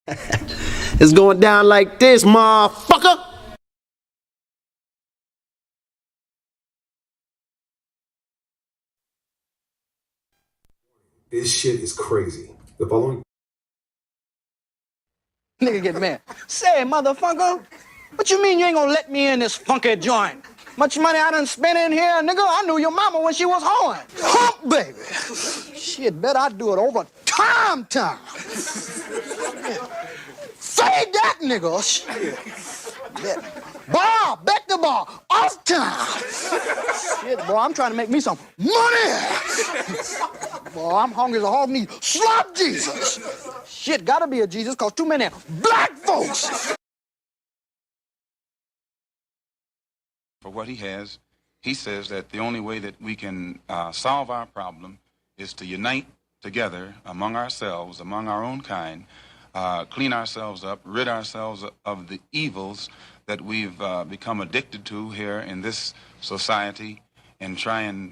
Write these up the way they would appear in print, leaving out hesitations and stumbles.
It's going down like this, motherfucker. This shit is crazy. The following Nigga get mad. Say, motherfucker, what you mean you ain't gonna let me in this funky joint? Much money I done spent in here, nigga. I knew your mama when she was hoeing. Hump, baby. Shit, bet I do it over time. Say that, nigga. Shit. Bar, back the bar, off time. Shit, boy, I'm trying to make me some money. Boy, I'm hungry as a hog needs slop Jesus. Shit, gotta be a Jesus, cause too many black folks. For what he has, he says that the only way that we can solve our problem is to unite together among ourselves, among our own kind, clean ourselves up, rid ourselves of the evils that we've become addicted to here in this society, and try and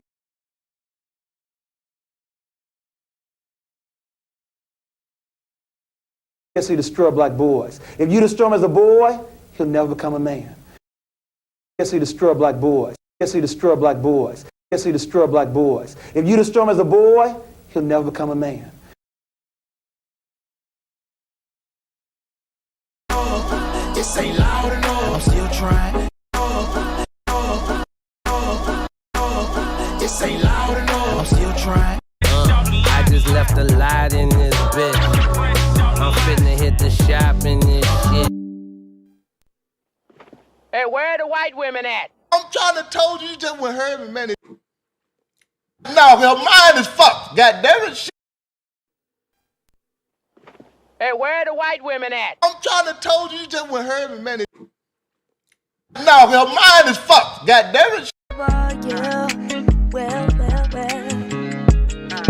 Yes, he destroy black boys. If you destroy him as a boy, he'll never become a man. Yes, he destroy black boys. Yes, he destroy black boys. Yes, he destroy black boys. If you destroy him as a boy, he'll never become a man. This ain't loud enough. I'm still trying. This ain't loud enough. I'm still trying. I just left a lot in this bitch. I'm finna hit the shop in this shit. Hey, where the white women at? I'm trying to told you just with her and man. No, her mind is fucked. God damn it. Hey, where the white women at? I'm trying to told you just with her and man. No, her mind is fucked. God damn it. Well.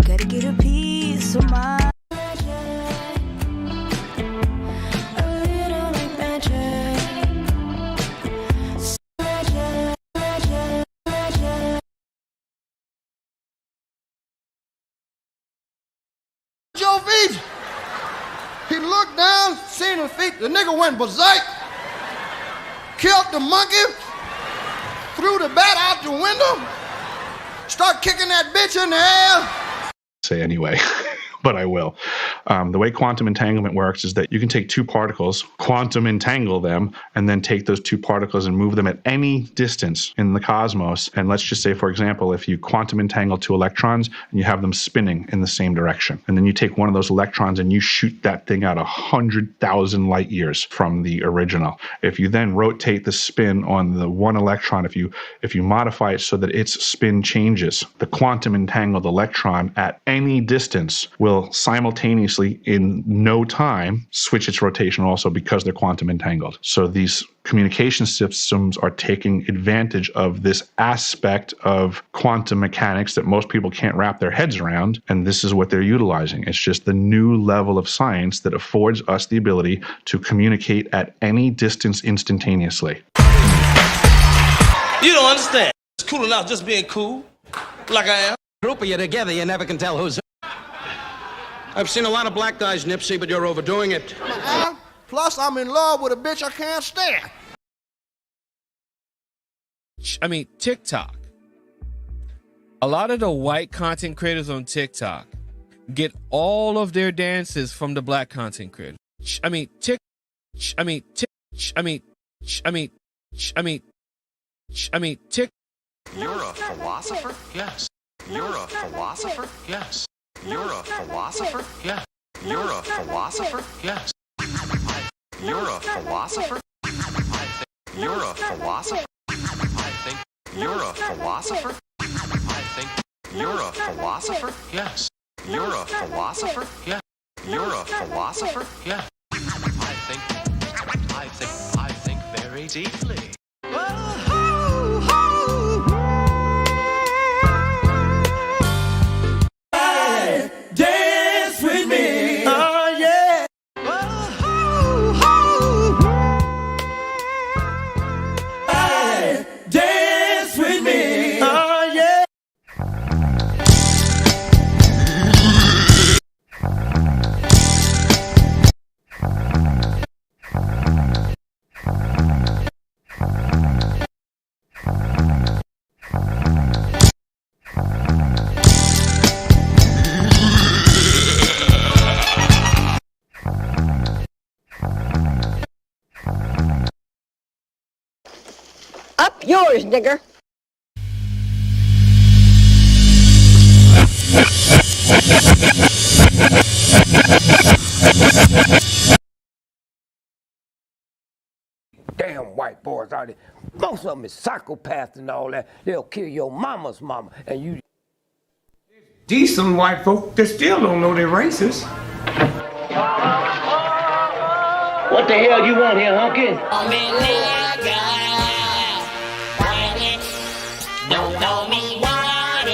Gotta get a piece of mind. Your feet. He looked down, seen her feet. The nigga went berserk, killed the monkey, threw the bat out the window, start kicking that bitch in the air. Say anyway, but I will. The way quantum entanglement works is that you can take two particles, quantum entangle them, and then take those two particles and move them at any distance in the cosmos. And let's just say, for example, if you quantum entangle two electrons and you have them spinning in the same direction, and then you take one of those electrons and you shoot that thing out 100,000 light years from the original. If you then rotate the spin on the one electron, if you modify it so that its spin changes, the quantum entangled electron at any distance will simultaneously in no time switch its rotation also, because they're quantum entangled. So these communication systems are taking advantage of this aspect of quantum mechanics that most people can't wrap their heads around, and this is what they're utilizing. It's just the new level of science that affords us the ability to communicate at any distance instantaneously. You don't understand. It's cool enough just being cool, like I am. Group of you together, you never can tell who's. I've seen a lot of black guys, Nipsey, but you're overdoing it. Plus, I'm in love with a bitch I can't stand. I mean, TikTok. A lot of the white content creators on TikTok get all of their dances from the black content creators. I mean, Tik. You're a philosopher? Yes. You're a philosopher? Yes. You're a philosopher? Yes. You're a philosopher? Yes. You're a philosopher? You're a philosopher? You're a philosopher? You're a philosopher? Yes. You're a philosopher? Yes. You're a philosopher? Yes. I think very deeply. Dance with me. Oh, yeah. Dance with me. Oh, yeah. Up yours, nigger. Damn white boys out there. Most of them is psychopaths and all that. They'll kill your mama's mama and you. Decent white folk that still don't know they're racist. What the hell you want here, hunky? Don't know me, want it.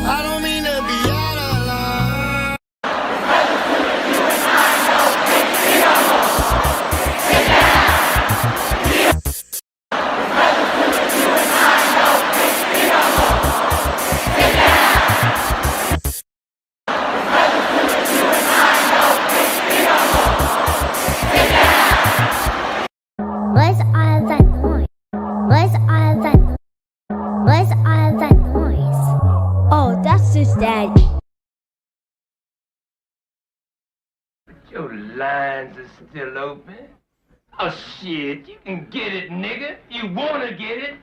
I don't mean to be out of line. What's all that noise? What's all that noise? What's all that noise? Oh, that's his daddy. Your lines are still open. Oh shit, you can get it, nigga. You wanna get it?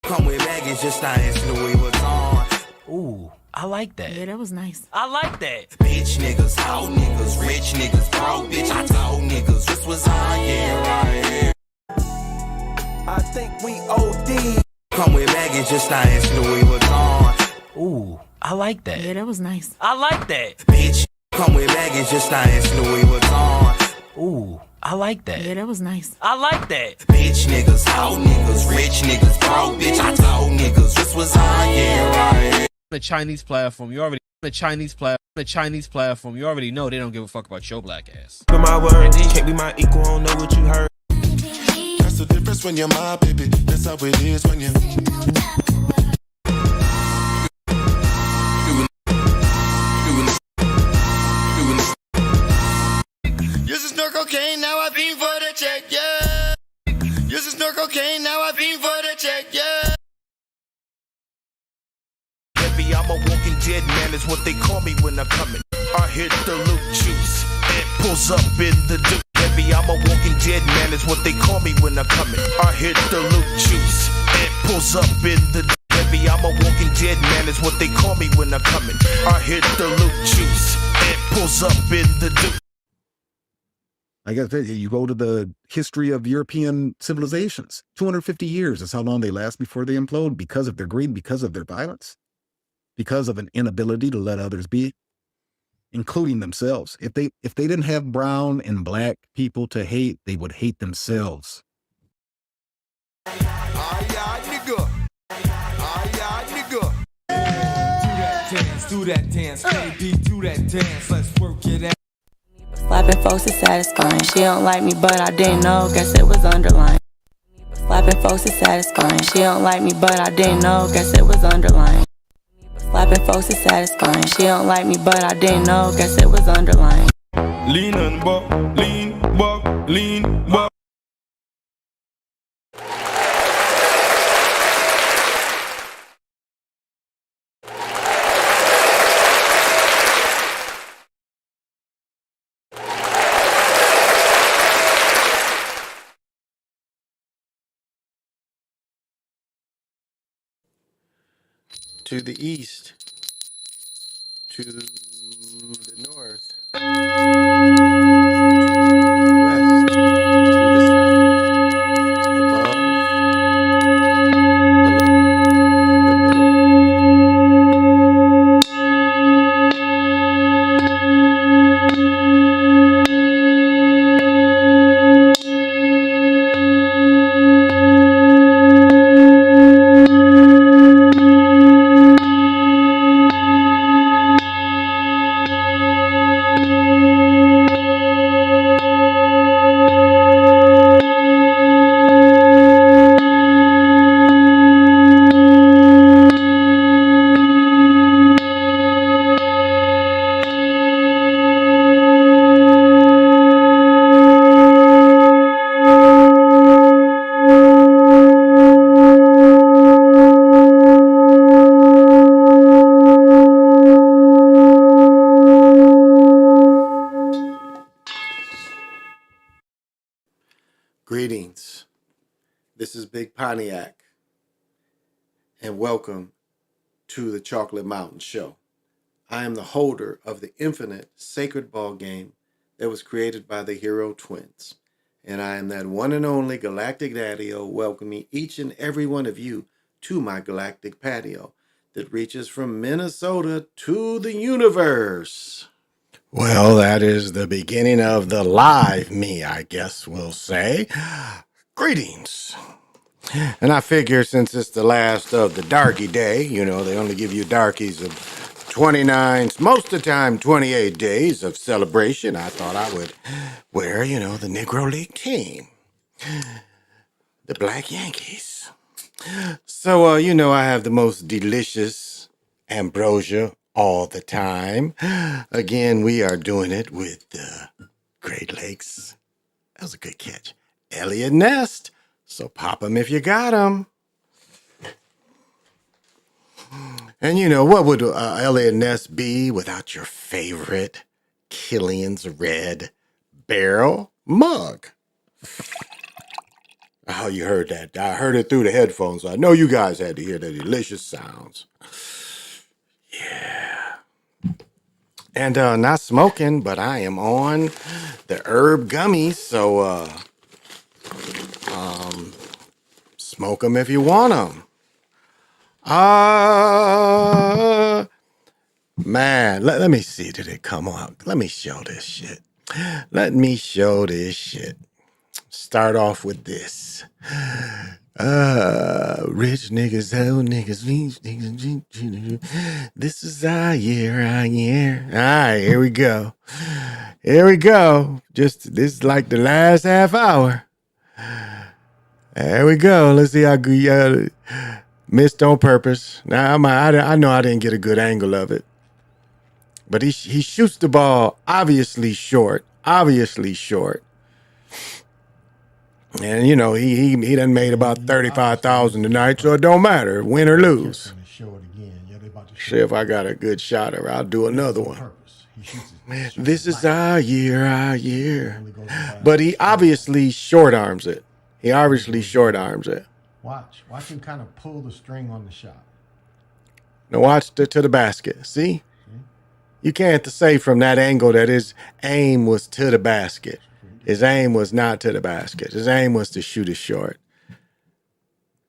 Come with baggage, just not answer the way what's on. Ooh, I like that. Yeah, that was nice. I like that. Bitch niggas, hoe niggas, rich niggas, broke bitch. I told niggas this was on, yeah, right here. I think we OD. Come with baggage, just not answer the way what's on. Ooh, I like that. Yeah, that was nice. I like that. Bitch, come with baggage, just not answer the way what's on. Ooh, I like that. Yeah, that was nice. I like that. Bitch niggas, hoe niggas, rich niggas, broke bitch. I told niggas this was on, yeah, right here. The Chinese platform, you already know they don't give a fuck about your black ass. With my word, can't be my equal, don't know what you heard. That's the difference when you're my baby. That's how it is when you're. Used to snort cocaine, now I fiend for the check, yeah. Used to snort cocaine, now I fiend for the check, yeah. Baby, I'm a walking dead man, is what they call me when I'm coming. I hit the loot juice, it pulls up in the duke. Baby, I'm a walking dead man, is what they call me when I'm coming. I hit the loot juice, it pulls up in the duke. Baby, I'm a walking dead man, is what they call me when I'm coming. I hit the loot juice, it pulls up in the duke. I guess you go to the history of European civilizations. 250 years is how long they last before they implode because of their greed, because of their violence, because of an inability to let others be, including themselves. If they didn't have brown and black people to hate, they would hate themselves. Do that dance, baby, do that dance, let's work it out. Slapping folks is satisfying. She don't like me, but I didn't know. Guess it was underlying. Slapping folks is satisfying. She don't like me, but I didn't know. Guess it was underlying. Slapping folks is satisfying. She don't like me, but I didn't know. Guess it was underlying. Lean and walk, lean, walk, lean, walk. To the east, to the north, west, to the south, above, below, in the Greetings. This is Big Pontiac, and welcome to the Chocolate Mountain Show. I am the holder of the infinite sacred ball game that was created by the Hero Twins, and I am that one and only galactic daddy-o welcoming each and every one of you to my galactic patio that reaches from Minnesota to the universe. Well, that is the beginning of the live me, I guess we'll say. Greetings. And I figure since it's the last of the darky day, you know, they only give you darkies of 29, most of the time 28 days of celebration, I thought I would wear, you know, the Negro League team. The Black Yankees. So, you know, I have the most delicious ambrosia all the time. Again, we are doing it with the Great Lakes. That was a good catch. Elliott Nest. So pop them if you got them. And you know, what would Elliott Nest be without your favorite Killian's Red Barrel mug? Oh, you heard that. I heard it through the headphones. I know you guys had to hear the delicious sounds. Yeah. And not smoking, but I am on the herb gummies, so smoke them if you want them. Man, let me see. Did it come on? Let me show this shit. Start off with this. Rich niggas, old niggas, rich niggas. This is our year. All right, here we go. Just this is like the last half hour. There we go. Let's see how good missed on purpose. Now I know I didn't get a good angle of it, but he shoots the ball obviously short. And you know, he done made about 35,000 tonight, so it don't matter, win or lose. See if I got a good shot or I'll do another one. This is our year. But he obviously short arms it. Watch him kind of pull the string on the shot. Now watch to the basket. See? You can't say from that angle that his aim was to the basket. His aim was not to the basket. His aim was to shoot it short.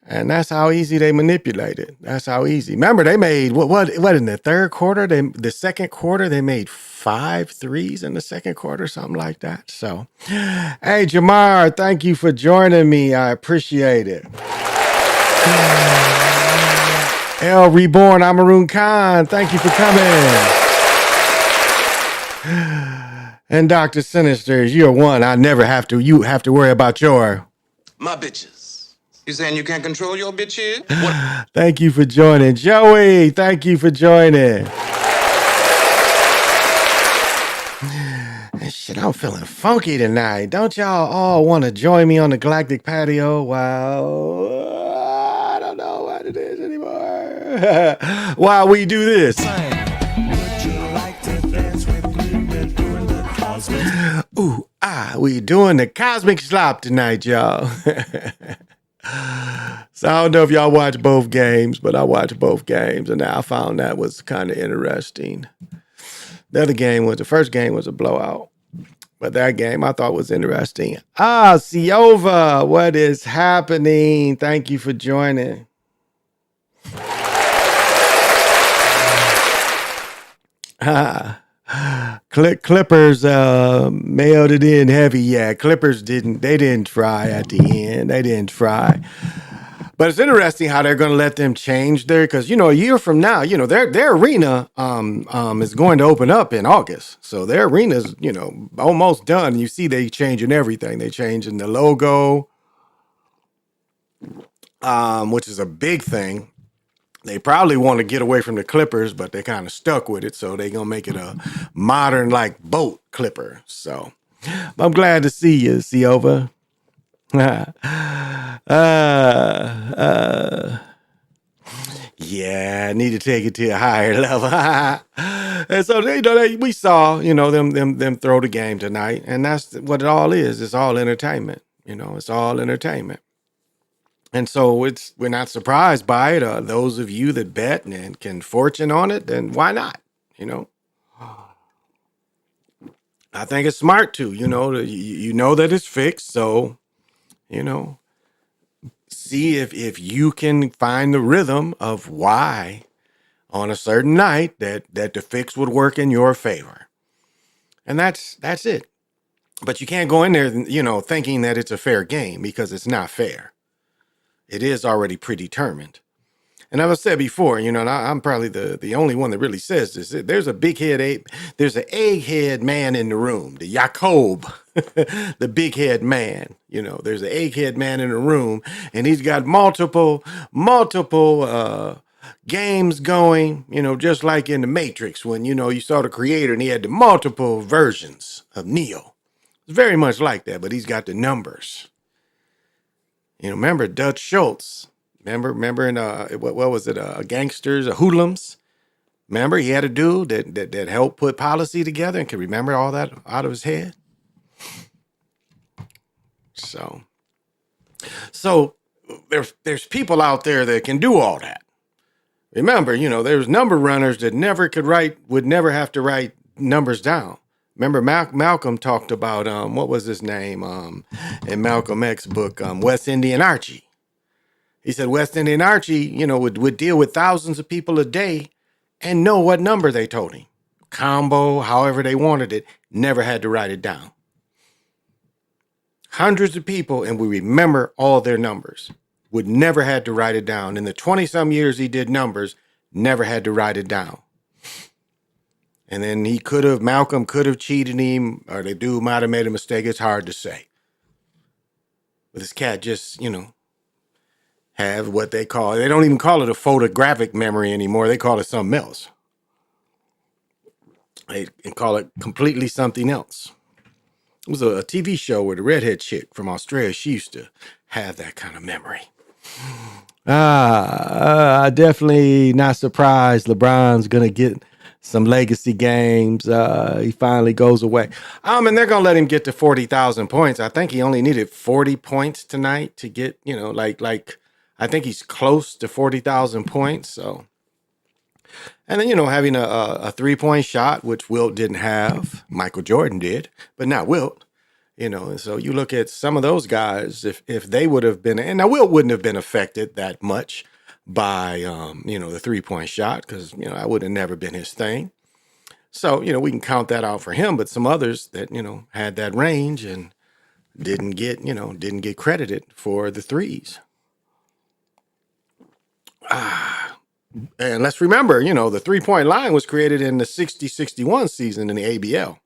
And that's how easy they manipulate it. That's how easy. Remember, they made, what in the third quarter? The second quarter, they made 5 threes in the second quarter, something like that. So, hey, Jamar, thank you for joining me. I appreciate it. El Reborn, Amaroon Khan, thank you for coming. And Dr. Sinister, you're one. You have to worry about your... My bitches. You saying you can't control your bitches? Thank you for joining. Joey, thank you for joining. Shit, I'm feeling funky tonight. Don't y'all all want to join me on the Galactic Patio? Well, I don't know what it is anymore. While we do this. Ooh, we doing the cosmic slop tonight, y'all. So I don't know if y'all watch both games, but I watched both games, and I found that was kind of interesting. The first game was a blowout, but that game I thought was interesting. Siova, what is happening? Thank you for joining. Clippers mailed it in heavy. Yeah, Clippers didn't try at the end. They didn't try. But it's interesting how they're going to let them change because, you know, a year from now, you know, their arena is going to open up in August. So their arena's, you know, almost done. You see they changing everything. They changing the logo, which is a big thing. They probably want to get away from the Clippers, but they kind of stuck with it. So they're going to make it a modern, like, boat Clipper. So I'm glad to see you, Siova. Yeah, I need to take it to a higher level. And so, you know, we saw, you know, them throw the game tonight. And that's what it all is. It's all entertainment. It's all entertainment. And so we're not surprised by it. Those of you that bet and can fortune on it, then why not? I think it's smart to, you know that it's fixed. So, see if you can find the rhythm of why on a certain night that the fix would work in your favor. And that's it. But you can't go in there, thinking that it's a fair game, because it's not fair. It is already predetermined. And as I said before, and I'm probably the only one that really says this. There's a there's an egghead man in the room, the Jacob, the big head man. There's an egghead man in the room, and he's got multiple games going, just like in the Matrix when, you saw the creator and he had the multiple versions of Neo. It's very much like that, but he's got the numbers. Remember Dutch Schultz? Remember in what was it? Gangsters, Hoodlums. Remember he had a dude that helped put policy together and could remember all that out of his head. So there's people out there that can do all that. Remember, there's number runners that would never have to write numbers down. Remember Malcolm talked about what was his name in Malcolm X's book, West Indian Archie. He said West Indian Archie, would deal with thousands of people a day and know what number they told him. Combo, however they wanted it, never had to write it down. Hundreds of people, and we remember all their numbers. Would never had to write it down. In the 20-some years he did numbers, never had to write it down. And then Malcolm could have cheated him, or the dude might have made a mistake. It's hard to say. But this cat just, have what they don't even call it a photographic memory anymore. They call it something else. They call it completely something else. It was a TV show where the redhead chick from Australia, she used to have that kind of memory. Definitely not surprised LeBron's going to get some legacy games. He finally goes away. And they're going to let him get to 40,000 points. I think he only needed 40 points tonight to get, I think he's close to 40,000 points. So, and then, having a 3-point shot, which Wilt didn't have. Michael Jordan did, but not Wilt. And so you look at some of those guys, if they would have been, and now Wilt wouldn't have been affected that much by, the 3-point shot, because, that would have never been his thing. So, we can count that out for him, but some others that, had that range and didn't get credited for the threes. And let's remember, the 3-point line was created in the 60-61 season in the ABL.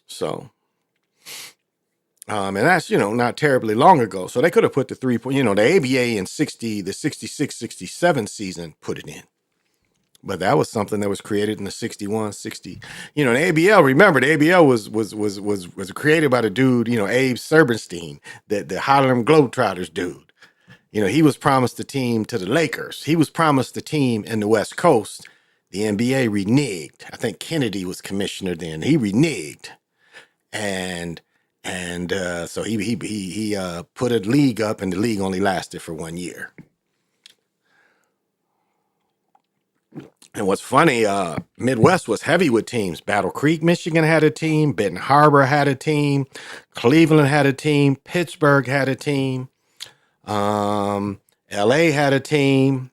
So, and that's, not terribly long ago. So they could have put the 3-point, the ABA in the 66-67 season put it in. But that was something that was created in the 61-60. The ABL, remember, the ABL was created by the dude, Abe Serbenstein, the Harlem Globetrotters dude. He was promised the team to the Lakers. He was promised the team in the West Coast. The NBA reneged. I think Kennedy was commissioner then. He reneged. And so he put a league up, and the league only lasted for 1 year. And what's funny, Midwest was heavy with teams. Battle Creek, Michigan had a team. Benton Harbor had a team. Cleveland had a team. Pittsburgh had a team. LA had a team.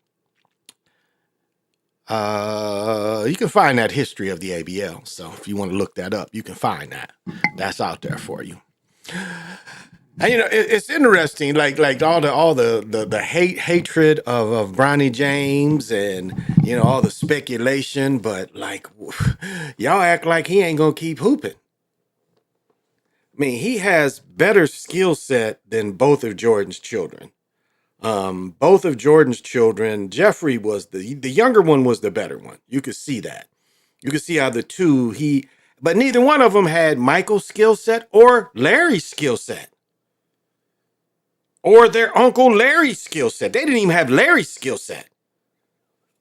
You can find that history of the ABL. So if you want to look that up, you can find that. That's out there for you. And it's interesting, like all the hatred of Bronny James, and all the speculation, but y'all act like he ain't gonna keep hooping. I mean, he has better skill set than both of Jordan's children. Both of Jordan's children, Jeffrey was the younger one was the better one. You could see that. You could see how the two but neither one of them had Michael's skill set or Larry's skill set. Or their uncle Larry's skill set. They didn't even have Larry's skill set.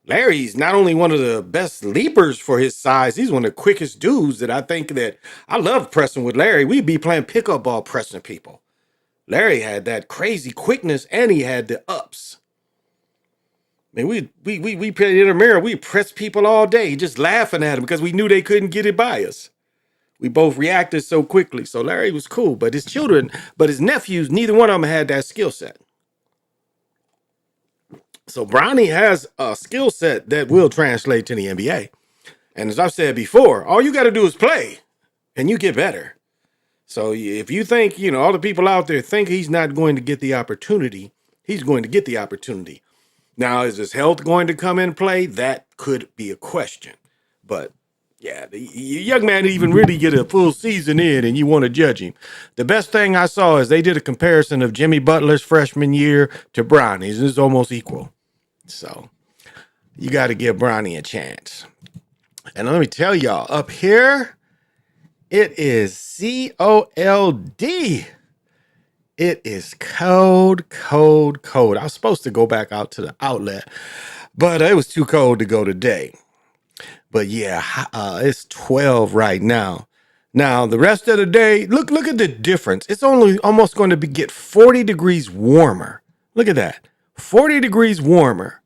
Larry's not only one of the best leapers for his size, he's one of the quickest dudes that I think that I love pressing with Larry. We'd be playing pickup ball pressing people. Larry had that crazy quickness and he had the ups. I mean, we played in the mirror, we pressed people all day, just laughing at them because we knew they couldn't get it by us. We both reacted so quickly. So Larry was cool, but his nephews, neither one of them had that skill set. So Bronny has a skill set that will translate to the NBA. And as I've said before, all you got to do is play and you get better. So if you think, all the people out there think he's not going to get the opportunity, he's going to get the opportunity. Now, is his health going to come in play? That could be a question. But yeah, the young man didn't even really get a full season in and you want to judge him. The best thing I saw is they did a comparison of Jimmy Butler's freshman year to Bronny's. It's almost equal. So you got to give Bronny a chance. And let me tell y'all, up here, it is cold. It is cold, cold, cold. I was supposed to go back out to the outlet, but it was too cold to go today. But yeah, it's 12 right now. Now, the rest of the day, look at the difference. It's only almost going to get 40 degrees warmer. Look at that. 40 degrees warmer.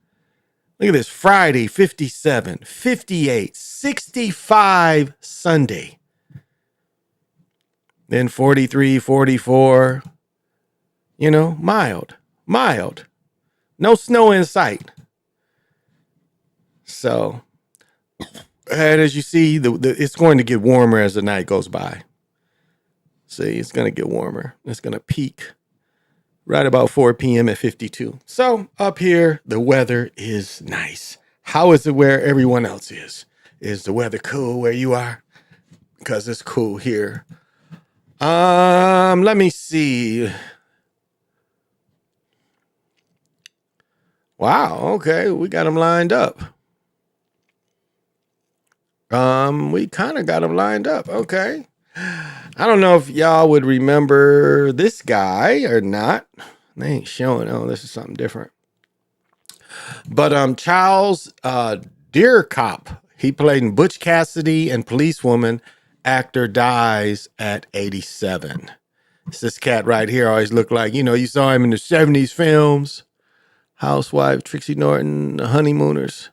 Look at this. Friday, 57, 58, 65 Sunday. Then 43, 44. Mild. No snow in sight. So, and as you see, it's going to get warmer as the night goes by. See, it's going to get warmer. It's going to peak right about 4 p.m. at 52. So up here, the weather is nice. How is it where everyone else is? Is the weather cool where you are? Because it's cool here. Let me see. Wow, okay, we got them lined up. We kind of got them lined up, okay. I don't know if y'all would remember this guy or not. They ain't showing. Oh, this is something different. But Charles Deercop, he played in Butch Cassidy and Policewoman. Actor dies at 87. It's this cat right here. Always looked like, you saw him in the 70s films. Housewife, Trixie Norton, The Honeymooners.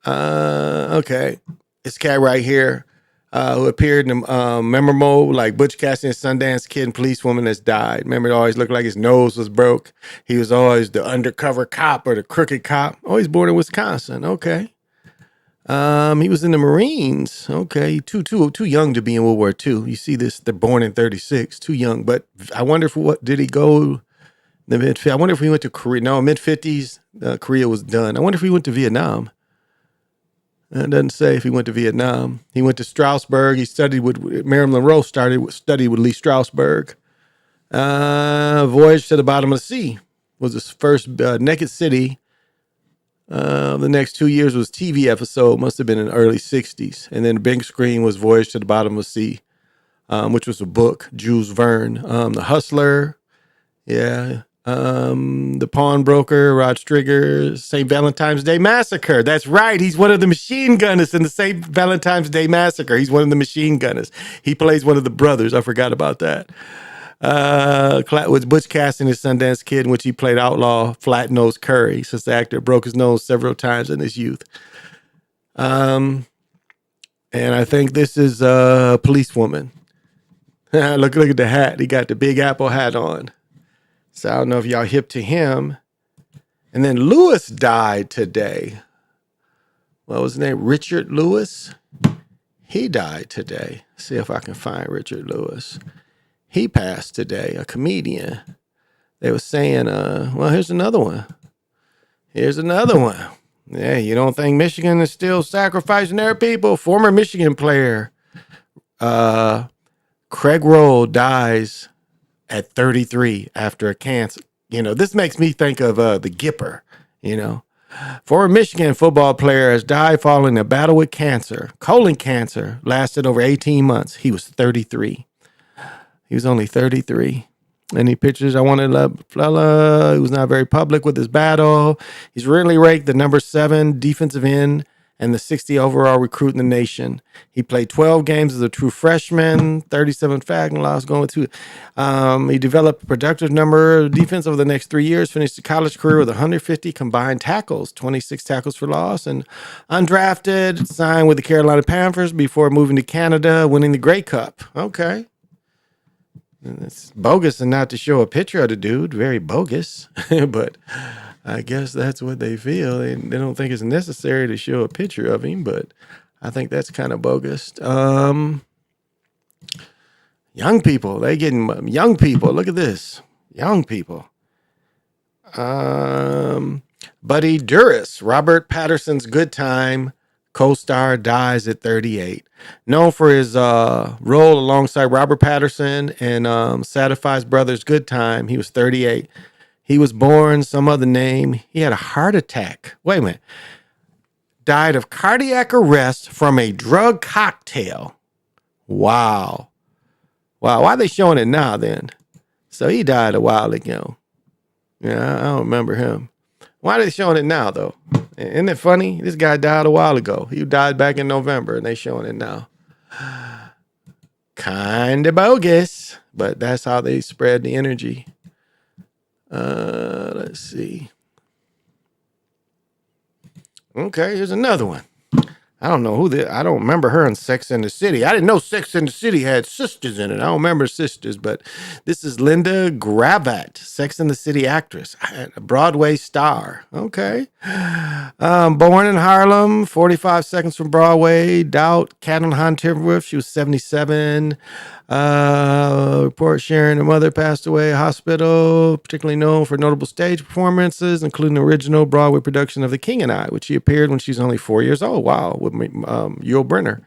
Okay. This cat right here, who appeared in memorable like Butch Cassidy and Sundance Kid and Policewoman that's died. Remember, it always looked like his nose was broke. He was always the undercover cop or the crooked cop. Oh, he's born in Wisconsin. Okay. He was in the Marines. Okay. Too young to be in World War II. You see this, they're born in 36. Too young. But I wonder did he go... I wonder if he went to Korea. No, mid-50s, Korea was done. I wonder if he went to Vietnam. It doesn't say if he went to Vietnam. He went to Strasbourg. He studied with Marilyn Monroe. Studied with Lee Strasberg. Voyage to the Bottom of the Sea was his first Naked City. The next 2 years was TV episode. Must have been in the early 60s. And then the big screen was Voyage to the Bottom of the Sea, which was a book. Jules Verne. The Hustler. Yeah. The Pawnbroker, Rod Stringer, St. Valentine's Day Massacre. That's right. He's one of the machine gunners in the St. Valentine's Day Massacre. He's one of the machine gunners. He plays one of the brothers. I forgot about that. With Butch Cassidy and his Sundance Kid, in which he played outlaw Flat-Nosed Curry, since the actor broke his nose several times in his youth. And I think this is a Policewoman. Look at the hat. He got the Big Apple hat on. So I don't know if y'all hip to him. And then Lewis died today. What was his name? Richard Lewis. He died today. See if I can find Richard Lewis. He passed today, a comedian. They were saying, well, here's another one. Yeah, you don't think Michigan is still sacrificing their people? Former Michigan player Craig Roll dies at 33 after a cancer. This makes me think of the Gipper, Former Michigan football player has died following a battle with cancer. Colon cancer lasted over 18 months. He was 33. He was only 33. Any pictures? I wanted a fella who's not very public with his battle. He's really ranked the number 7 defensive end and the 60 overall recruit in the nation. He played 12 games as a true freshman, 37 tackling loss going to. He developed a productive number of defense over the next 3 years, finished a college career with 150 combined tackles, 26 tackles for loss, and undrafted, signed with the Carolina Panthers before moving to Canada, winning the Grey Cup. Okay. It's bogus and not to show a picture of the dude. Very bogus. But I guess that's what they feel. They don't think it's necessary to show a picture of him, but I think that's kind of bogus. Young people. They getting young people. Look at this. Young people. Buddy Duras, Robert Patterson's Good Time co-star, dies at 38. Known for his role alongside Robert Patterson and Satisfies Brothers Good Time, he was 38. He was born some other name. He had a heart attack. Wait a minute. Died of cardiac arrest from a drug cocktail. Wow. Wow. Why are they showing it now then? So he died a while ago. Yeah, I don't remember him. Why are they showing it now, though? Isn't it funny? This guy died a while ago. He died back in November, and they showing it now. Kind of bogus, but that's how they spread the energy. Let's see. Okay, here's another one. I don't know I don't remember her in Sex and the City. I didn't know Sex and the City had sisters in it. I don't remember sisters, but this is Linda Gravatt, Sex and the City actress, a Broadway star. Okay. Born in Harlem, 45 seconds from Broadway. Doubt, Cat on High Timberwolf. She was 77. Report sharing her mother passed away at hospital, particularly known for notable stage performances, including the original Broadway production of The King and I, which she appeared when she was only 4 years old. Wow, with Yul Brynner.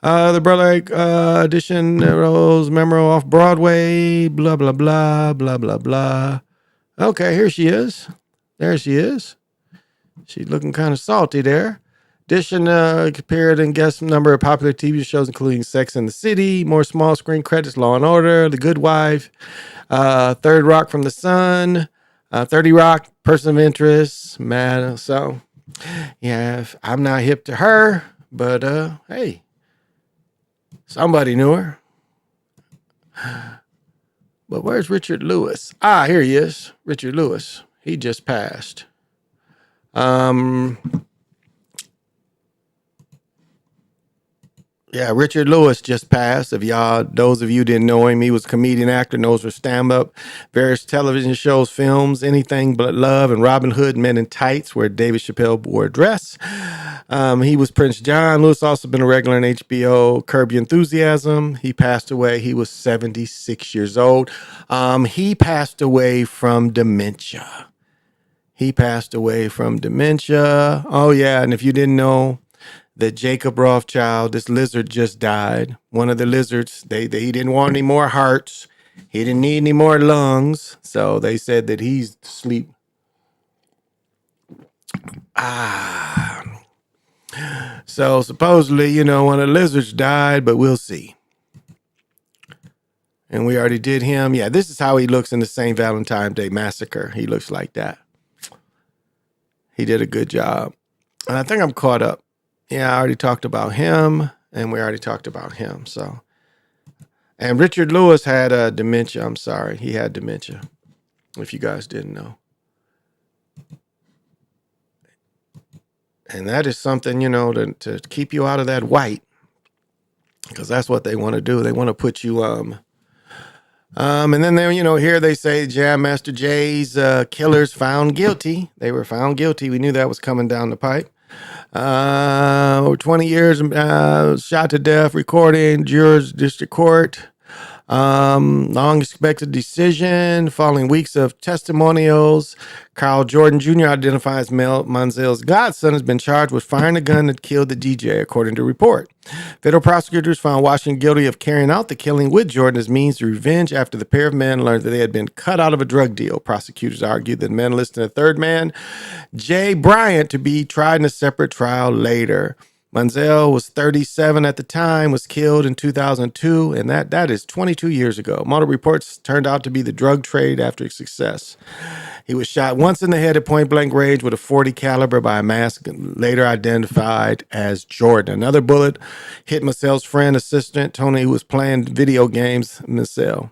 The Broadway audition roles, memorable off Broadway, blah, blah, blah, blah, blah, blah. Okay, here she is. There she is. She's looking kind of salty there. Edition appeared in guest number of popular TV shows, including Sex and the City, more small screen credits, Law and Order, The Good Wife, Third Rock from the Sun, 30 Rock, Person of Interest, Mad. So, yeah, I'm not hip to her, but hey, somebody knew her. But where's Richard Lewis? Here he is. Richard Lewis. He just passed. Yeah, Richard Lewis just passed. Those of you didn't know him, he was a comedian, actor, knows for stand-up, various television shows, films, Anything But Love, and Robin Hood, Men in Tights, where David Chappelle wore a dress. He was Prince John. Lewis also been a regular on HBO, Curb Your Enthusiasm. He passed away. He was 76 years old. He passed away from dementia. Oh, yeah, and if you didn't know, that Jacob Rothschild, this lizard just died. One of the lizards, he didn't want any more hearts. He didn't need any more lungs. So they said that he's asleep. So supposedly, one of the lizards died, but we'll see. And we already did him. Yeah, this is how he looks in the St. Valentine's Day Massacre. He looks like that. He did a good job. And I think I'm caught up. Yeah, I already talked about him, and we already talked about him. So, and Richard Lewis had dementia. I'm sorry, he had dementia. If you guys didn't know, and that is something to keep you out of that white, because that's what they want to do. They want to put you and then they here they say Jam Master Jay's killers found guilty. They were found guilty. We knew that was coming down the pipe. 20 years, shot to death, recording, jurors, district court. Long expected decision following weeks of testimonials. Carl Jordan Jr., identified as Mel Manziel's godson, has been charged with firing the gun that killed the DJ, according to report. Federal prosecutors found Washington guilty of carrying out the killing with Jordan as means of revenge after the pair of men learned that they had been cut out of a drug deal. Prosecutors argued that the men listed a third man, Jay Bryant, to be tried in a separate trial later. Manziel was 37 at the time, was killed in 2002, and that is 22 years ago. Multiple reports turned out to be the drug trade after its success. He was shot once in the head at point blank range with a .40 caliber by a mask, later identified as Jordan. Another bullet hit Manziel's friend, assistant Tony, who was playing video games. Manziel.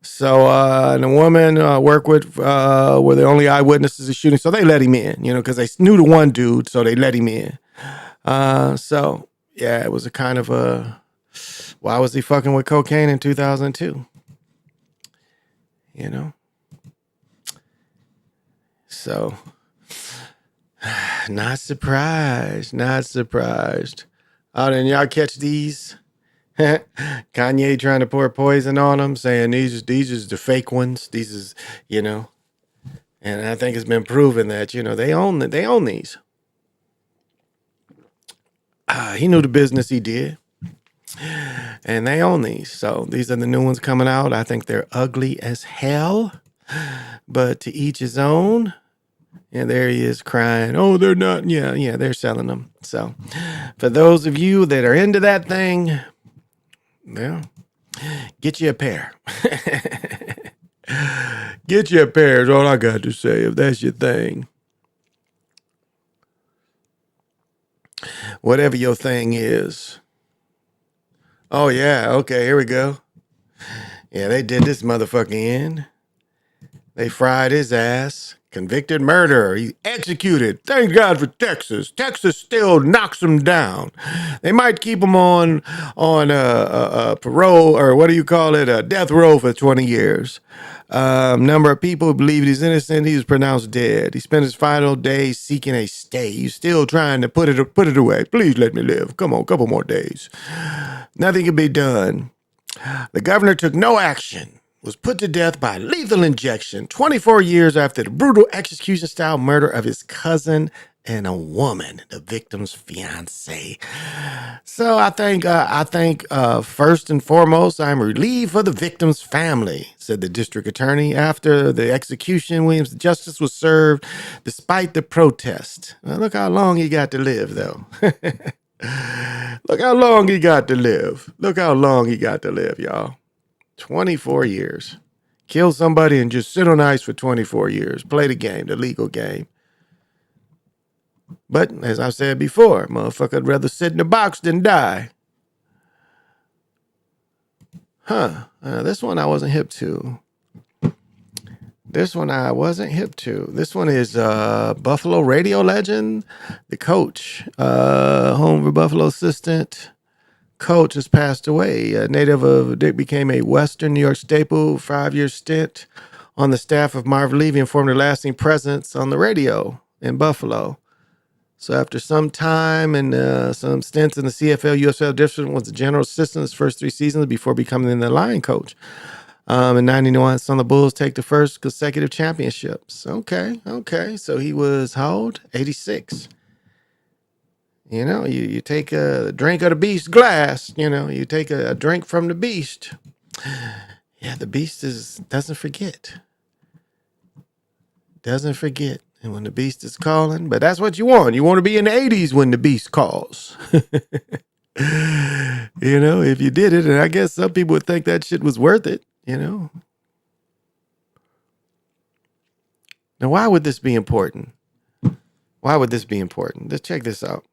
So and the woman worked with were the only eyewitnesses of shooting, so they let him in, because they knew the one dude, so they let him in. So yeah, it was a kind of a, why was he fucking with cocaine in 2002? So not surprised. Oh, then y'all catch these? Kanye trying to pour poison on them, saying these is the fake ones. These is, and I think it's been proven that, they own these. He knew the business he did, and they own these. So these are the new ones coming out. I think they're ugly as hell, but to each his own. And there he is crying, oh, they're not. Yeah, they're selling them. So for those of you that are into that thing, well, get you a pair. Get you a pair is all I got to say, if that's your thing. Whatever your thing is. Oh, yeah. Okay, here we go. Yeah, they did this motherfucker in. They fried his ass. Convicted murderer. He executed. Thank God for Texas. Texas still knocks him down. They might keep him on parole, or what do you call it? Death row for 20 years. Number of people who believe he's innocent. He was pronounced dead. He spent his final days seeking a stay. He's still trying to put it away. Please let me live. Come on, a couple more days. Nothing can be done. The governor took no action. Was put to death by lethal injection 24 years after the brutal execution-style murder of his cousin and a woman, the victim's fiance. So I think first and foremost, I'm relieved for the victim's family, said the district attorney. After the execution, Williams' justice was served despite the protest. Well, look how long he got to live, though. Look how long he got to live. Y'all. 24 years. Kill somebody and just sit on ice for 24 years. Play the game, the legal game. But, as I said before, motherfucker would rather sit in the box than die. This one I wasn't hip to. This one is Buffalo radio legend, the coach, home for Buffalo assistant. Coach has passed away. A native of Dick became a Western New York staple, 5-year stint on the staff of Marv Levy and formed a lasting presence on the radio in Buffalo. So after some time and some stints in the CFL, USFL district, was the general assistant his first 3 seasons before becoming the line coach. In 91, saw the Bulls take the first consecutive championships. Okay. So he was how old? 86. You take a drink of the beast glass, you take a drink from the beast. Yeah, the beast doesn't forget. And when the beast is calling, but that's what you want. You want to be in the 80s when the beast calls. If you did it, and I guess some people would think that shit was worth it, Now, why would this be important? Let's check this out.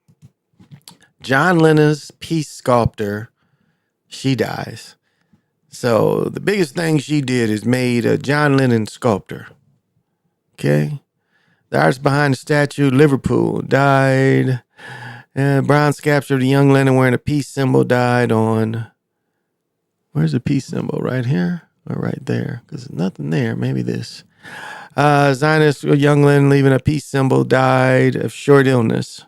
John Lennon's peace sculptor, she dies. So the biggest thing she did is made a John Lennon sculptor. Okay. The artist behind the statue, Liverpool, died. Bronze sculpture of the young Lennon wearing a peace symbol died on. Where's the peace symbol? Right here or right there? Because there's nothing there. Maybe this. Zionist young Lennon leaving a peace symbol died of short illness.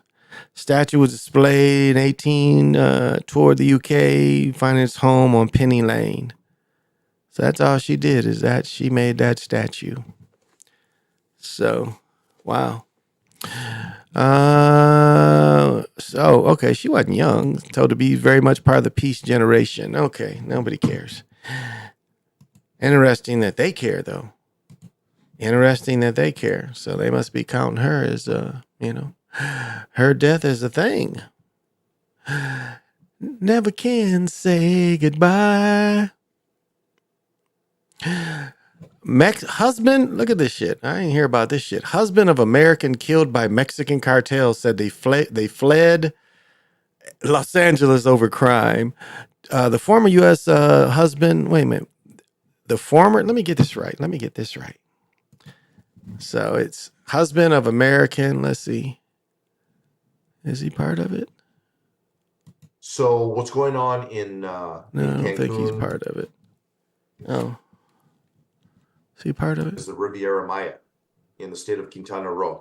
Statue was displayed in 18 toward the UK, finding its home on Penny Lane. So that's all she did, is that she made that statue. So, wow. Okay, she wasn't young. Told to be very much part of the peace generation. Okay, nobody cares. Interesting that they care, though. So they must be counting her as, Her death is a thing. Never can say goodbye. Husband, look at this shit. I ain't hear about this shit. Husband of American killed by Mexican cartel said they fled Los Angeles over crime. The former U.S. Husband, wait a minute. Let me get this right. So it's husband of American. Let's see. Is he part of it? So what's going on in No, I don't think he's part of it. Oh. Is he part of it? Is the Riviera Maya in the state of Quintana Roo.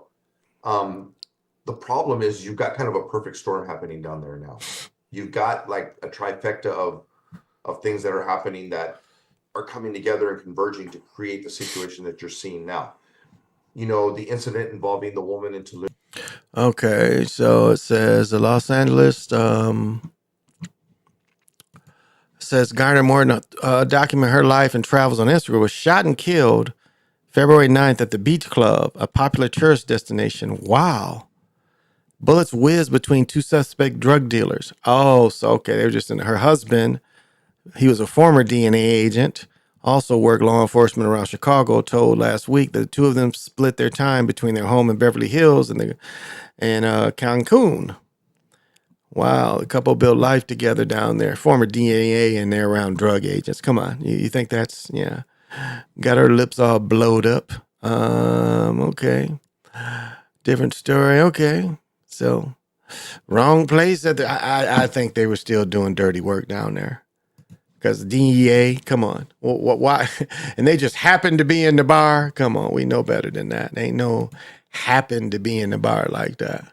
The problem is you've got kind of a perfect storm happening down there now. You've got like a trifecta of things that are happening that are coming together and converging to create the situation that you're seeing now. You know, the incident involving the woman in Toulouse. Okay, so it says Los Angeles says Garner Morton document her life and travels on Instagram, was shot and killed February 9th at the Beach Club, a popular tourist destination. Wow. Bullets whizzed between two suspect drug dealers. Oh, so okay, they were just in her husband. He was a former DNA agent, also worked law enforcement around Chicago, told last week that the two of them split their time between their home in Beverly Hills and Cancun. Wow, the couple built life together down there. Former DNA and they're around drug agents. Come on, you think that's, yeah. Got her lips all blowed up. Okay. Different story. Okay. So, wrong place. I think they were still doing dirty work down there. Because DEA, come on. Why? And they just happened to be in the bar? Come on, we know better than that. They ain't no happen to be in the bar like that.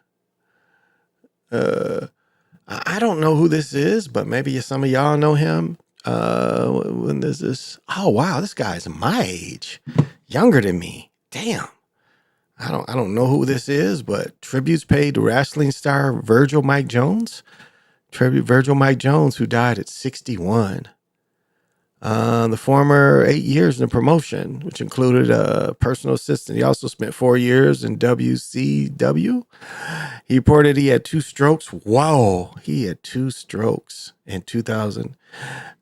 I don't know who this is, but maybe some of y'all know him. When there's this, oh wow, this guy's my age, younger than me. Damn. I don't know who this is, but tributes paid to wrestling star Virgil Mike Jones. Tribute Virgil Mike Jones, who died at 61. The former 8 years in the promotion, which included a personal assistant. He also spent 4 years in WCW. He reported he had 2 strokes. Whoa, he had 2 strokes in 2000.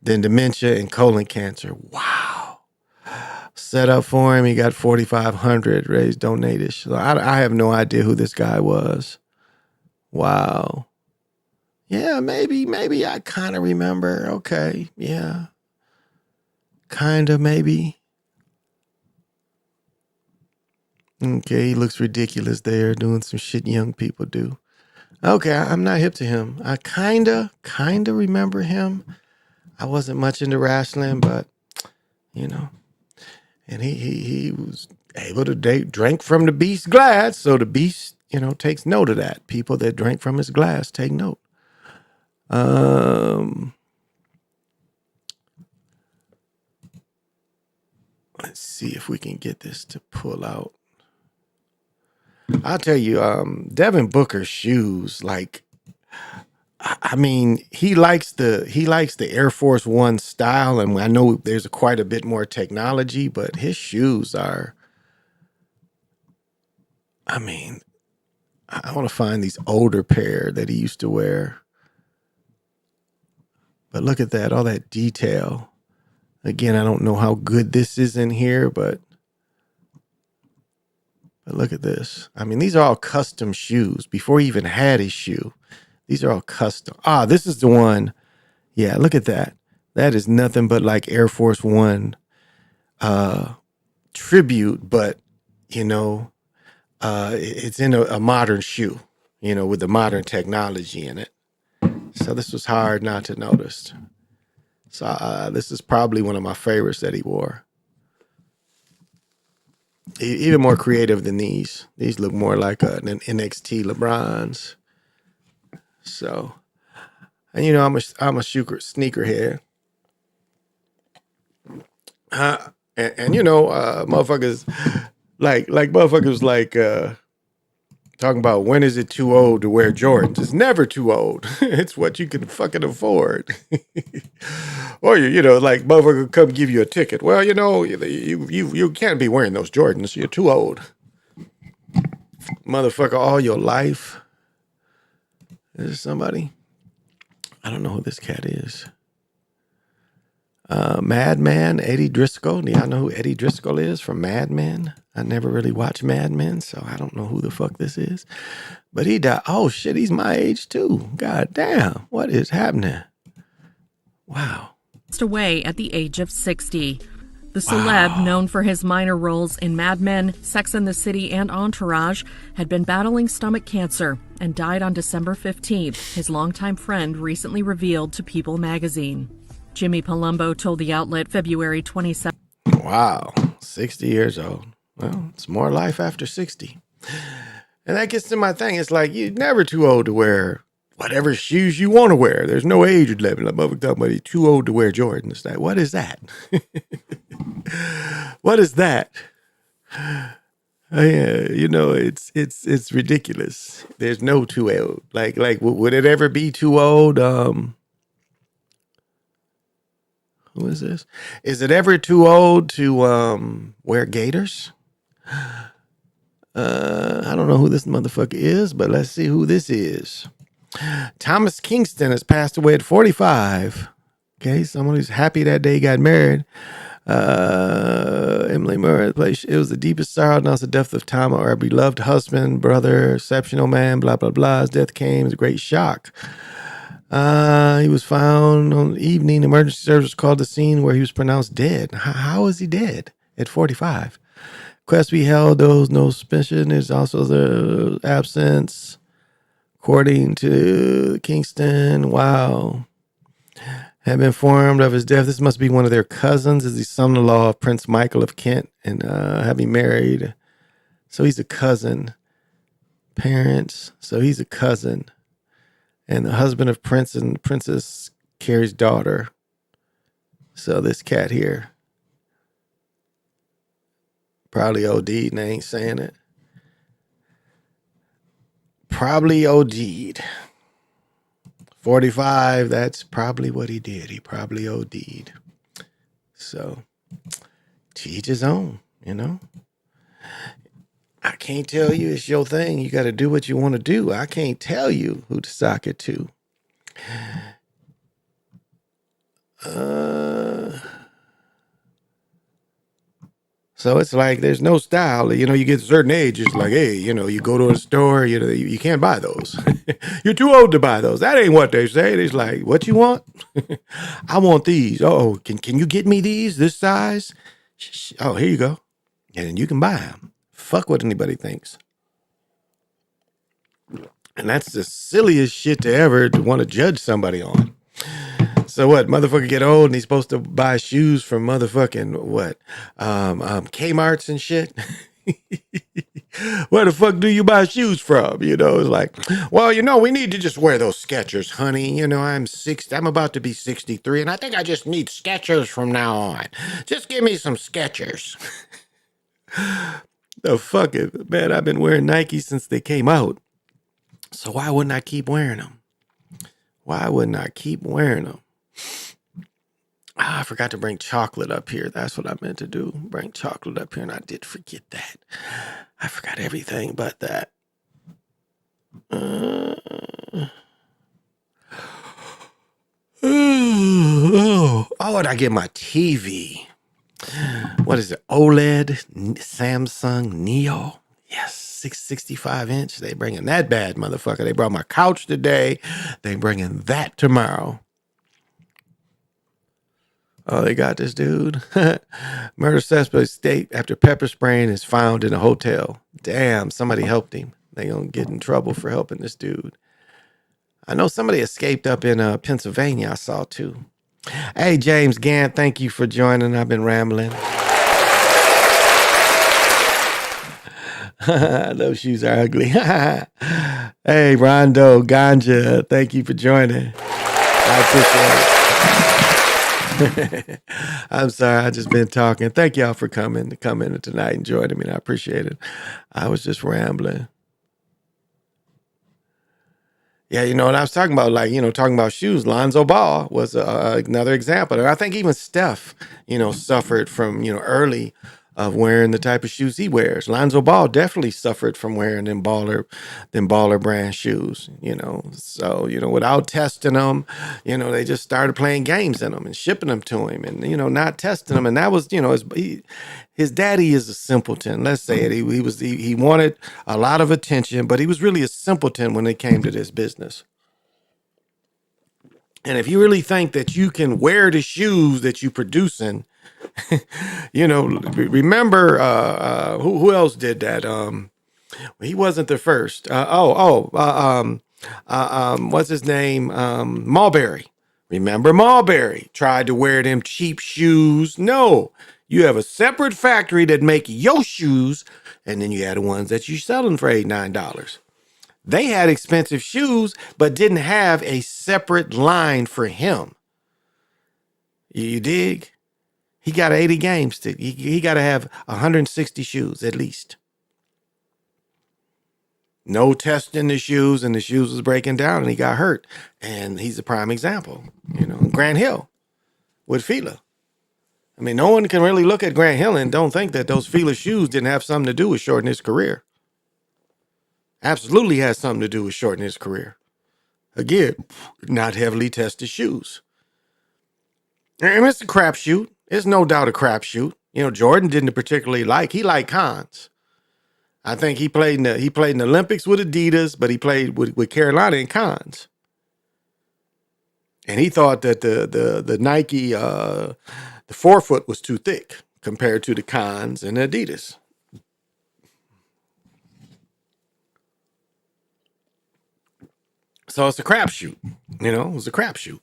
Then dementia and colon cancer. Wow. Set up for him. He got $4,500 raised, donated. So I have no idea who this guy was. Wow. Yeah, maybe I kind of remember. Okay, yeah. Kind of, maybe. Okay, he looks ridiculous there, doing some shit young people do. Okay, I'm not hip to him. I kind of remember him. I wasn't much into wrestling, but, you know. And he was able to drink from the beast's glass, so the beast, you know, takes note of that. People that drink from his glass take note. Let's see if we can get this to pull out. I'll tell you, Devin Booker's shoes, like, I mean, he likes the Air Force One style, and I know there's quite a bit more technology, but his shoes are, I mean, I want to find these older pair that he used to wear. But look at that, all that detail. Again, I don't know how good this is in here, but look at this. I mean, these are all custom shoes before he even had his shoe. These are all custom. Ah, this is the one. Yeah, look at that. That is nothing but like Air Force One tribute, but, you know, it's in a modern shoe, you know, with the modern technology in it. So this was hard not to notice. So this is probably one of my favorites that he wore. Even more creative than these. These look more like an NXT LeBron's. So, and you know, I'm a sneakerhead. And you know, motherfuckers like motherfuckers like talking about when is it too old to wear Jordans. It's never too old. It's what you can fucking afford. Or you know, like motherfucker come give you a ticket. Well, you know, you can't be wearing those Jordans. You're too old. motherfucker all your life. Is there somebody? I don't know who this cat is. Madman, Eddie Driscoll. Do y'all know who Eddie Driscoll is from Mad Men? I never really watched Mad Men, so I don't know who the fuck this is. But he died. Oh, shit, he's my age, too. God damn. What is happening? Wow. Passed away at the age of 60. The celeb, known for his minor roles in Mad Men, Sex and the City, and Entourage, had been battling stomach cancer and died on December 15th, his longtime friend recently revealed to People magazine. Jimmy Palumbo told the outlet February 27th. Wow, 60 years old. Well, it's more life after 60. And that gets to my thing. It's like you're never too old to wear whatever shoes you want to wear. There's no age limit. I'm talking about you're too old to wear Jordans. Like, what is that? What is that? You know, it's ridiculous. There's no too old. Like, would it ever be too old? Who is this? Is it ever too old to wear gaiters? I don't know who this motherfucker is, but let's see who this is. Thomas Kingston has passed away at 45. Okay, someone who's happy that day he got married. Emily Murray played. It was the deepest sorrow announced the death of Tom, our beloved husband, brother, exceptional man, blah, blah, blah. His death came as a great shock. He was found on the evening. Emergency service called the scene where he was pronounced dead. How is he dead at 45? Quest we held, those no suspicion. There's also the absence, according to Kingston. Wow. Had been informed of his death. This must be one of their cousins. Is the son-in-law of Prince Michael of Kent and having married. So he's a cousin. Parents. So he's a cousin. And the husband of Prince and Princess Carrie's daughter. So this cat here probably OD'd and they ain't saying it. Probably OD'd. 45, that's probably what he did. He probably OD'd. So, to each his own, you know? I can't tell you it's your thing. You got to do what you want to do. I can't tell you who to sock it to. So it's like there's no style. You know, you get a certain age, it's like, hey, you know, you go to a store, you know, you can't buy those. You're too old to buy those. That ain't what they say. It's like, what you want? I want these. Oh, can you get me these, this size? Oh, here you go. And you can buy them. Fuck what anybody thinks. And that's the silliest shit to ever to want to judge somebody on. So what, motherfucker get old and he's supposed to buy shoes from motherfucking what? Kmart's and shit? Where the fuck do you buy shoes from? You know, it's like, well, you know, we need to just wear those Skechers, honey. You know, I'm about to be 63 and I think I just need Skechers from now on. Just give me some Skechers. The fuck it, man, I've been wearing Nike since they came out. So why wouldn't I keep wearing them? Why wouldn't I keep wearing them? I forgot to bring chocolate up here. That's what I meant to do. Bring chocolate up here, and I did forget that. I forgot everything but that. And I get my TV. What is it? OLED Samsung Neo. Yes, 665 inch. They bringing that bad motherfucker. They brought my couch today. They bringing that tomorrow. Oh, they got this dude. Murder suspect escaped after pepper spraying is found in a hotel. Damn, somebody helped him. They gonna get in trouble for helping this dude. I know somebody escaped up in Pennsylvania, I saw too. Hey, James Gant, thank you for joining. I've been rambling. Those shoes are ugly. Hey, Rondo Ganja, thank you for joining. I appreciate it. I'm sorry, I just been talking. Thank y'all for coming tonight and joining me. I appreciate it. I was just rambling. Yeah, you know what I was talking about, like, you know, talking about shoes. Lonzo Ball was another example. And I think even Steph, you know, suffered from, you know, early of wearing the type of shoes he wears. Lonzo Ball definitely suffered from wearing them baller brand shoes, So, without testing them, they just started playing games in them and shipping them to him and, not testing them. And that was, his daddy is a simpleton. Let's say it. He wanted a lot of attention, but he was really a simpleton when it came to this business. And if you really think that you can wear the shoes that you're producing, remember who else did that? He wasn't the first. What's his name? Marbury. Remember Marbury tried to wear them cheap shoes. No, you have a separate factory that make your shoes, and then you had the ones that you selling for $8, $9. They had expensive shoes, but didn't have a separate line for him. You dig? He got 80 games. He got to have 160 shoes at least. No testing the shoes, and the shoes was breaking down, and he got hurt. And he's a prime example. Grant Hill with Fila. I mean, no one can really look at Grant Hill and don't think that those Fila shoes didn't have something to do with shortening his career. Absolutely has something to do with shortening his career. Again, not heavily tested shoes. And it's a crapshoot. It's no doubt a crapshoot. Jordan didn't particularly like. He liked cons. I think he played in the Olympics with Adidas, but he played with Carolina in cons. And he thought that the Nike the forefoot was too thick compared to the cons and Adidas. So it's a crapshoot. It was a crapshoot.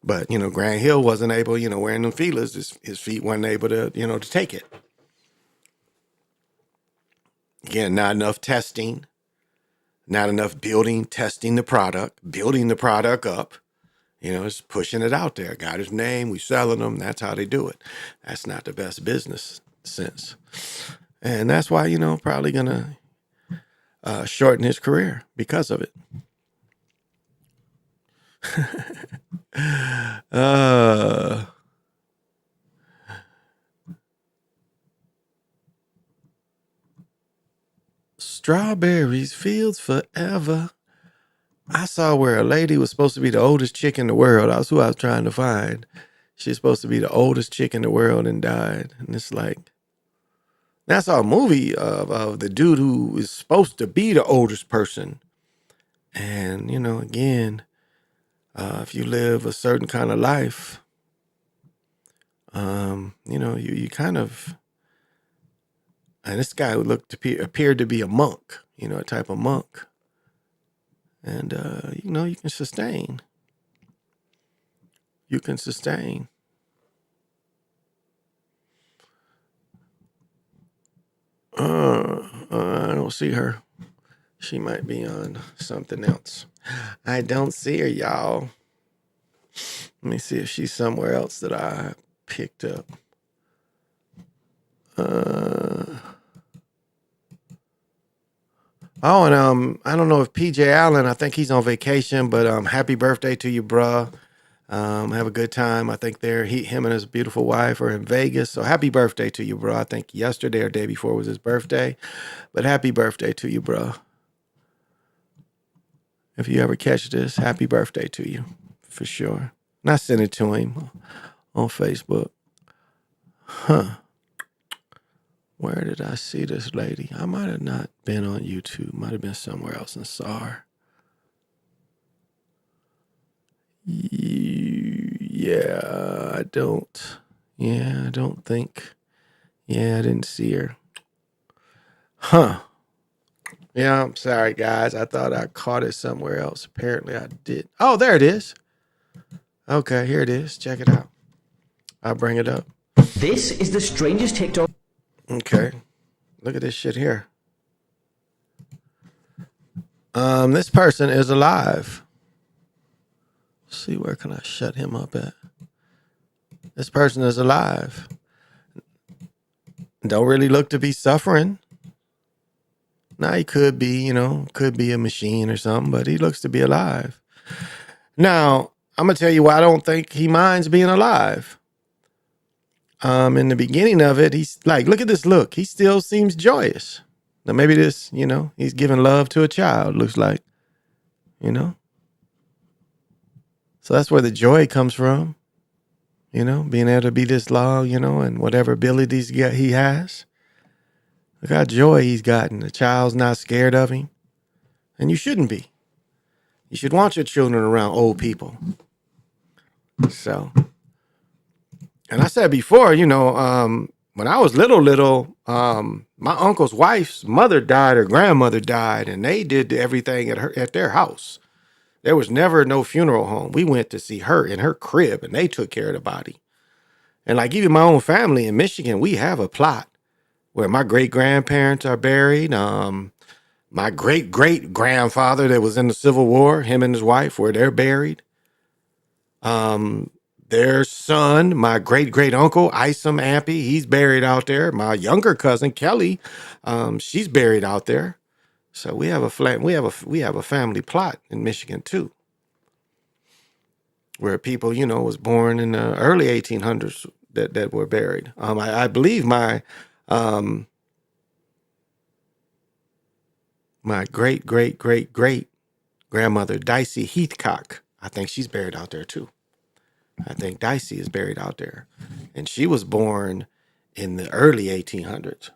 But, Grant Hill wasn't able, wearing them feelers, his feet weren't able to, to take it. Again, not enough testing, not enough testing the product, building the product up. It's pushing it out there. Got his name, we selling them. That's how they do it. That's not the best business sense. And that's why, probably going to shorten his career because of it. Strawberries, fields forever. I saw where a lady was supposed to be the oldest chick in the world. That's who I was trying to find. She's supposed to be the oldest chick in the world and died. And it's like, that's a movie of the dude who is supposed to be the oldest person. And, again, if you live a certain kind of life, you kind of, and this guy appeared to be a monk, a type of monk. And, you can sustain. You can sustain. I don't see her. She might be on something else. I don't see her, y'all. Let me see if she's somewhere else that I picked up. And I don't know if PJ Allen, I think he's on vacation, but happy birthday to you, bruh. Have a good time. I think him and his beautiful wife are in Vegas. So happy birthday to you, bro. I think yesterday or day before was his birthday, but happy birthday to you, bro. If you ever catch this, happy birthday to you for sure. And I sent it to him on Facebook. Where did I see this lady? I might have not been on YouTube. Might have been somewhere else and saw her. I don't think. I didn't see her. Yeah, I'm sorry, guys. I thought I caught it somewhere else. Apparently I did. Oh, there it is. Okay, here it is. Check it out. I'll bring it up. This is the strangest TikTok. Okay. Look at this shit here. This person is alive. Let's see, where can I shut him up at? This person is alive. Don't really look to be suffering. Now he could be, could be a machine or something, but he looks to be alive. Now, I'm going to tell you why I don't think he minds being alive. In the beginning of it, he's like, look at this look. He still seems joyous. Now maybe this, he's giving love to a child, looks like, So that's where the joy comes from, being able to be this long, and whatever abilities he has. Look how joy he's gotten. The child's not scared of him. And you shouldn't be. You should want your children around old people. So, and I said before, when I was little, my uncle's wife's mother died, her grandmother died, and they did everything at their house. There was never no funeral home. We went to see her in her crib, and they took care of the body. And like even my own family in Michigan, we have a plot where my great grandparents are buried. My great great grandfather that was in the Civil War, him and his wife, where they're buried. Their son, my great great uncle Isom Ampey, he's buried out there. My younger cousin Kelly, she's buried out there. So we have a family plot in Michigan too, where people was born in the early 1800s that were buried. I believe my great great great great grandmother Dicey Heathcock, I think she's buried out there too. I think Dicey is buried out there. And she was born in the early 1800s.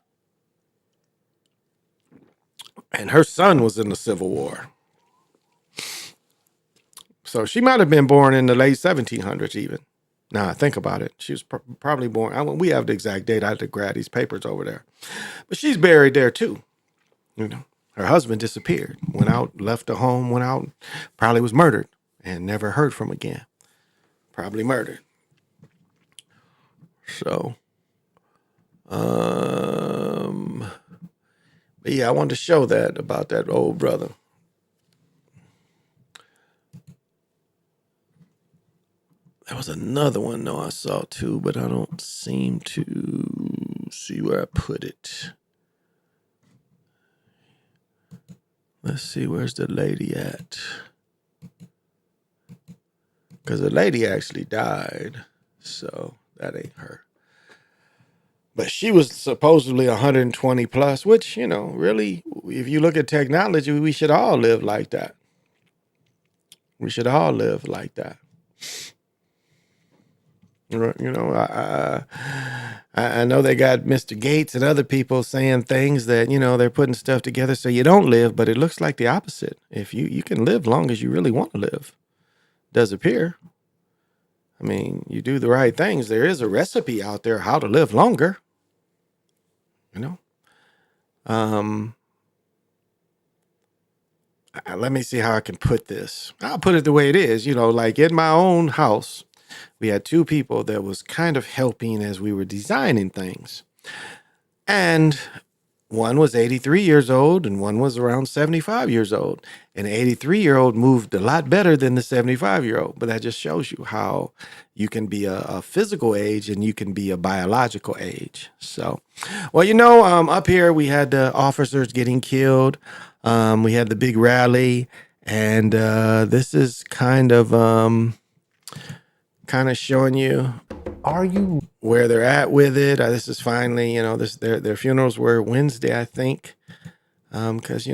And her son was in the Civil War. So she might have been born in the late 1700s even. Now I think about it. She was probably born. We have the exact date. I had to grab these papers over there. But she's buried there too. Her husband disappeared. Went out, left the home, went out, probably was murdered and never heard from again. Probably murdered. So, but yeah, I wanted to show that about that old brother. There was another one though I saw too, but I don't seem to see where I put it. Let's see, where's the lady at? Because the lady actually died, so that ain't her. But she was supposedly 120 plus, which, really, if you look at technology, we should all live like that. We should all live like that. I know they got Mr. Gates and other people saying things that, they're putting stuff together so you don't live, but it looks like the opposite. If you can live long as you really want to live, does appear. I mean, you do the right things. There is a recipe out there how to live longer. Let me see how I can put this. I'll put it the way it is. Like in my own house, we had two people that was kind of helping as we were designing things. And one was 83 years old and one was around 75 years old. And the 83-year-old moved a lot better than the 75-year-old. But that just shows you how you can be a physical age and you can be a biological age. So, well, up here we had the officers getting killed. We had the big rally. And this is kind of showing you where they're at with it. This is finally, their funerals were Wednesday, I think, because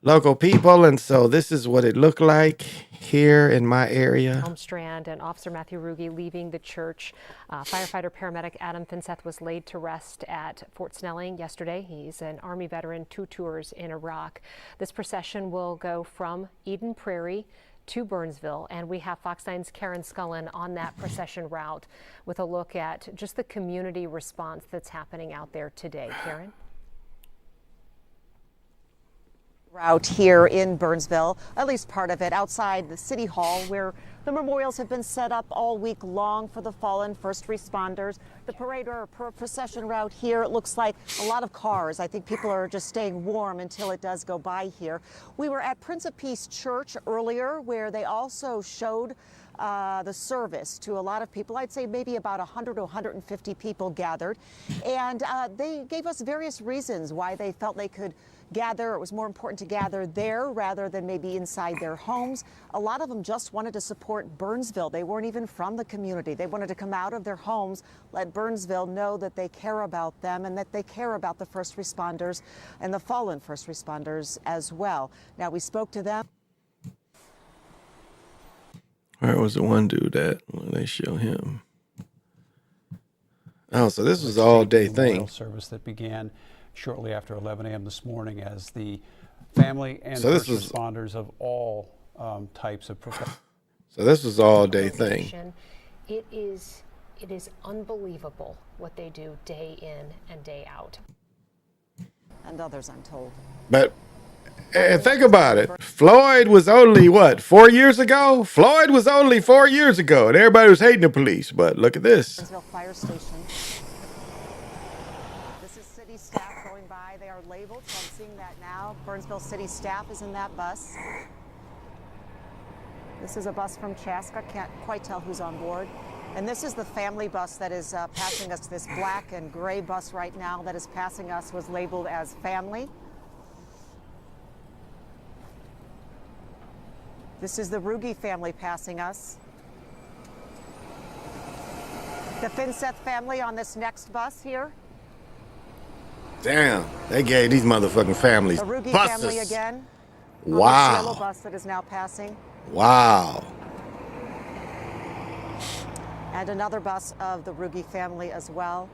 local people, and so this is what it looked like here in my area. Strand and Officer Matthew Ruge leaving the church. Firefighter paramedic Adam Finseth was laid to rest at Fort Snelling yesterday. He's an Army veteran, 2 tours in Iraq. This procession will go from Eden Prairie to Burnsville, and we have Fox 9's Karen Scullin on that procession route with a look at just the community response that's happening out there today. Karen? Route here in Burnsville, at least part of it, outside the City Hall, where the memorials have been set up all week long for the fallen first responders. The parade or procession route here, it looks like a lot of cars. I think people are just staying warm until it does go by here. We were at Prince of Peace Church earlier, where they also showed the service to a lot of people. I'd say maybe about 100 to 150 people gathered. And they gave us various reasons why they felt they could gather. It was more important to gather there rather than maybe inside their homes. A lot of them just wanted to support Burnsville. They weren't even from the community. They wanted to come out of their homes, let Burnsville know that they care about them and that they care about the first responders and the fallen first responders as well. Now, we spoke to them. Where was the one dude at when they show him? Oh, so this was all day thing. Service that began shortly after 11 a.m. this morning as the family and So this first responders of all types of professions. So this was all day thing. It is unbelievable what they do day in and day out. And others, I'm told. But think about it. Floyd was only, what, 4 years ago? Floyd was only 4 years ago, and everybody was hating the police. But look at this. Burnsville Fire Station. This is city staff going by. They are labeled, so I'm seeing that now. Burnsville city staff is in that bus. This is a bus from Chaska. Can't quite tell who's on board. And this is the family bus that is passing us. This black and gray bus right now that is passing us was labeled as family. This is the Ruge family passing us. The Finseth family on this next bus here. Damn, they gave these motherfucking families The Ruge buses. family again. On this yellow Wow. bus that is now passing. Wow. And another bus of the Ruge family as well.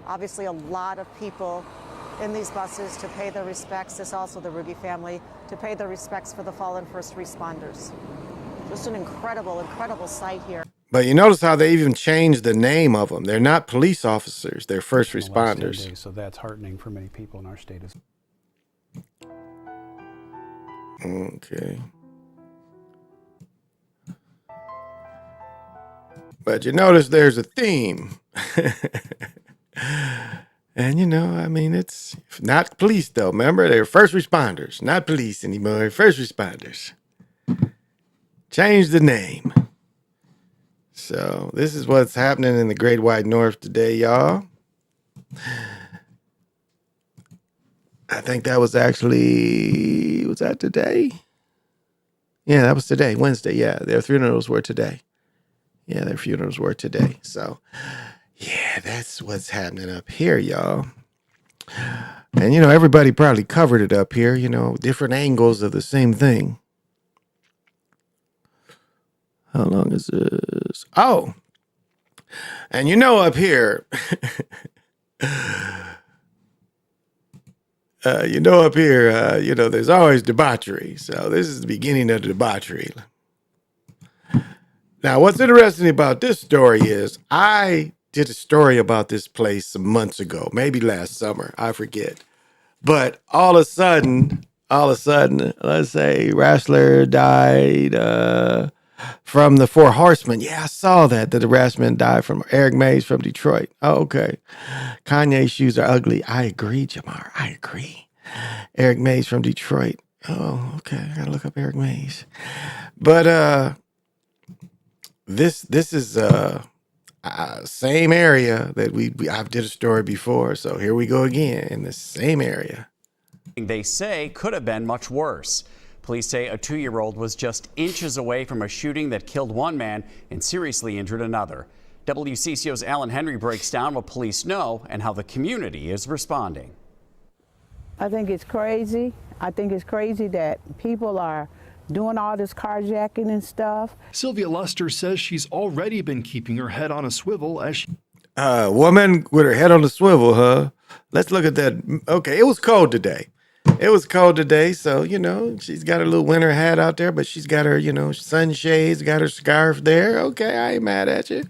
Obviously a lot of people in these buses to pay their respects. This also the Ruge family to pay their respects for the fallen first responders. Just an incredible, incredible sight here. But you notice how they even changed the name of them. They're not police officers. They're first in the last 10 responders. days, so that's heartening for many people in our state. Okay. But you notice there's a theme. And, you know, I mean, it's not police, though. Remember, they're first responders, not police anymore. First responders. Change the name. So this is what's happening in the Great White North today, y'all. I think that was actually, was that today? Yeah, that was today, Wednesday. Yeah, their funerals were today. Yeah, their funerals were today. So, yeah, that's what's happening up here, y'all. And, you know, everybody probably covered it up here, you know, different angles of the same thing. How long is this? Oh, and you know, up here, you know, there's always debauchery. So this is the beginning of the debauchery. Now, what's interesting about this story is I did a story about this place some months ago, maybe last summer, I forget. But all of a sudden, let's say Wrestler died from the Four Horsemen. Yeah, I saw that the harassment died from Eric Mays from Detroit. Oh, okay. Kanye's shoes are ugly. I agree, Jamar. I agree. Eric Mays from Detroit. Oh, okay. I gotta look up Eric Mays. But this is same area that I've did a story before. So here we go again in the same area. They say could have been much worse. Police say a 2-year-old was just inches away from a shooting that killed one man and seriously injured another. WCCO's Alan Henry breaks down what police know and how the community is responding. I think it's crazy. I think it's crazy that people are doing all this carjacking and stuff. Sylvia Luster says she's already been keeping her head on a swivel as she... Woman with her head on a swivel, huh? Let's look at that. Okay, it was cold today. So, you know, she's got her little winter hat out there, but she's got her, you know, sunshades, got her scarf there. Okay, I ain't mad at you.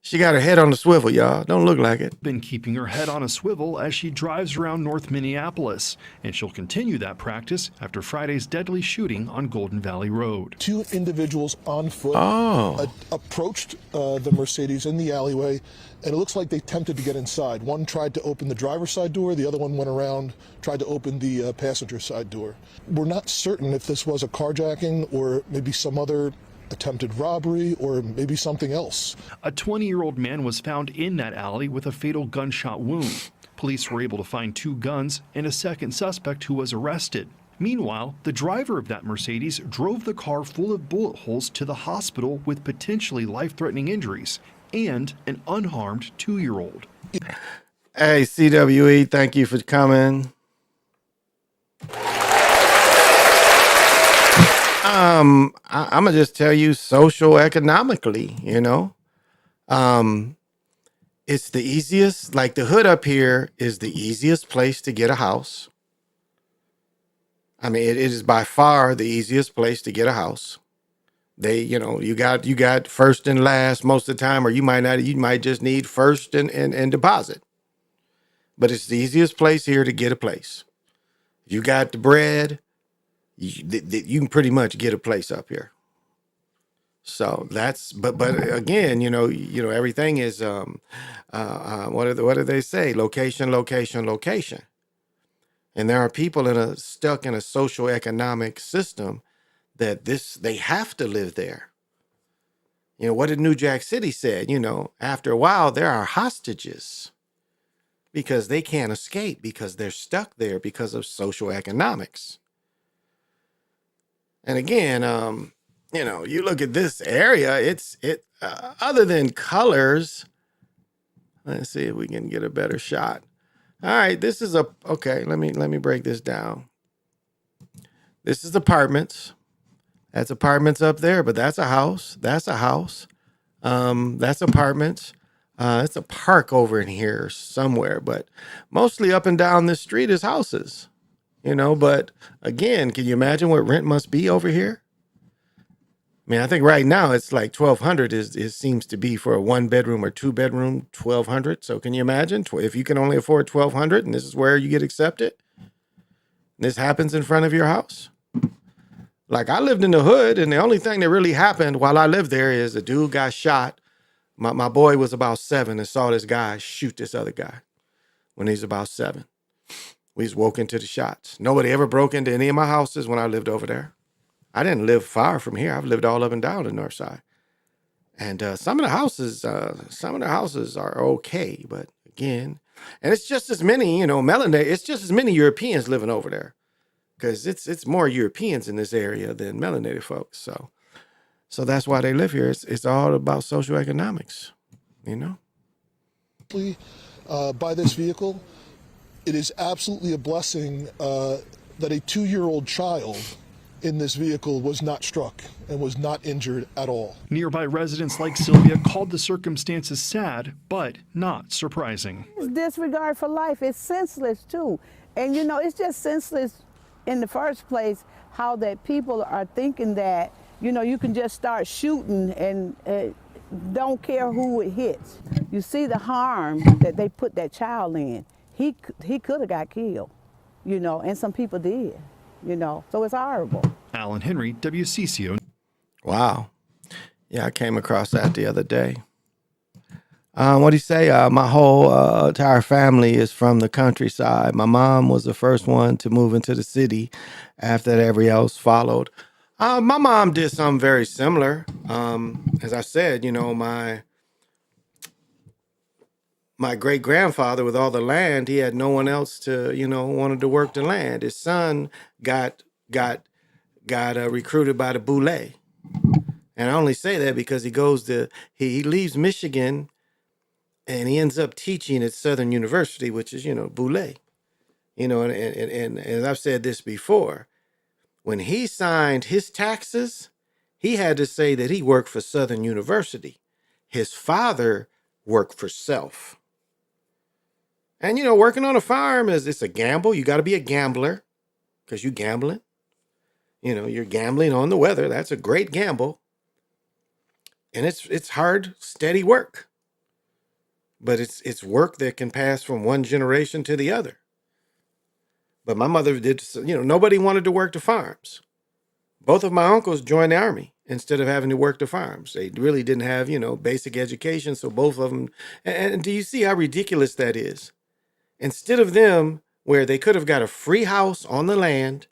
She got her head on the swivel, y'all. Don't look like it. Been keeping her head on a swivel as she drives around North Minneapolis, and she'll continue that practice after Friday's deadly shooting on Golden Valley Road. 2 individuals on foot approached the Mercedes in the alleyway, and it looks like they attempted to get inside. One tried to open the driver's side door, the other one went around, tried to open the passenger side door. We're not certain if this was a carjacking or maybe some other attempted robbery or maybe something else. A 20-year-old man was found in that alley with a fatal gunshot wound. Police were able to find 2 guns and a second suspect who was arrested. Meanwhile, the driver of that Mercedes drove the car full of bullet holes to the hospital with potentially life-threatening injuries and an unharmed 2-year-old. Hey, CWE, thank you for coming. I'm gonna just tell you, social economically, it's the easiest. Like the hood up here is the easiest place to get a house. I mean, it is by far the easiest place to get a house. You got first and last most of the time, or you might just need first and deposit. But it's the easiest place here to get a place. You got the bread, you can pretty much get a place up here. So that's, but again, everything is what do they say? Location, location, location. And there are people stuck in a social economic system that they have to live there. What did New Jack City said? After a while, there are hostages because they can't escape because they're stuck there because of social economics. And again, you look at this area, other than colors, let's see if we can get a better shot. All right, this is okay, let me break this down. This is apartments. That's apartments up there, but that's a house. That's a house. That's apartments. It's a park over in here somewhere, but mostly up and down this street is houses. But again, can you imagine what rent must be over here? I mean, I think right now it's like $1,200 seems to be for a 1-bedroom or 2-bedroom, $1,200. So can you imagine if you can only afford $1,200 and this is where you get accepted? This happens in front of your house. Like I lived in the hood, and the only thing that really happened while I lived there is a dude got shot. My boy was about 7 and saw this guy shoot this other guy when he's about 7. We just woke into the shots. Nobody ever broke into any of my houses when I lived over there. I didn't live far from here. I've lived all up and down the north side. And some of the houses are okay, but again, and it's just as many, it's just as many Europeans living over there because it's more Europeans in this area than melanated folks. So that's why they live here. It's all about social economics, By this vehicle, it is absolutely a blessing that a 2-year-old child in this vehicle was not struck and was not injured at all. Nearby residents like Sylvia called the circumstances sad, but not surprising. It's disregard for life. It's senseless too. And it's just senseless in the first place how that people are thinking that, you can just start shooting and don't care who it hits. You see the harm that they put that child in. He could have got killed, and some people did. So it's horrible. Alan Henry, WCCO. Wow. Yeah, I came across that the other day. What do you say? My whole entire family is from the countryside. My mom was the first one to move into the city. After that, everybody else followed. My mom did something very similar. As I said, my great grandfather with all the land, he had no one else to, wanted to work the land. His son got recruited by the Boule. And I only say that because he leaves Michigan and he ends up teaching at Southern University, which is, Boule. And as I've said this before, when he signed his taxes, he had to say that he worked for Southern University. His father worked for self. And, working on a farm it's a gamble. You got to be a gambler because you're gambling. You're gambling on the weather. That's a great gamble. And it's hard, steady work. But it's work that can pass from one generation to the other. But my mother did, nobody wanted to work the farms. Both of my uncles joined the Army instead of having to work the farms. They really didn't have, basic education. So both of them, and do you see how ridiculous that is? Instead of them, where they could have got a free house on the land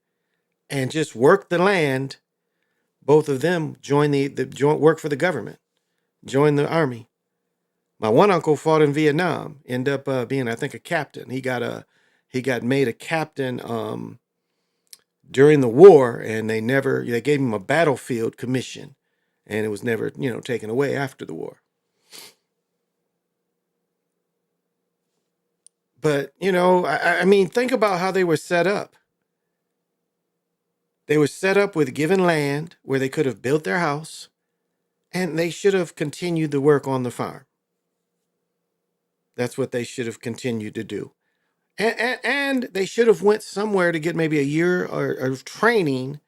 and just worked the land, both of them joined work for the government, joined the Army. My one uncle fought in Vietnam, ended up being, I think, a captain. He got made a captain during the war, and they gave him a battlefield commission, and it was never, taken away after the war. But, I mean, think about how they were set up. They were set up with given land where they could have built their house, and they should have continued the work on the farm. That's what they should have continued to do. And they should have went somewhere to get maybe a year of training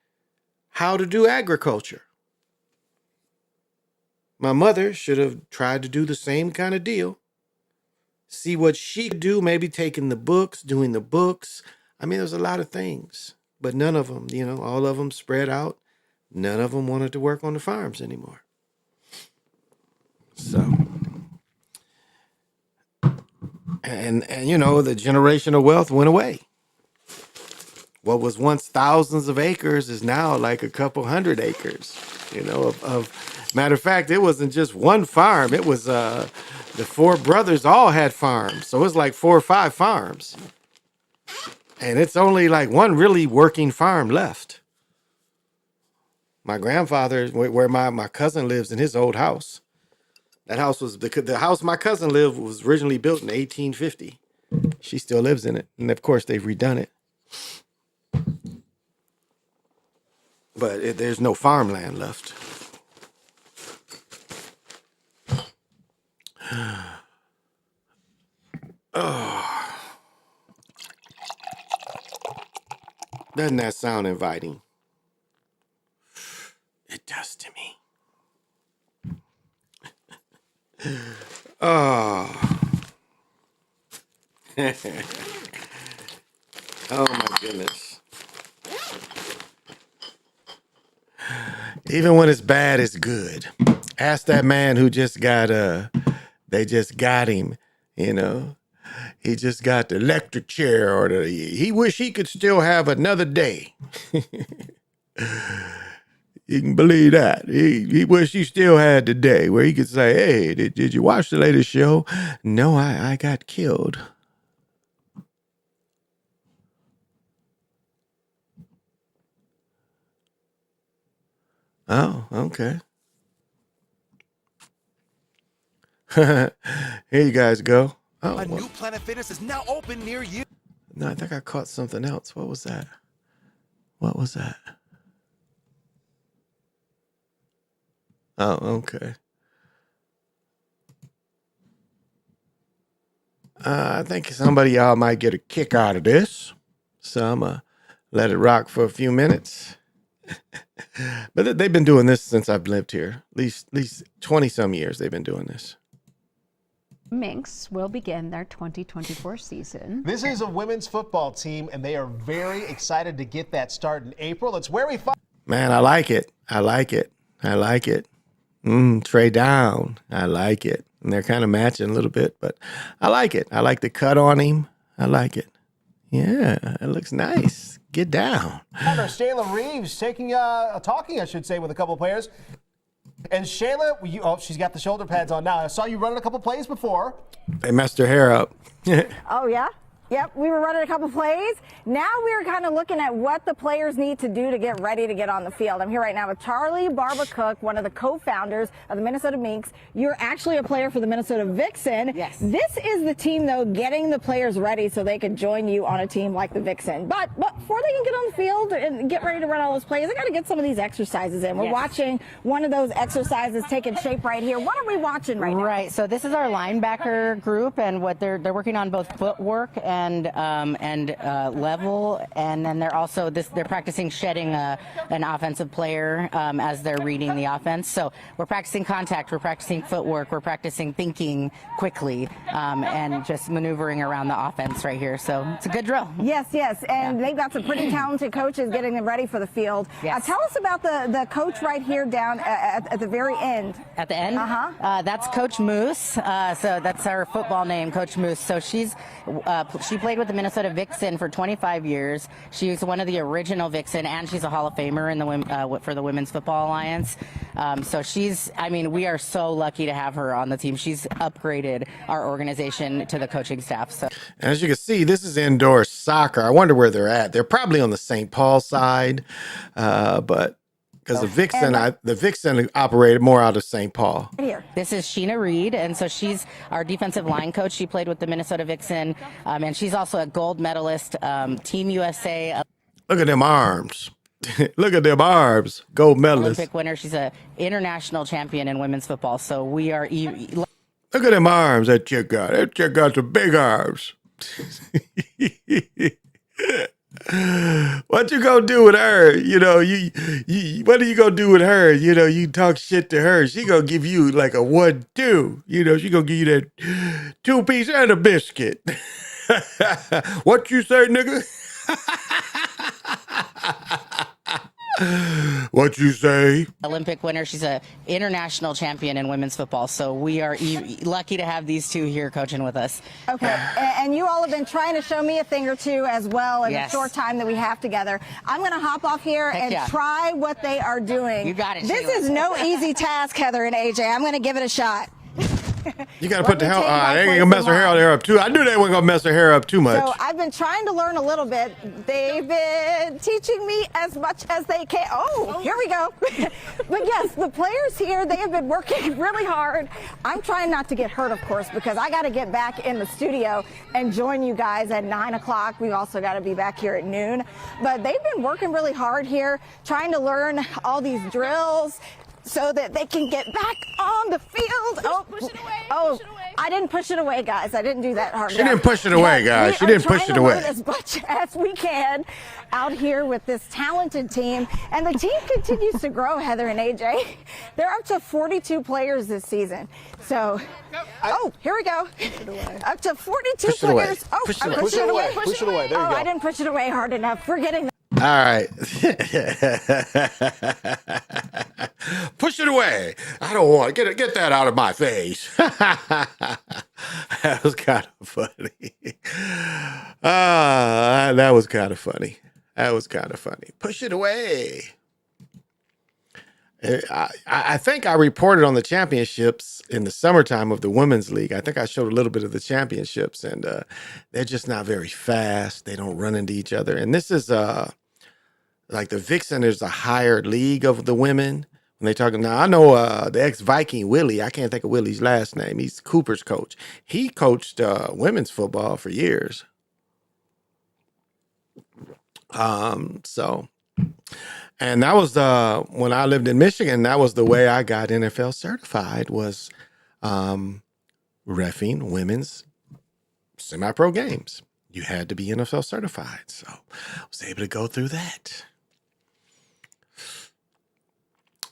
how to do agriculture. My mother should have tried to do the same kind of deal. See what she could do, maybe taking the books, doing the books. I mean, there's a lot of things, but none of them, all of them spread out. None of them wanted to work on the farms anymore. So, and the generational wealth went away. What was once thousands of acres is now like a couple hundred acres, matter of fact, it wasn't just one farm. It was, the four brothers all had farms. So it was like 4 or 5 farms. And it's only like one really working farm left. My grandfather, where my cousin lives in his old house. That house was, the house my cousin lived was originally built in 1850. She still lives in it. And of course they've redone it. But there's no farmland left. Oh. Doesn't that sound inviting? It does to me. Oh. Oh my goodness. Even when it's bad, it's good. Ask that man who just got they just got him, He just got the electric chair, or he wish he could still have another day. You can believe that. He wish he still had the day where he could say, hey, did you watch the latest show? No, I got killed. Oh, okay. Here you guys go. Oh, A new Planet Fitness is now open near you. No, I think I caught something else. What was that? What was that? Oh, okay. I think somebody y'all might get a kick out of this. So I'm going to let it rock for a few minutes. But they've been doing this since I've lived here. At least 20 some years they've been doing this. Minx will begin their 2024 season. This is a women's football team, and they are very excited to get that start in April. It's where we find. Man, I like it. I like it. I like it. Trey down. I like it. And they're kind of matching a little bit, but I like it. I like the cut on him. I like it. Yeah, it looks nice. Get down. Shayla Reeves talking, I should say, with a couple of players. And Shayla, she's got the shoulder pads on now. I saw you running a couple plays before. They messed her hair up. Oh, yeah? Yep, we were running a couple plays. Now we're kind of looking at what the players need to do to get ready to get on the field. I'm here right now with Charlie Barber-Cook, one of the co-founders of the Minnesota Minx. You're actually a player for the Minnesota Vixen. Yes. This is the team, though, getting the players ready so they can join you on a team like the Vixen. But before they can get on the field and get ready to run all those plays, they got to get some of these exercises in. We're watching one of those exercises taking shape right here. What are we watching right now? Right, so this is our linebacker group, and what they're working on both footwork and level, and then they're practicing shedding an offensive player as they're reading the offense. So we're practicing contact, we're practicing footwork, we're practicing thinking quickly, and just maneuvering around the offense right here. So it's a good drill. Yes, and they've got some pretty talented coaches getting them ready for the field. Yes. Tell us about the coach right here down at the very end. At the end? Uh-huh. That's Coach Moose. So that's our football name, Coach Moose. So she She played with the Minnesota Vixen for 25 years. She's one of the original Vixen, and she's a Hall of Famer in the for the Women's Football Alliance. So we are so lucky to have her on the team. She's upgraded our organization to the coaching staff. So, as you can see, this is indoor soccer. I wonder where they're at. They're probably on the St. Paul side, but because the Vixen operated more out of St. Paul. This is Sheena Reed, and so she's our defensive line coach. She played with the Minnesota Vixen, and she's also a gold medalist, Team USA. Look at them arms. Look at them arms. Gold medalist. Olympic winner. She's an international champion in women's football. So we are. Look at them arms that chick got. That chick got some big arms. What you gonna do with her? What are you gonna do with her? You talk shit to her. She gonna give you like a 1-2. She gonna give you that 2-piece and a biscuit. What you say, nigga? What you say? Olympic winner. She's an international champion in women's football. So we are lucky to have these two here coaching with us. Okay, and you all have been trying to show me a thing or two as well in the short time that we have together. I'm going to hop off here try what they are doing. You got it, This Sheila. is no easy task, Heather and AJ. I'm going to give it a shot. You got to put the hell on. They ain't gonna mess her hair up too. I knew they weren't gonna mess her hair up too much. So I've been trying to learn a little bit. They've been teaching me as much as they can. Oh, here we go. But yes, the players here, they have been working really hard. I'm trying not to get hurt, of course, because I got to get back in the studio and join you guys at 9 o'clock. We've also got to be back here at noon. But they've been working really hard here, trying to learn all these drills so that they can get back on the field. Push it away. I didn't push it away, guys. I didn't do that hard. She didn't push it away, guys. She didn't push it away. As much as we can out here with this talented team. And the team continues to grow, Heather and AJ. They're up to 42 players this season. So, here we go. Up to 42 players. Push it away. Push it away. There you go. I didn't push it away hard enough. Forgetting that. All right. Push it away. I don't want to get that out of my face. That was kind of funny. That was kind of funny. Push it away. I think I reported on the championships in the summertime of the Women's League. I think I showed a little bit of the championships, and they're just not very fast. They don't run into each other. And this is like the Vixen is a higher league of the women. When they talking now, I know the ex-Viking Willie. I can't think of Willie's last name. He's Cooper's coach. He coached women's football for years. And that was when I lived in Michigan. That was the way I got NFL certified, was reffing women's semi-pro games. You had to be NFL certified, so I was able to go through that.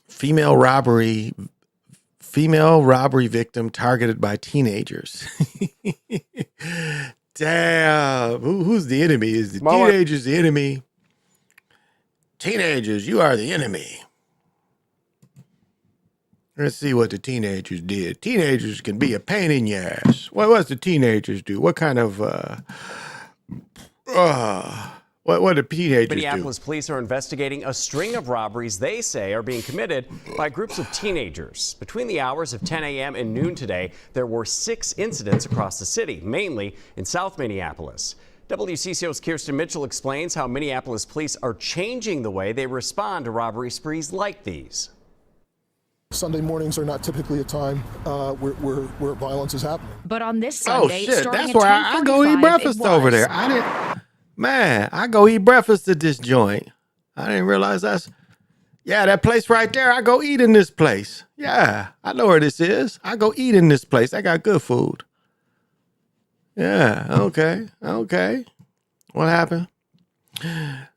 Female robbery victim targeted by teenagers. Damn, who's the enemy? Is the teenagers the enemy? Teenagers, you are the enemy. Let's see what the teenagers did. Teenagers can be a pain in your ass. What's the teenagers do? What kind of what do teenagers do? Minneapolis police are investigating a string of robberies they say are being committed by groups of teenagers. Between the hours of 10 a.m. and noon today, there were 6 incidents across the city, mainly in South Minneapolis. WCCO's Kirsten Mitchell explains how Minneapolis police are changing the way they respond to robbery sprees like these. Sunday mornings are not typically a time where violence is happening. But on this Sunday, that's where I go eat breakfast over there. I go eat breakfast at this joint. I didn't realize that place right there. I go eat in this place. Yeah, I know where this is. I go eat in this place. They got good food. Yeah, okay. What happened?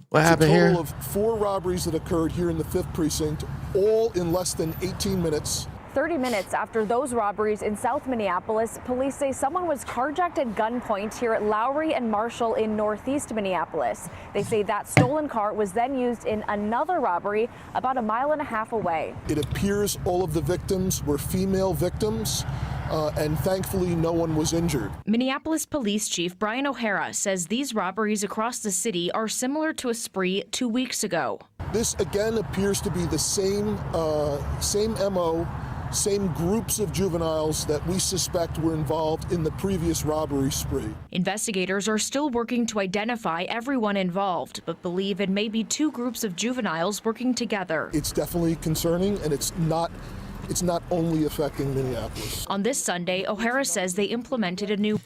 What happened here? A total of 4 robberies that occurred here in the 5th precinct, all in less than 18 minutes. 30 minutes after those robberies in South Minneapolis, police say someone was carjacked at gunpoint here at Lowry and Marshall in Northeast Minneapolis. They say that stolen car was then used in another robbery about 1.5 miles away. It appears all of the victims were female victims. and thankfully no one was injured. Minneapolis Police Chief Brian O'Hara says these robberies across the city are similar to a spree 2 weeks ago. This again appears to be the same MO, same groups of juveniles that we suspect were involved in the previous robbery spree. Investigators are still working to identify everyone involved, but believe it may be two groups of juveniles working together. It's definitely concerning, and it's not only affecting Minneapolis. On this Sunday, O'Hara says they implemented a new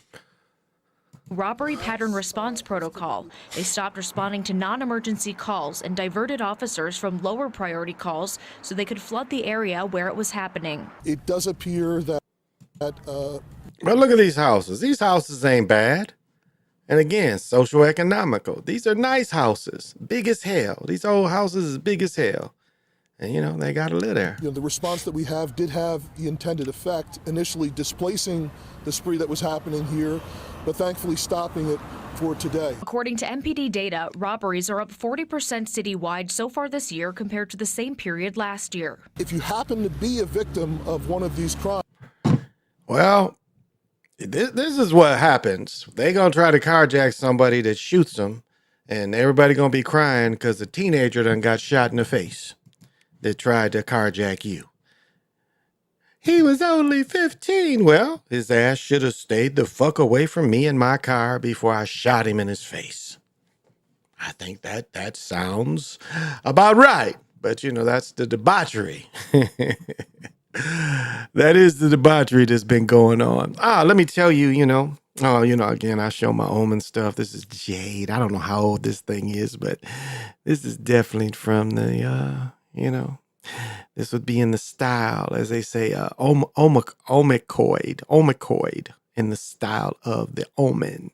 robbery pattern response protocol. They stopped responding to non-emergency calls and diverted officers from lower priority calls so they could flood the area where it was happening. It does appear that But look at these houses. These houses ain't bad. And again, socioeconomical. These are nice houses, big as hell. These old houses is big as hell. And, you know, they got to live there. The response that we have did have the intended effect, initially displacing the spree that was happening here, but thankfully stopping it for today. According to MPD data, robberies are up 40% citywide so far this year compared to the same period last year. If you happen to be a victim of one of these crimes, Well, this is what happens. They going to try to carjack somebody that shoots them, and everybody going to be crying because the teenager done got shot in the face that tried to carjack you. He was only 15. Well, his ass should have stayed the fuck away from me and my car before I shot him in his face. I think that sounds about right. But, you know, that's the debauchery. That is the debauchery that's been going on. Let me tell you, again, I show my omen stuff. This is jade. I don't know how old this thing is, but this is definitely from the, this would be in the style, as they say, omicoid, in the style of the omen.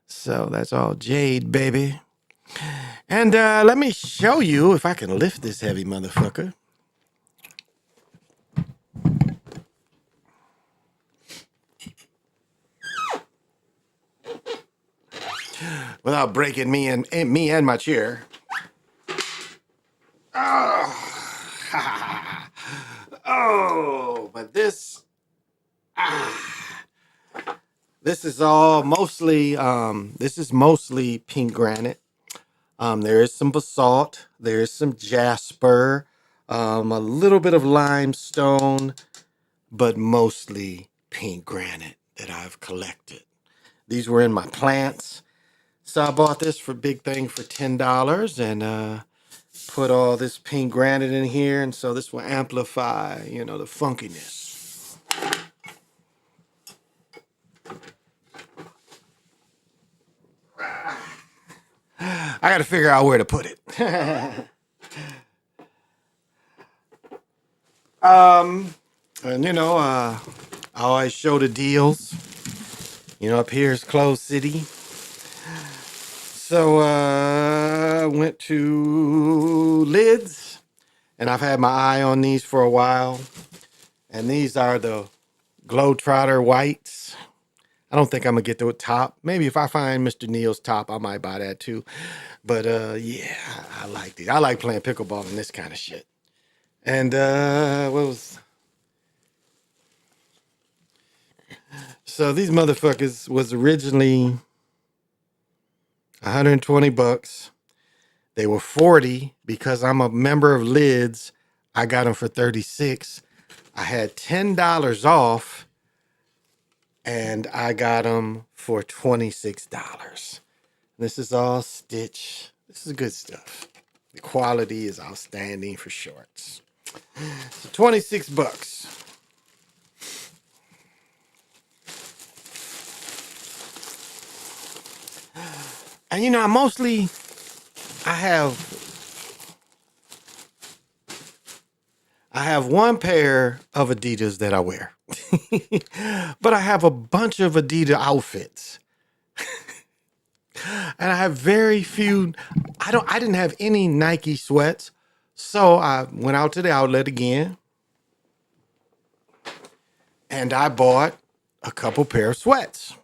So that's all jade, baby. And let me show you if I can lift this heavy motherfucker. Without breaking me and my chair. But this is all mostly this is mostly pink granite. There is some basalt, there is some jasper, a little bit of limestone, but mostly pink granite that I've collected. These were in my plants. So I bought this big thing for $10 and put all this pink granite in here. And so this will amplify, the funkiness. I got to figure out where to put it. I always show the deals. Up here is Closed City. So I went to Lids, and I've had my eye on these for a while. And these are the Globetrotter whites. I don't think I'm going to get to a top. Maybe if I find Mr. Neal's top, I might buy that too. But yeah, I like these. I like playing pickleball and this kind of shit. And so these motherfuckers was originally $120. They were $40 because I'm a member of Lids. I got them for $36. I had $10 off, and I got them for $26. This is all stitch. This is good stuff. The quality is outstanding for shorts. So $26. And I have one pair of Adidas that I wear. But I have a bunch of Adidas outfits. And I have very few. I didn't have any Nike sweats. So I went out to the outlet again. And I bought a couple pair of sweats.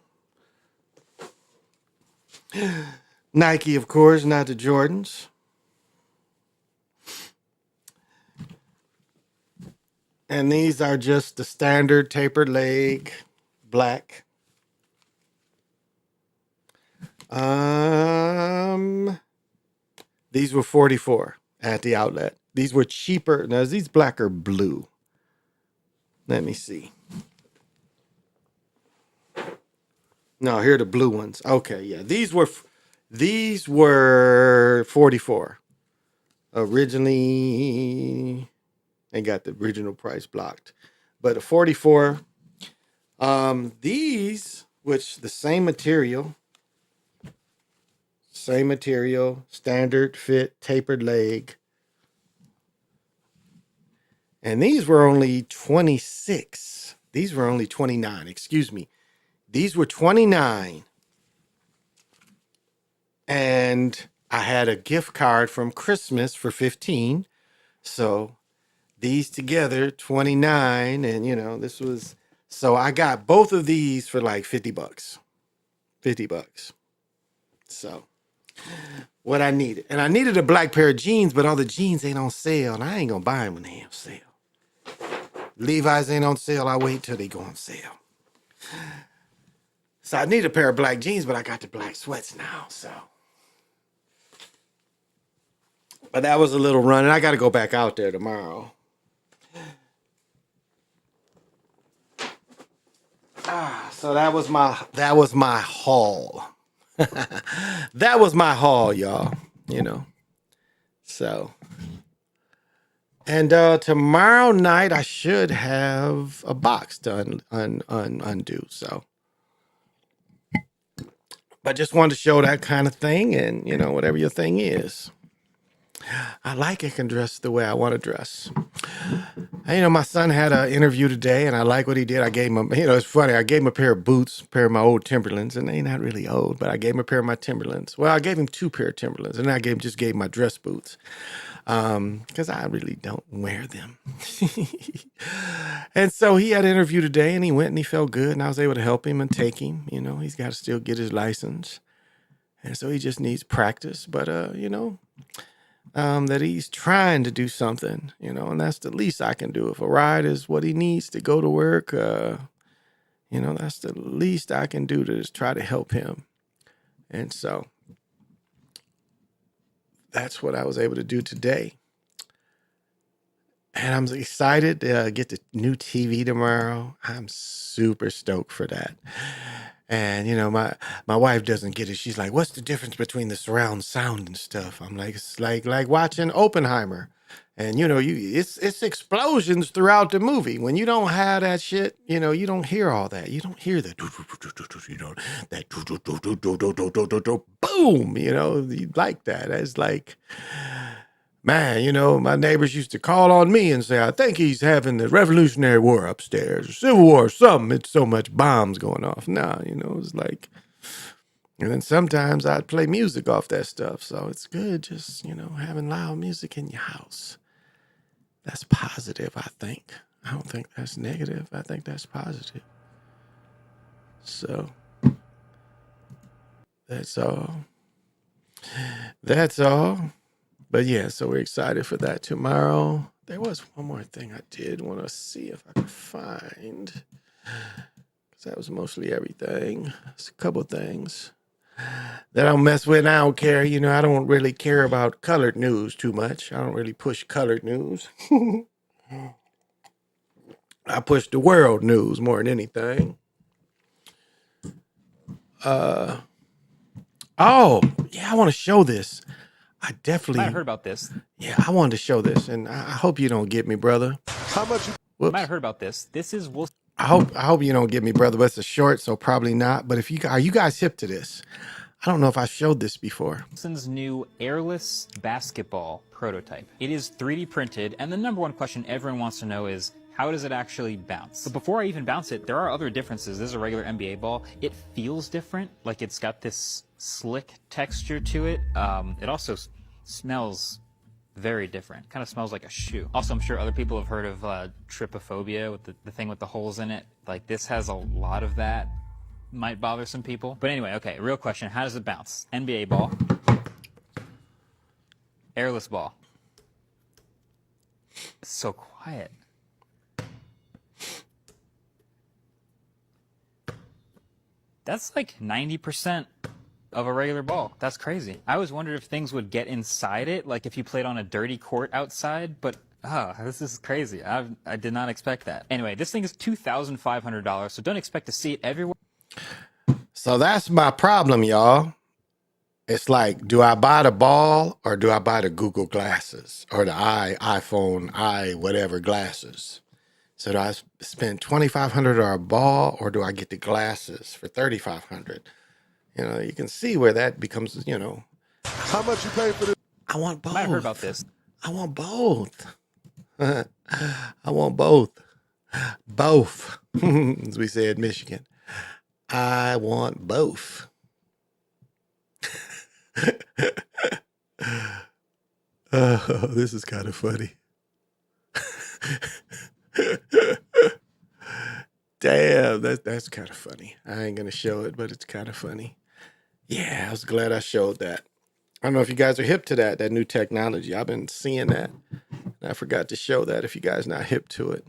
Nike, of course, not the Jordans. And these are just the standard tapered leg, black. These were 44 at the outlet. These were cheaper. Now, is these black or blue? Let me see. No, here are the blue ones. Okay, yeah. These were 44. Originally, they got the original price blocked. But a 44, these, which the same material, standard fit, tapered leg. And these were only 26. These were only 29, excuse me. These were 29. And I had a gift card from Christmas for 15. So these together, 29. And, you know, this was, so I got both of these for like 50 bucks. 50 bucks. So what I needed. And I needed a black pair of jeans, but all the jeans ain't on sale. And I ain't going to buy them when they ain't on sale. Levi's ain't on sale. I wait till they go on sale. So I need a pair of black jeans, but I got the black sweats now. So, but that was a little run, and I got to go back out there tomorrow. So that was my haul. That was my haul, y'all. You know. So. And tomorrow night I should have a box to undo. So, but just wanted to show that kind of thing, and you know, whatever your thing is, I can dress the way I want to dress. And, you know, my son had an interview today, and I like what he did. I gave him, you know, it's funny. I gave him a pair of boots, a pair of my old Timberlands, and they're not really old, but I gave him a pair of my Timberlands. Well, I gave him 2 pair of Timberlands, and I just gave him my dress boots. Because I really don't wear them. And so he had an interview today, and he went and he felt good, and I was able to help him and take him. You know, he's got to still get his license. And so he just needs practice. But, you know, that he's trying to do something, you know, and that's the least I can do. If a ride is what he needs to go to work, you know, that's the least I can do to just try to help him. And so that's what I was able to do today. And I'm excited to get the new TV tomorrow. I'm super stoked for that. And, you know, my wife doesn't get it. She's like, what's the difference between the surround sound and stuff? I'm like, it's like watching Oppenheimer. And, you know, it's explosions throughout the movie. When you don't have that shit, you know, you don't hear all that. You don't hear that, you know, that boom, you know, you like that. It's like, man, you know, my neighbors used to call on me and say, I think he's having the Revolutionary War upstairs, or Civil War, or something. It's so much bombs going off. Nah, you know, it's like, and then sometimes I'd play music off that stuff. So it's good just, you know, having loud music in your house. That's positive, I think. I don't think that's negative. I think that's positive. So that's all. That's all. But yeah, so we're excited for that tomorrow. There was one more thing I did want to see if I could find. Because that was mostly everything. It's a couple things that I don't mess with. I don't care. You know, I don't really care about colored news too much. I don't really push colored news. I push the world news more than anything. Oh, yeah, I want to show this. I definitely might have heard about this. Yeah, I wanted to show this, and I hope you don't get me, brother. How much? You might have heard about this. This is I hope you don't get me, brother. But it's a short, so probably not. But if you are you guys hip to this? I don't know if I showed this before. Wilson's new airless basketball prototype. It is 3D printed, and the number one question everyone wants to know is, how does it actually bounce? But before I even bounce it, there are other differences. This is a regular NBA ball. It feels different, like it's got this slick texture to it. It also smells very different. Kind of smells like a shoe. Also, I'm sure other people have heard of trypophobia, with the thing with the holes in it. Like, this has a lot of that. Might bother some people. But anyway, okay, real question. How does it bounce? NBA ball. Airless ball. It's so quiet. That's like 90% of a regular ball. That's crazy. I always wondered if things would get inside it, like if you played on a dirty court outside, but this is crazy. I did not expect that. Anyway, this thing is $2,500, so don't expect to see it everywhere. So that's my problem, y'all. It's like, do I buy the ball or do I buy the Google glasses or the iPhone, whatever glasses? So do I spend $2,500 on a ball or do I get the glasses for $3,500? You know, you can see where that becomes, you know. How much you pay for this? I want both. I heard about this. I want both. I want both. Both, as we say in Michigan. I want both. Oh, this is kind of funny. Damn, that's kind of funny. I ain't gonna show it, but it's kind of funny. Yeah, I was glad I showed that. I don't know if you guys are hip to that new technology. I've been seeing that. And I forgot to show that if you guys not hip to it.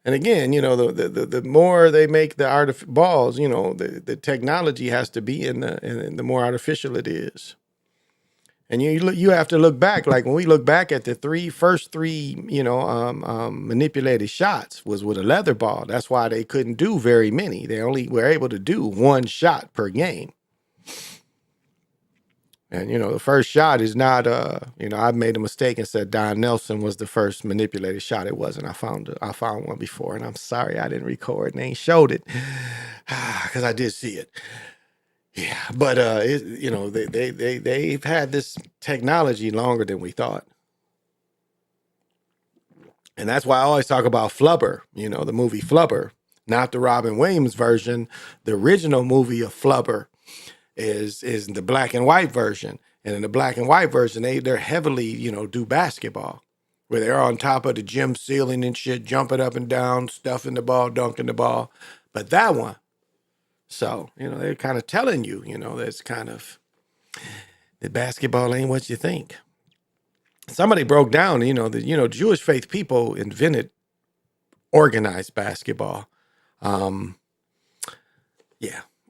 And again, you know, the more they make the balls, you know, the technology has to be in the more artificial it is. And you have to look back, like when we look back at the first three, you know, manipulated shots was with a leather ball. That's why they couldn't do very many. They only were able to do one shot per game. And, you know, the first shot is not, you know, I made a mistake and said Don Nelson was the first manipulated shot. It wasn't. I found one before, and I'm sorry I didn't record and they ain't showed it because I did see it. Yeah, but, you know, they've had this technology longer than we thought. And that's why I always talk about Flubber, you know, the movie Flubber, not the Robin Williams version. The original movie of Flubber is the black and white version. And in the black and white version, they're heavily, you know, do basketball, where they're on top of the gym ceiling and shit, jumping up and down, stuffing the ball, dunking the ball. But that one, so, you know, they're kind of telling you, you know, that's kind of, that basketball ain't what you think. Somebody broke down, you know, Jewish faith people invented organized basketball. Yeah.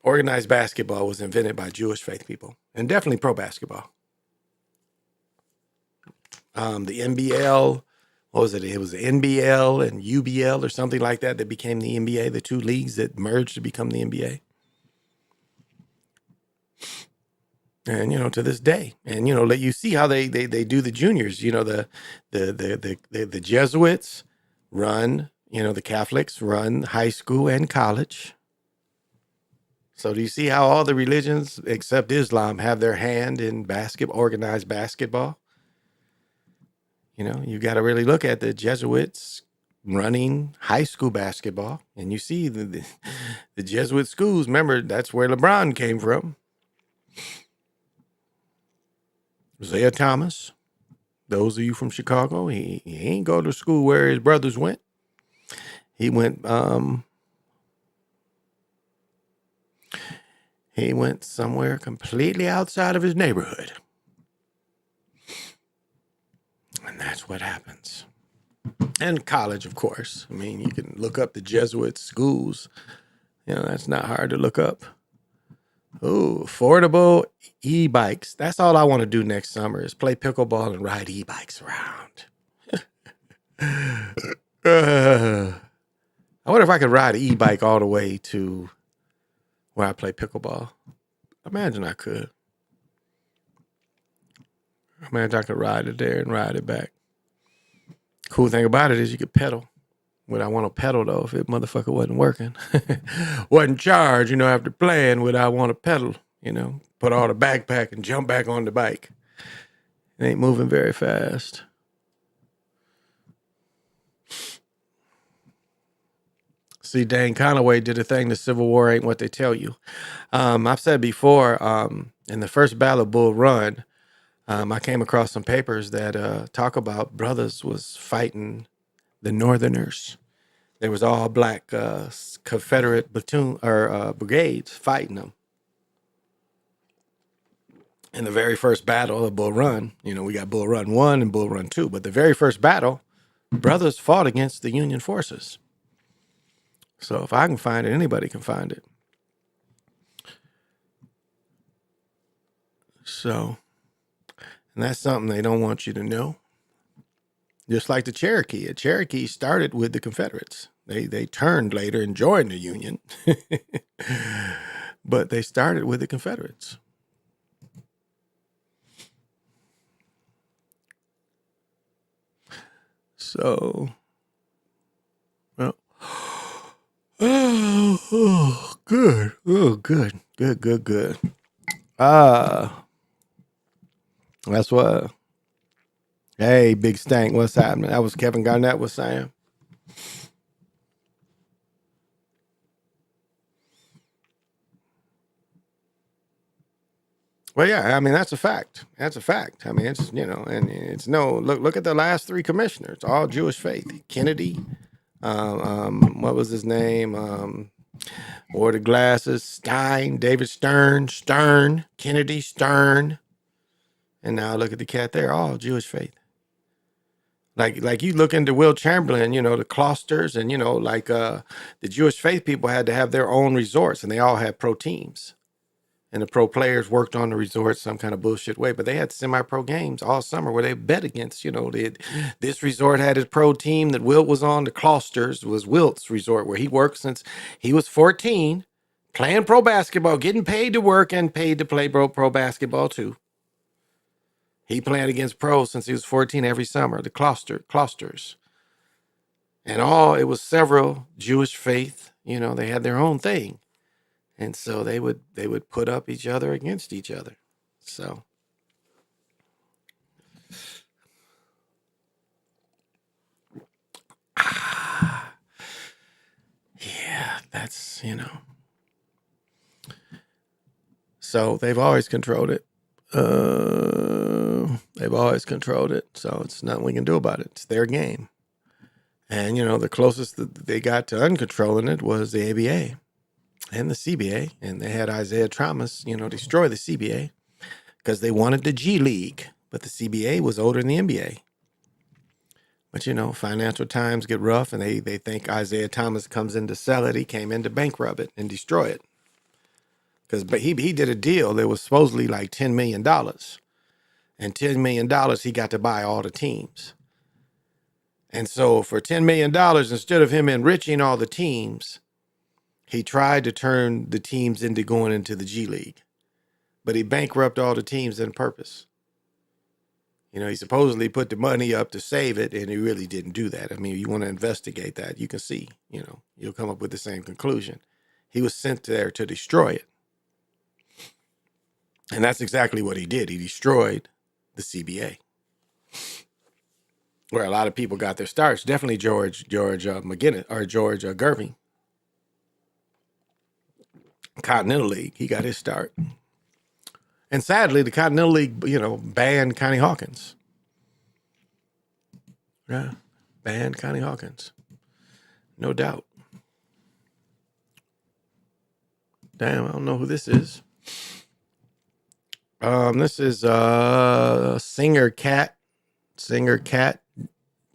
Organized basketball was invented by Jewish faith people, and definitely pro basketball. The NBL, what was it? It was the NBL and UBL or something like that that became the NBA, the two leagues that merged to become the NBA. And, you know, to this day, and, you know, let you see how they do the juniors, you know, the Jesuits run, you know, the Catholics run high school and college. So do you see how all the religions except Islam have their hand in organized basketball? You know, you got to really look at the Jesuits running high school basketball. And you see the Jesuit schools, remember, that's where LeBron came from. Isaiah Thomas, those of you from Chicago, he ain't go to school where his brothers went. He went somewhere completely outside of his neighborhood. And that's what happens. And college, of course. I mean, you can look up the Jesuit schools. You know, that's not hard to look up. Ooh, affordable e-bikes. That's all I want to do next summer is play pickleball and ride e-bikes around. I wonder if I could ride an e-bike all the way to where I play pickleball. Imagine I could. Imagine I could ride it there and ride it back. Cool thing about it is you could pedal. Would I want to pedal, though, if it motherfucker wasn't working? Wasn't charged, you know, after playing, would I want to pedal, you know, put all the backpack and jump back on the bike? It ain't moving very fast. See, Dane Conaway did a thing, the Civil War ain't what they tell you. I've said before, in the first Battle of Bull Run, I came across some papers that talk about brothers was fighting the Northerners. There was all black Confederate platoon or brigades fighting them. In the very first battle of Bull Run, you know, we got Bull Run 1 and Bull Run 2, but the very first battle, brothers fought against the Union forces. So if I can find it, anybody can find it. So, and that's something they don't want you to know. Just like the Cherokee. The Cherokee started with the Confederates. They turned later and joined the Union. But they started with the Confederates. So, well, oh, good. Oh, good. Good. That's what. Hey, Big Stank, what's happening? That was Kevin Garnett was saying. Well, yeah, I mean, that's a fact. That's a fact. I mean, it's, and it's look at the last three commissioners, all Jewish faith. Kennedy, what was his name? Wore the glasses, Stein, David Stern, Kennedy, Stern. And now look at the cat there, all Jewish faith. Like you look into Will Chamberlain, the Closters, and, the Jewish faith people had to have their own resorts, and they all had pro teams. And the pro players worked on the resort some kind of bullshit way, but they had semi-pro games all summer where they bet against, this resort had his pro team that Wilt was on. The Closters was Wilt's resort where he worked since he was 14, playing pro basketball, getting paid to work and paid to play pro basketball too. He played against pros since he was 14 every summer, the Closters. And it was several Jewish faith, they had their own thing. And so they would put up each other against each other. So yeah, that's, So they've always controlled it. They've always controlled it. So it's nothing we can do about it. It's their game. And, the closest that they got to uncontrolling it was the ABA and the CBA. And they had Isaiah Thomas, destroy the CBA because they wanted the G League. But the CBA was older than the NBA. But, financial times get rough, and they think Isaiah Thomas comes in to sell it. He came in to bankrupt it and destroy it. But he did a deal that was supposedly like $10 million. And $10 million, he got to buy all the teams. And so for $10 million, instead of him enriching all the teams, he tried to turn the teams into going into the G League. But he bankrupted all the teams on purpose. He supposedly put the money up to save it, and he really didn't do that. I mean, you want to investigate that, you can see, you'll come up with the same conclusion. He was sent there to destroy it. And that's exactly what he did. He destroyed the CBA. Where a lot of people got their starts. Definitely George McGinnis, or George Gervin. Continental League, he got his start. And sadly, the Continental League, banned Connie Hawkins. Yeah, banned Connie Hawkins. No doubt. Damn, I don't know who this is. This is singer Cat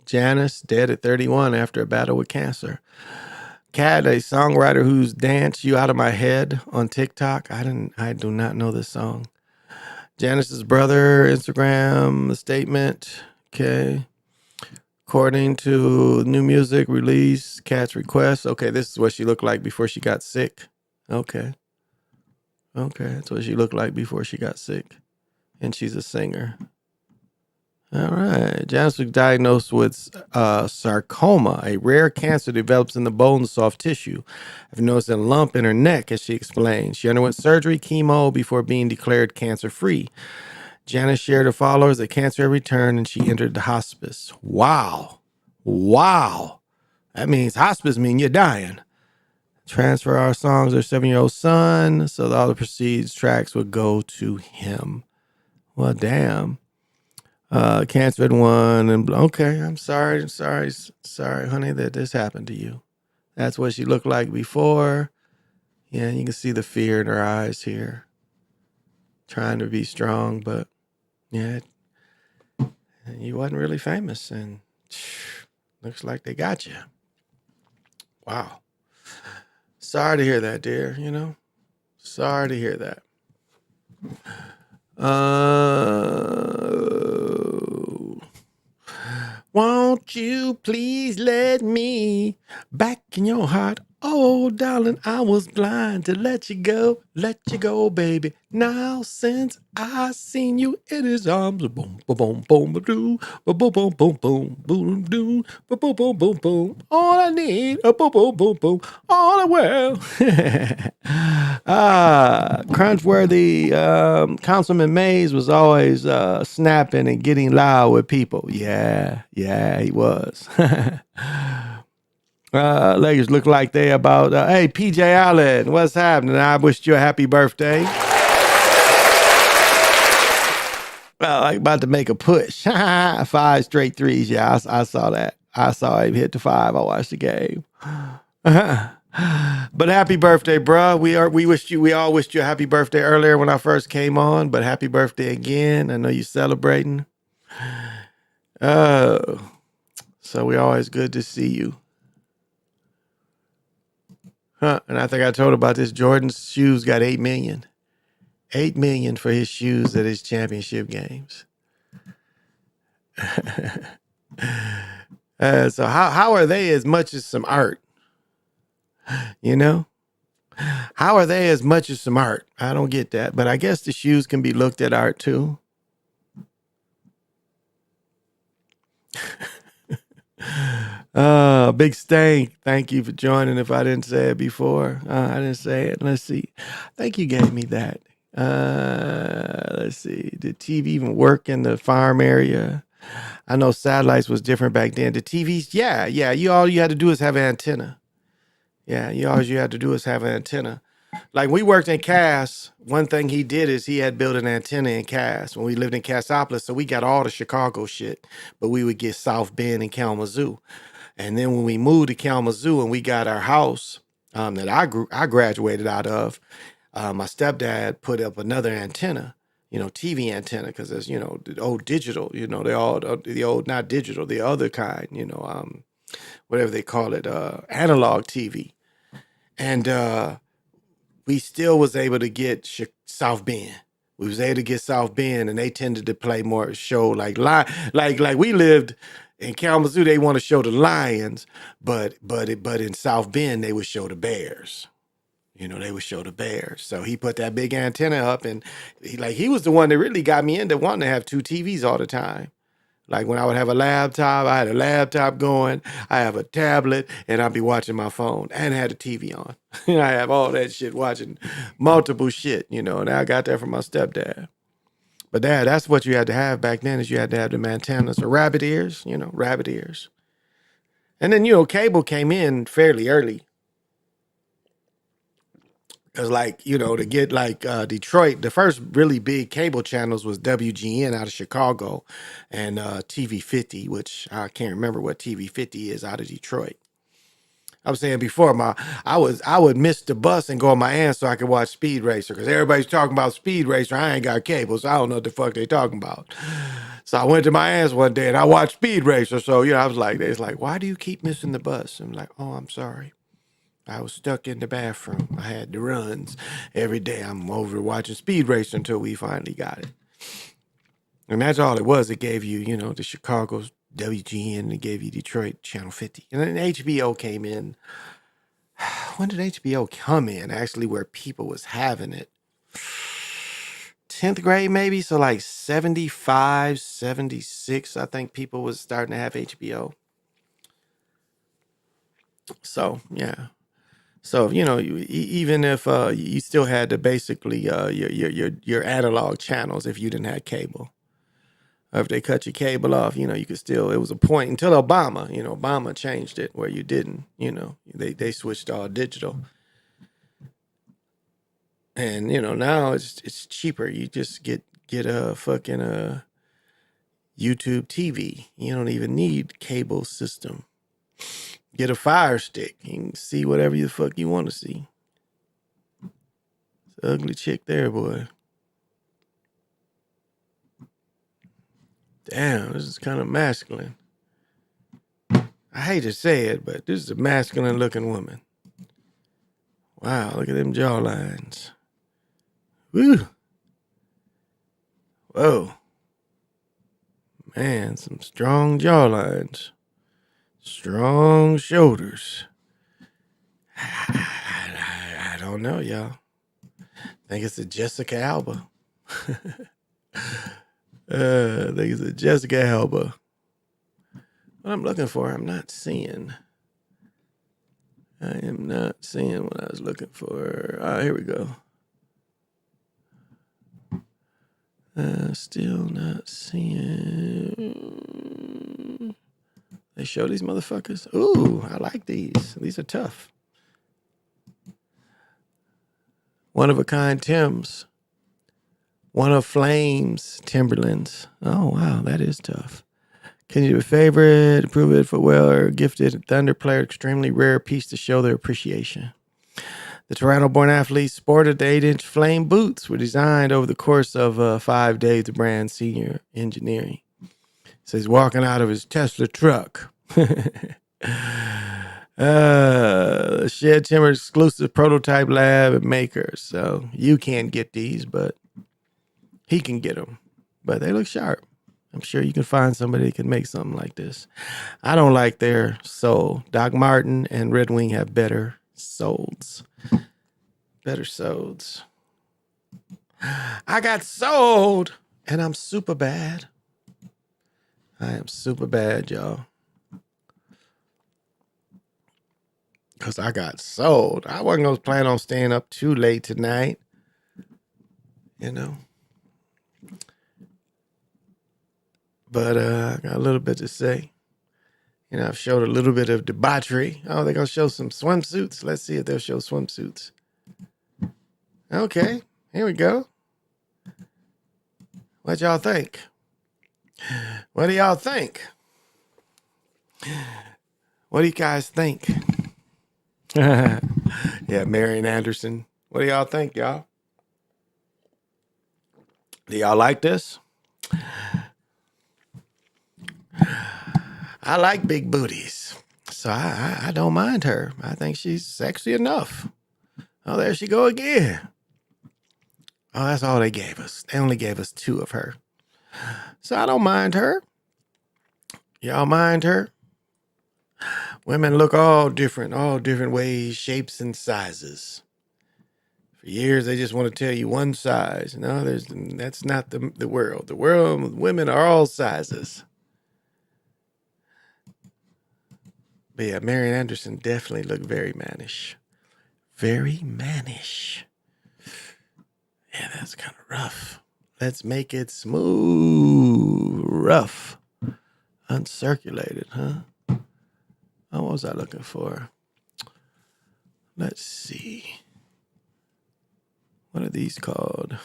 Janice, dead at 31 after a battle with cancer. Cat, a songwriter who's Dance You Out of My Head on TikTok. I do not know this song. Janice's brother, Instagram, statement. Okay. According to new music release, Cat's request. Okay, this is what she looked like before she got sick. Okay, that's what she looked like before she got sick. And she's a singer. All right. Janice was diagnosed with sarcoma, a rare cancer develops in the bone and soft tissue. I've noticed a lump in her neck, as she explained. She underwent surgery, chemo, before being declared cancer-free. Janice shared her followers that cancer had returned, and she entered the hospice. Wow. That means hospice means you're dying. Transfer our songs to her 7-year-old son, so that all the proceeds tracks would go to him. Well, damn. Cancer had won, and okay, I'm sorry, honey, that this happened to you. That's what she looked like before. Yeah, you can see the fear in her eyes here. Trying to be strong, but yeah, you wasn't really famous, and looks like they got you. Wow. Sorry to hear that, dear, Sorry to hear that. Won't you please let me back in your heart? Oh, darling, I was blind to let you go, baby. Now since I seen you in his arms, boom, boom, boom, boom, boom, boom, boom, boom, boom, boom, boom, boom, boom, boom, boom, boom. All I need, a boom, boom, boom, boom. All I will. Crunchworthy Councilman Mays was always snapping and getting loud with people. Yeah, he was. Lakers look like they about, hey, PJ Allen, what's happening? I wished you a happy birthday. Well, I'm about to make a push. 5 straight threes. Yeah, I saw that. I saw him hit the 5. I watched the game. But happy birthday, bruh. We all wished you a happy birthday earlier when I first came on, but happy birthday again. I know you're celebrating. So we always good to see you. And I think I told about this. Jordan's shoes got 8 million. 8 million for his shoes at his championship games. So how are they as much as some art? You know? How are they as much as some art? I don't get that. But I guess the shoes can be looked at art too. Big Stank, thank you for joining. If I didn't say it before, I didn't say it. Let's see. I think you gave me that. Let's see. Did TV even work in the farm area? I know satellites was different back then. The TVs, yeah. All you had to do is have an antenna. Yeah, all you had to do is have an antenna. Like we worked in Cass, one thing he did is he had built an antenna in Cass when we lived in Cassopolis. So we got all the Chicago shit, but we would get South Bend and Kalamazoo. And then when we moved to Kalamazoo and we got our house that I graduated out of, my stepdad put up another antenna, TV antenna, because there's, the old digital, they all the old, not digital, the other kind, whatever they call it, analog TV. And we still was able to get South Bend. We was able to get South Bend, and they tended to play more show like we lived in Kalamazoo. They want to show the Lions, but in South Bend they would show the Bears. They would show the Bears. So he put that big antenna up, and he was the one that really got me into wanting to have 2 TVs all the time. Like when I would have a laptop, I had a laptop going, I have a tablet, and I'd be watching my phone and had a TV on. I have all that shit, watching multiple shit, and I got that from my stepdad. But that's what you had to have back then, is you had to have the antennas or rabbit ears, rabbit ears. And then, cable came in fairly early. Because to get Detroit, the first really big cable channels was WGN out of Chicago and TV 50, which I can't remember what TV 50 is out of Detroit. I was saying before, I would miss the bus and go on my aunt so I could watch Speed Racer, because everybody's talking about Speed Racer. I ain't got cable, so I don't know what the fuck they talking about. So I went to my aunt's one day and I watched Speed Racer. So, I was like, it's like, why do you keep missing the bus? I'm like, oh, I'm sorry. I was stuck in the bathroom. I had the runs every day. I'm over watching Speed Racer until we finally got it. And that's all it was. It gave you, the Chicago's WGN, and it gave you Detroit Channel 50. And then HBO came in. When did HBO come in, actually, where people was having it? 10th grade, maybe? So 75, 76, I think people was starting to have HBO. So, yeah. So, even if you still had to basically your analog channels if you didn't have cable. Or if they cut your cable off, you could still, it was a point until Obama, Obama changed it where you didn't, they switched all digital. And, now it's cheaper. You just get a fucking YouTube TV. You don't even need cable system. Get a Fire Stick. You can see whatever the fuck you want to see. It's an ugly chick there, boy. Damn, this is kind of masculine. I hate to say it, but this is a masculine looking woman. Wow, look at them jawlines. Woo. Whoa. Man, some strong jawlines. Strong shoulders. I don't know, y'all. I think it's a Jessica Alba. I think it's a Jessica Alba. What I'm looking for, I'm not seeing. I am not seeing what I was looking for. Ah, here we go. Still not seeing. They show these motherfuckers. Ooh, I like these. These are tough. One of a kind Timbs. One of Flames Timberlands. Oh, wow, that is tough. Can you do a favorite, approve it for well, or gifted Thunder player? Extremely rare piece to show their appreciation. The Toronto-born athlete sported the 8-inch Flame boots. Were designed over the course of 5 days. The brand senior engineering. So he's walking out of his Tesla truck. Shed Timber exclusive prototype lab and maker. So you can't get these, but he can get them. But they look sharp. I'm sure you can find somebody that can make something like this. I don't like their sole. Doc Martin and Red Wing have better soles. Better soles. I got sold, and I'm super bad. I am super bad, y'all. Because I got sold. I wasn't going to plan on staying up too late tonight. You know. But I got a little bit to say. You know, I've showed a little bit of debauchery. Oh, they're going to show some swimsuits. Let's see if they'll show swimsuits. Okay, here we go. What y'all think? What do y'all think? What do you guys think? Yeah, Marian Anderson. What do y'all think, y'all? Do y'all like this? I like big booties, so I don't mind her. I think she's sexy enough. Oh, there she go again. Oh, that's all they gave us. They only gave us 2 of her. So I don't mind her. Y'all mind her? Women look all different ways, shapes, and sizes. For years, they just want to tell you one size. No, that's not the world. The world, women are all sizes. But yeah, Marian Anderson definitely looked very mannish. Very mannish. Yeah, that's kind of rough. Let's make it smooth. Rough. Uncirculated, huh? Oh, what was I looking for? Let's see. What are these called?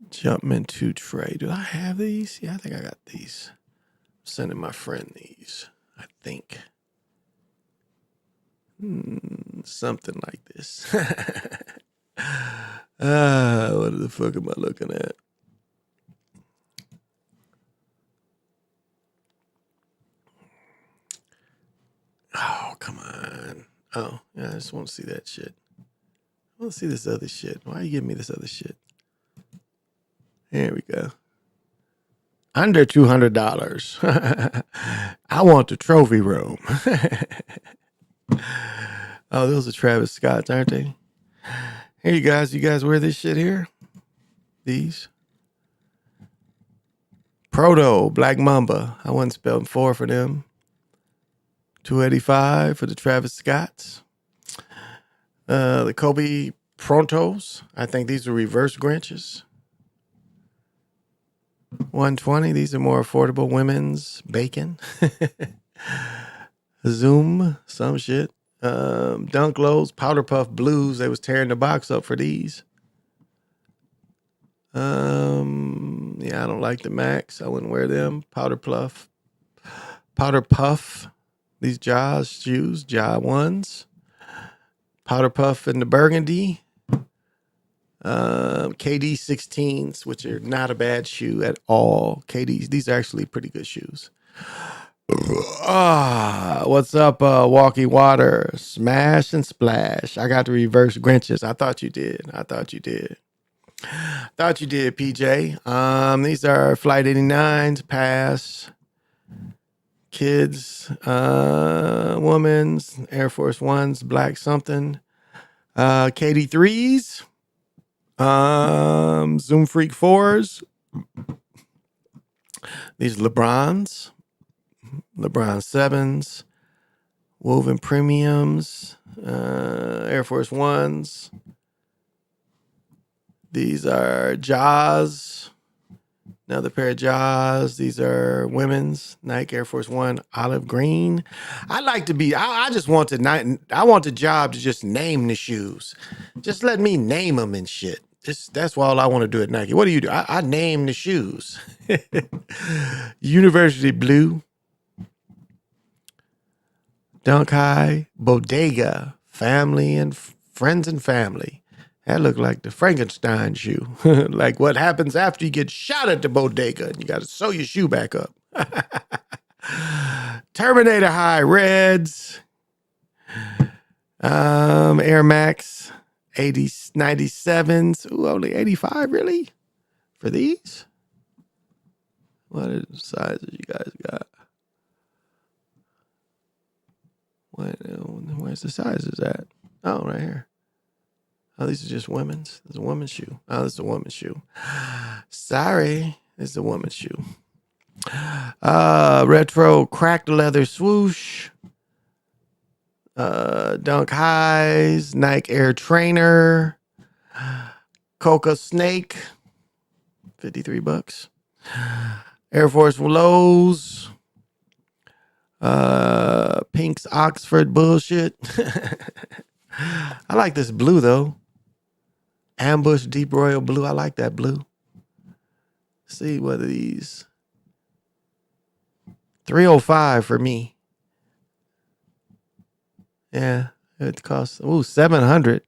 Jumpman 2 tray. Do I have these? Yeah, I think I got these. I'm sending my friend these. I think. Something like this. What the fuck am I looking at? Oh, come on. Oh, yeah, I just want to see that shit. I want to see this other shit. Why are you giving me this other shit? Here we go. Under $200. I want the trophy room. Oh, those are Travis Scott's, aren't they? Here, you guys wear this shit here? These? Proto, Black Mamba. I wasn't spelling 4 for them. $285 for the Travis Scotts. The Kobe Prontos. I think these are reverse Grinches. $120. These are more affordable women's bacon. Zoom, some shit. Dunk Lows, Powder Puff Blues. They was tearing the box up for these. Yeah, I don't like the Max. I wouldn't wear them. Powder Puff. These Jaws shoes, Jaw ones. Powder Puff in the burgundy. KD 16s, which are not a bad shoe at all. These are actually pretty good shoes. What's up, Walkie Water? Smash and splash. I got the reverse Grinches. I thought you did. Thought you did, PJ. These are Flight 89s, pass, kids, women's, Air Force Ones, black something, KD3s, Zoom Freak 4s. These LeBrons, LeBron 7s, woven premiums, Air Force Ones. These are Jaws, another pair of Jaws. These are women's Nike Air Force One olive green. I'd like to be, I just want to, I want the job to just name the shoes. Just let me name them and shit. That's all I want to do at Nike. What do you do? I name the shoes. University blue, Dunk High, Bodega, family and friends and family. That looked like the Frankenstein shoe. Like what happens after you get shot at the bodega and you got to sew your shoe back up. Terminator High Reds. Air Max 97s. Ooh, only 85 really? For these? What are the sizes you guys got? Where's the sizes at? Oh, right here. Oh, these are just women's. This is a woman's shoe. Oh, this is a woman's shoe. Sorry. This is a woman's shoe. Retro cracked leather swoosh. Dunk Highs. Nike Air Trainer. Coca Snake. $53. Air Force Lows. Pink's Oxford bullshit. I like this blue though. Ambush Deep Royal Blue. I like that blue. See what are these? $305 for me. Yeah, it costs $700.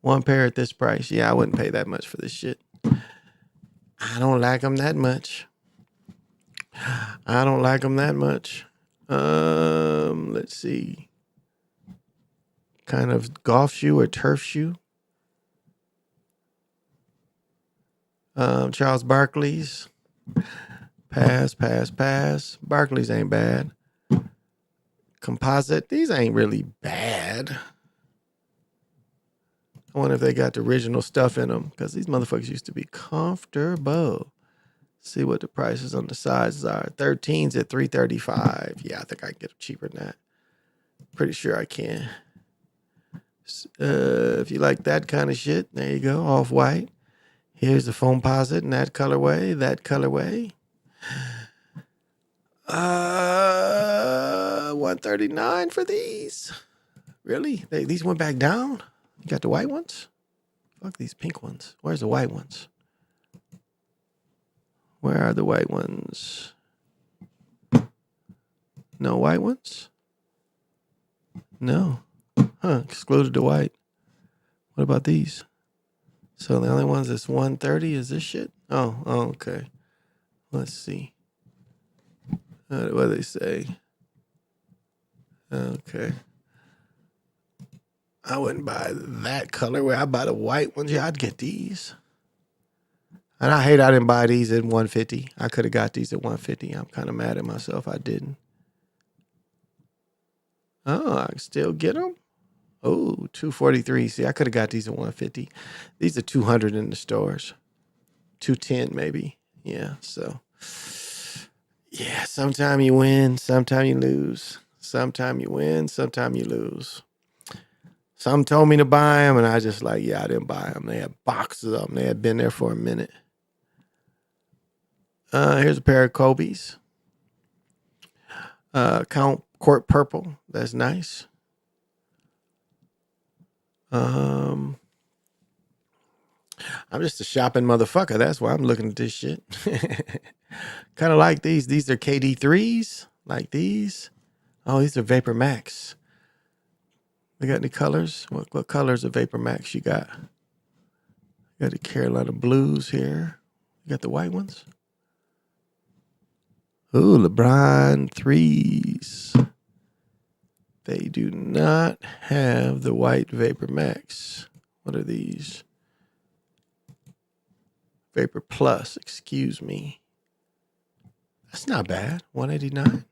One pair at this price. Yeah, I wouldn't pay that much for this shit. I don't like them that much. I don't like them that much. Let's see. Kind of golf shoe or turf shoe. Charles Barkley's. Pass. Barkley's ain't bad. Composite. These ain't really bad. I wonder if they got the original stuff in them because these motherfuckers used to be comfortable. See what the prices on the sizes are. 13s at $335. Yeah, I think I can get them cheaper than that. Pretty sure I can. If you like that kind of shit, there you go. Off-white. Here's the Foamposite in that colorway. $139 for these. Really? These went back down? You got the white ones? Fuck these pink ones. Where's the white ones? Where are the white ones? No white ones? No. Excluded the white. What about these? So the only ones that's 130 is this shit? Oh, okay. Let's see. What do they say? Okay. I wouldn't buy that colorway. I'd buy the white ones. Yeah, I'd get these. And I hate I didn't buy these at 150. I could have got these at 150. I'm kind of mad at myself I didn't. Oh, I can still get them? Oh, 243. See, I could have got these at 150. These are 200 in the stores. 210 maybe. Yeah, so. Yeah, sometime you win, sometime you lose. Sometime you win, sometime you lose. Some told me to buy them, and I just like, yeah, I didn't buy them. They had boxes of them. They had been there for a minute. Here's a pair of Kobe's. Count Court Purple. That's nice. I'm just a shopping motherfucker. That's why I'm looking at this shit. Kind of like these. These are KD3s. Like these. Oh, these are Vapor Max. They got any colors? What colors of Vapor Max you got? You got the Carolina Blues here. You got the white ones? Ooh, LeBron 3s. They do not have the white Vapor Max. What are these? Vapor Plus, excuse me. That's not bad. 189.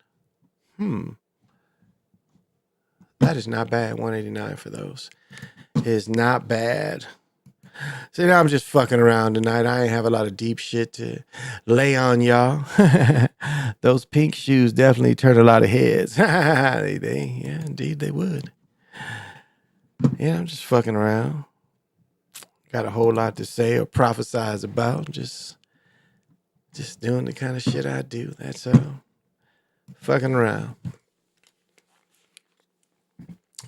That is not bad. 189 for those. Is not bad. See, now I'm just fucking around tonight. I ain't have a lot of deep shit to lay on y'all. Those pink shoes definitely turn a lot of heads. Yeah, indeed they would. Yeah, I'm just fucking around. Got a whole lot to say or prophesize about. Just doing the kind of shit I do. That's all. Fucking around.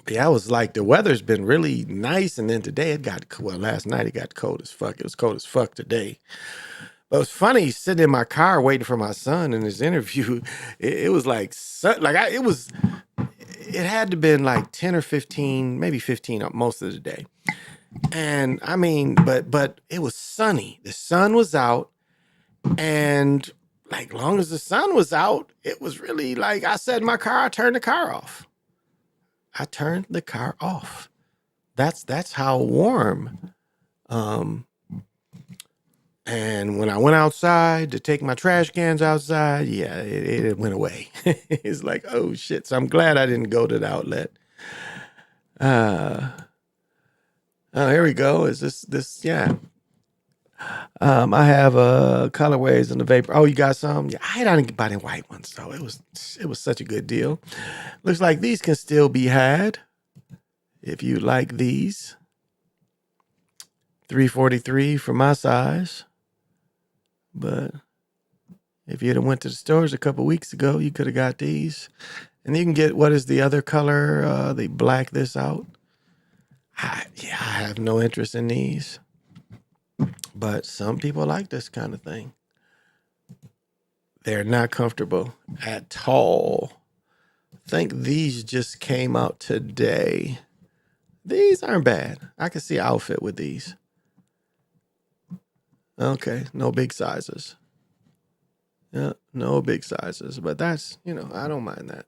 But yeah, I was like, the weather's been really nice, and then today it got, well, last night it got cold as fuck. It was cold as fuck today. But it was funny sitting in my car waiting for my son in his interview. It was like, it had to been like 10 or 15, maybe 15 most of the day. And I mean, but it was sunny. The sun was out, and like long as the sun was out, it was really like, I sat in my car, I turned the car off. That's how warm. And when I went outside to take my trash cans outside, yeah, it went away. It's like, oh shit. So I'm glad I didn't go to the outlet. Oh, here we go. Is this? Yeah. I have colorways in the vapor. Oh, you got some? Yeah, I didn't buy the white ones though. It was such a good deal. Looks like these can still be had if you like these. $343 for my size. But if you'd have went to the stores a couple weeks ago, you could have got these. And you can get, what is the other color? They black this out. I have no interest in these. But some people like this kind of thing. They're not comfortable at all. I think these just came out today. These aren't bad. I can see an outfit with these. Okay, no big sizes. Yeah, no big sizes. But that's, I don't mind that.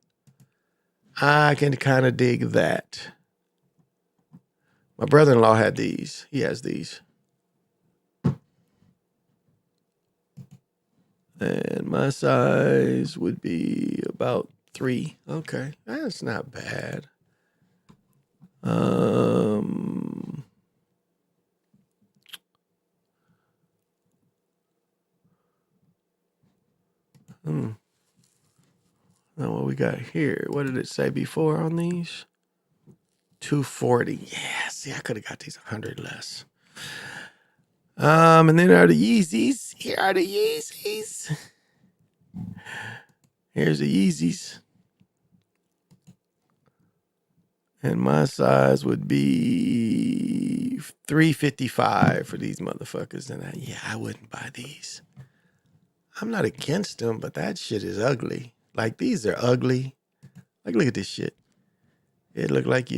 I can kind of dig that. My brother-in-law had these. He has these. And my size would be about 3. Okay, that's not bad. Now what we got here? What did it say before on these? 240. Yeah, see, I could have got these 100 less. And then are the Yeezys. Here are the Yeezys. Here's the Yeezys. And my size would be 355 for these motherfuckers. And I wouldn't buy these. I'm not against them, but that shit is ugly. Like, these are ugly. Like, look at this shit. It looked like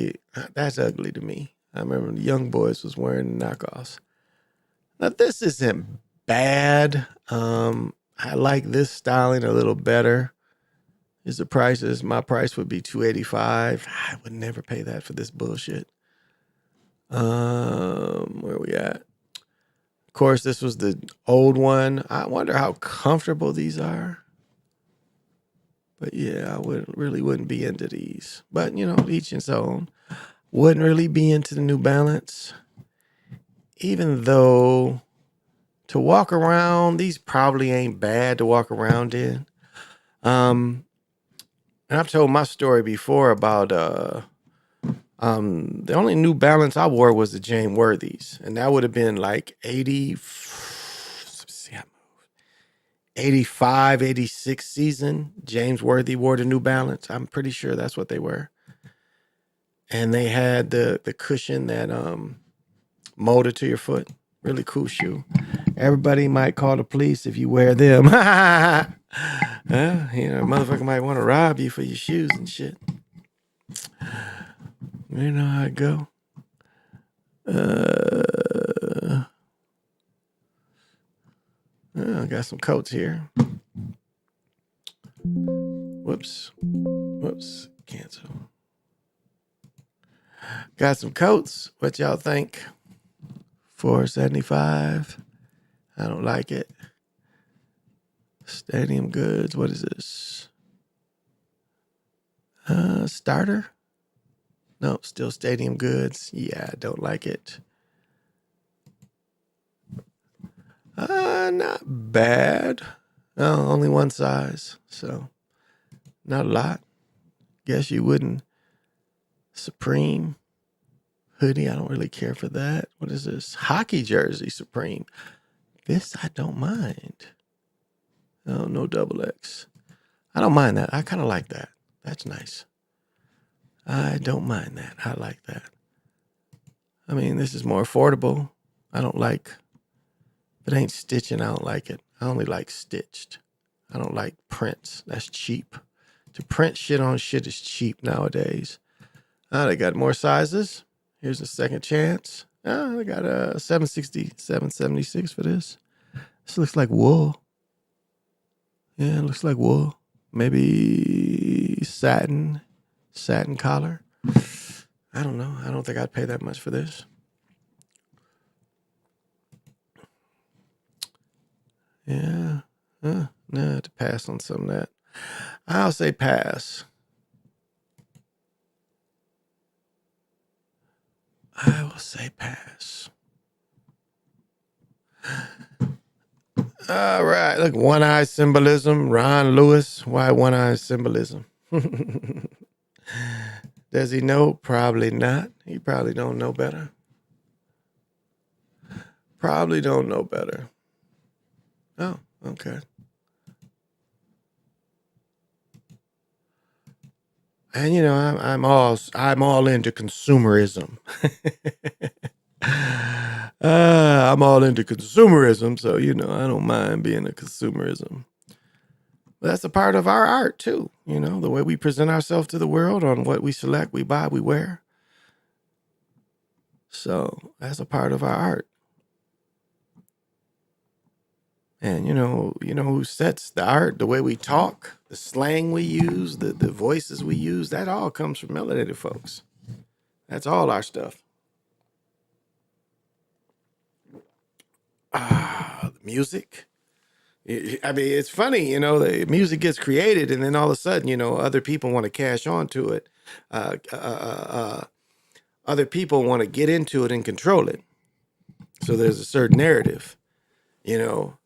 that's ugly to me. I remember the young boys was wearing knockoffs. Now, this isn't bad. I like this styling a little better. Is the prices? My price would be $285. I would never pay that for this bullshit. Where we at? Of course, this was the old one. I wonder how comfortable these are. But yeah, I wouldn't be into these. But each its own. Wouldn't really be into the New Balance. Even though to walk around, these probably ain't bad to walk around in. And I've told my story before about the only New Balance I wore was the James Worthies. And that would have been like 85, 86 season. James Worthy wore the New Balance. I'm pretty sure that's what they were. And they had the cushion that molded to your foot. Really cool shoe. Everybody might call the police if you wear them. Motherfucker might want to rob you for your shoes and shit. You know how it go. I got some coats here. Whoops. Cancel. Got some coats. What y'all think? $475. I don't like it. Stadium goods. What is this? Starter? No, still stadium goods. Yeah, I don't like it. Not bad. Oh, only one size, so not a lot. Guess you wouldn't. Supreme hoodie. I don't really care for that. What is this? Hockey jersey, Supreme. This I don't mind. Oh, no double X. I don't mind that. I kind of like that. That's nice. I don't mind that. I like that. I mean, this is more affordable. I don't like, if it ain't stitching, I don't like it. I only like stitched. I don't like prints. That's cheap. To print shit on shit is cheap nowadays. They got more sizes. Here's a second chance. They got a 760, 776 for this. This looks like wool. Yeah, it looks like wool. Maybe satin collar. I don't know. I don't think I'd pay that much for this. Yeah. No, to pass on some of that. I'll say pass. I will say pass. All right. Look, one-eye symbolism. Ron Lewis. Why one-eye symbolism? Does he know? Probably not. He probably don't know better. Probably don't know better. Oh, okay. And you know, I'm all into consumerism. I'm all into consumerism, so you know, I don't mind being a consumerism. But that's a part of our art too. You know, the way we present ourselves to the world on what we select, we buy, we wear. So that's a part of our art. And you know who sets the art, the way we talk, the slang we use, the voices we use, that all comes from melanated folks. That's all our stuff. The music. I mean, it's funny, you know, the music gets created and then all of a sudden, you know, other people want to cash on to it. Other people want to get into it and control it. So there's a certain narrative, you know.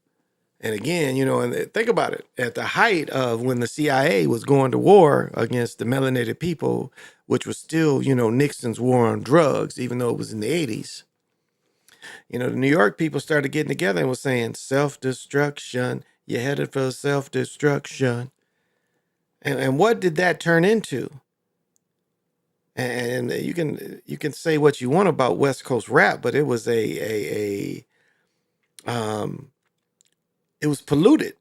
And again, you know, and think about it. At the height of when the CIA was going to war against the melanated people, which was still, you know, Nixon's war on drugs, even though it was in the 80s. You know, the New York people started getting together and was saying, self-destruction, you're headed for self-destruction. And what did that turn into? And you can say what you want about West Coast rap, but it was it was polluted.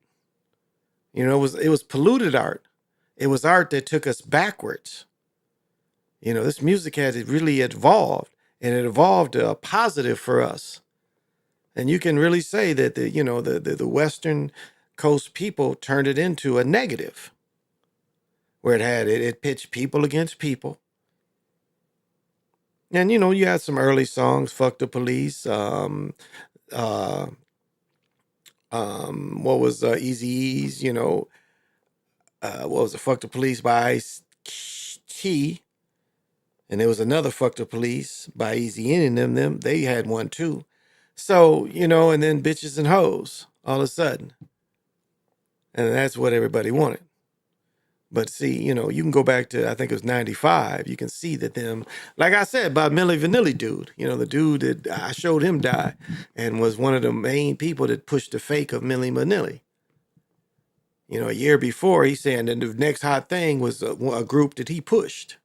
You know, it was polluted art. It was art that took us backwards. You know, this music had really evolved, and it evolved positive for us. And you can really say that the Western Coast people turned it into a negative, where it pitched people against people. And you know, you had some early songs, "Fuck the Police," what was Eazy-E's, you know, what was it, "Fuck the Police" by Ice-T. And there was another "Fuck the Police" by Eazy-E and them. They had one too. So, you know, and then "Bitches and Hoes" all of a sudden. And that's what everybody wanted. But see, you know, you can go back to, I think it was 95. You can see that them, like I said, about Milli Vanilli dude, you know, the dude that I showed him die and was one of the main people that pushed the fake of Milli Vanilli. You know, a year before, he's saying that the next hot thing was a group that he pushed.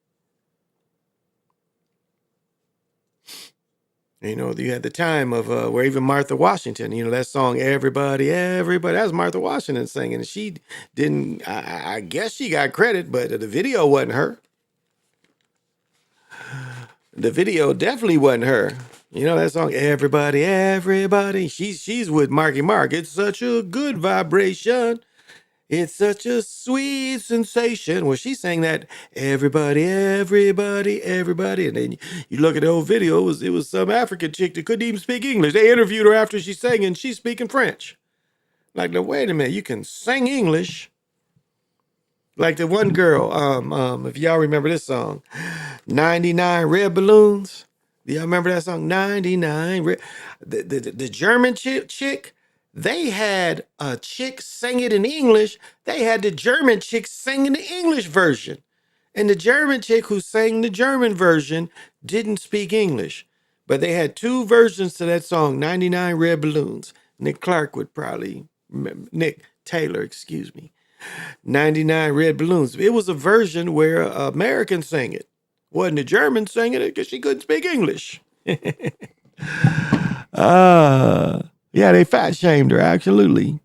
You know, you had the time of where even Martha Washington, you know, that song, Everybody, that was Martha Washington singing. And she didn't, I guess she got credit, but the video wasn't her. The video definitely wasn't her. You know that song, Everybody. She's with Marky Mark. It's such a good vibration. It's such a sweet sensation. Well, she sang that everybody, everybody, everybody. And then you look at the old video, it was some African chick that couldn't even speak English. They interviewed her after she sang and she's speaking French. Like, now, wait a minute, you can sing English. Like the one girl, if y'all remember this song, 99 Red Balloons. Do y'all remember that song? 99 Red. The German chick, they had a chick sing it in English. They had the German chick singing the English version. And the German chick who sang the German version didn't speak English. But they had two versions to that song, 99 Red Balloons. Nick Taylor, excuse me. 99 Red Balloons. It was a version where Americans sang it. Wasn't the Germans singing it because she couldn't speak English. Yeah, they fat shamed her, absolutely.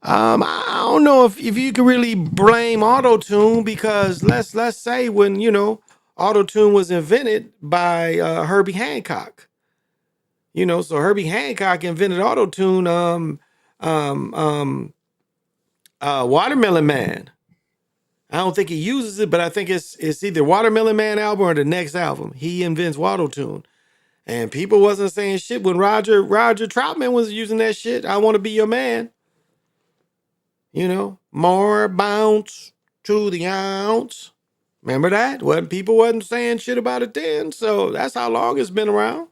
I don't know if you can really blame auto-tune because let's say when, auto-tune was invented by Herbie Hancock. So Herbie Hancock invented auto-tune, Watermelon Man. I don't think he uses it, but I think it's either Watermelon Man album or the next album. He invents auto-tune. And people wasn't saying shit when Roger Troutman was using that shit. I want to be your man. More bounce to the ounce. Remember that? People wasn't saying shit about it then. So that's how long it's been around.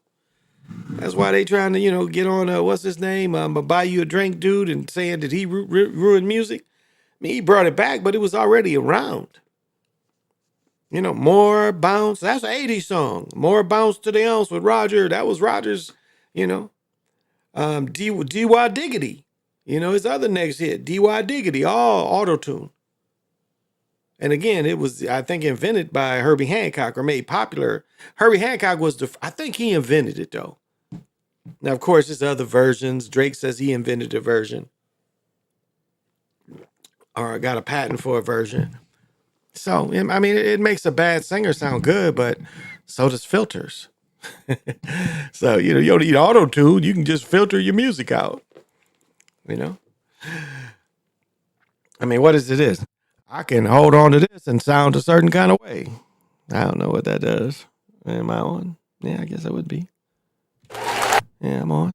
That's why they trying to, get on, what's his name? Buy you a drink dude and saying that he ruined music. I mean, he brought it back, but it was already around. More bounce. That's an 80s song. More bounce to the ounce with Roger. That was Roger's, D.Y. Diggity. His other next hit, D.Y. Diggity, all auto-tune. And again, it was, I think, invented by Herbie Hancock or made popular. Herbie Hancock was I think he invented it, though. Now, of course, there's other versions. Drake says he invented a version or got a patent for a version. So, I mean, it makes a bad singer sound good, but so does filters. So, you don't need auto-tune. You can just filter your music out. I mean, what is? I can hold on to this and sound a certain kind of way. I don't know what that does. Am I on? Yeah, I guess I would be. Yeah, I'm on.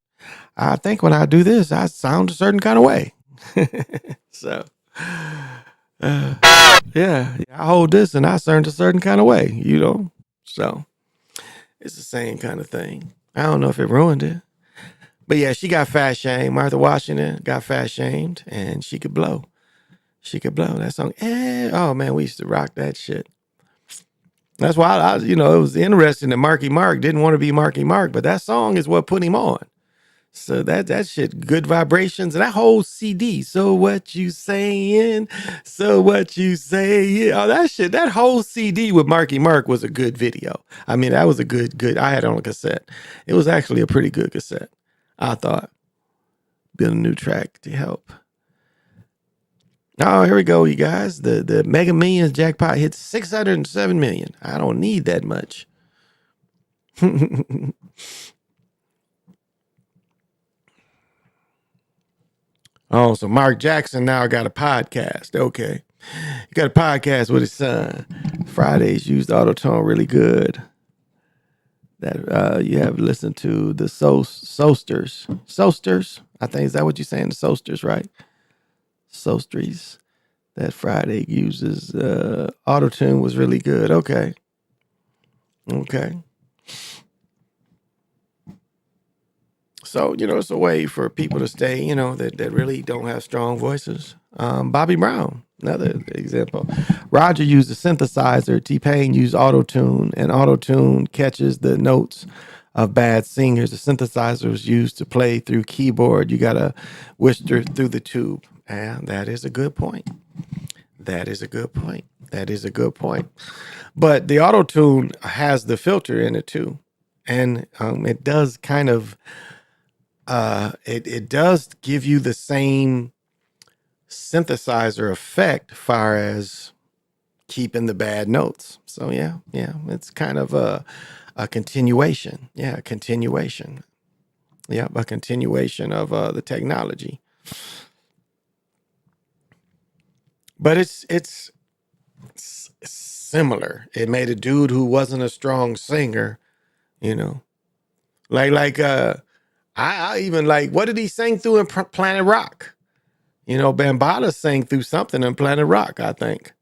I think when I do this, I sound a certain kind of way. So, yeah, I hold this and I sound a certain kind of way, So, it's the same kind of thing. I don't know if it ruined it. But yeah, she got fat shamed. Martha Washington got fat shamed and she could blow. She could blow that song. Oh man, we used to rock that shit. That's why I it was interesting that Marky Mark didn't want to be Marky Mark, but that song is what put him on. So that shit, Good Vibrations, and that whole CD. So what you saying? So what you saying? Oh, that shit, that whole CD with Marky Mark was a good video. I mean, that was a good. I had it on a cassette. It was actually a pretty good cassette. I thought. Build a new track to help. Oh, here we go, you guys. The Mega Millions jackpot hit 607 million. I don't need that much. Oh, so Mark Jackson now got a podcast. Okay. He got a podcast with his son. Fridays used autotune really good. That you have listened to the Soasters. Soasters? I think, is that what you're saying? The Soasters, right? Soastries. That Friday uses autotune was really good. Okay. So, it's a way for people to stay, that really don't have strong voices. Bobby Brown, another example. Roger used a synthesizer. T-Pain used autotune, and autotune catches the notes of bad singers. The synthesizer was used to play through keyboard. You got to whisper through the tube. And that is a good point. That is a good point. But the autotune has the filter in it too. And it does kind of, it does give you the same synthesizer effect far as keeping the bad notes. So yeah, it's kind of a continuation. Yeah, a continuation. Yeah, a continuation of the technology. but it's similar. It made a dude who wasn't a strong singer, you know, I even like, what did he sing through in Planet Rock? You know, Bambaataa sang through something in Planet Rock, I think,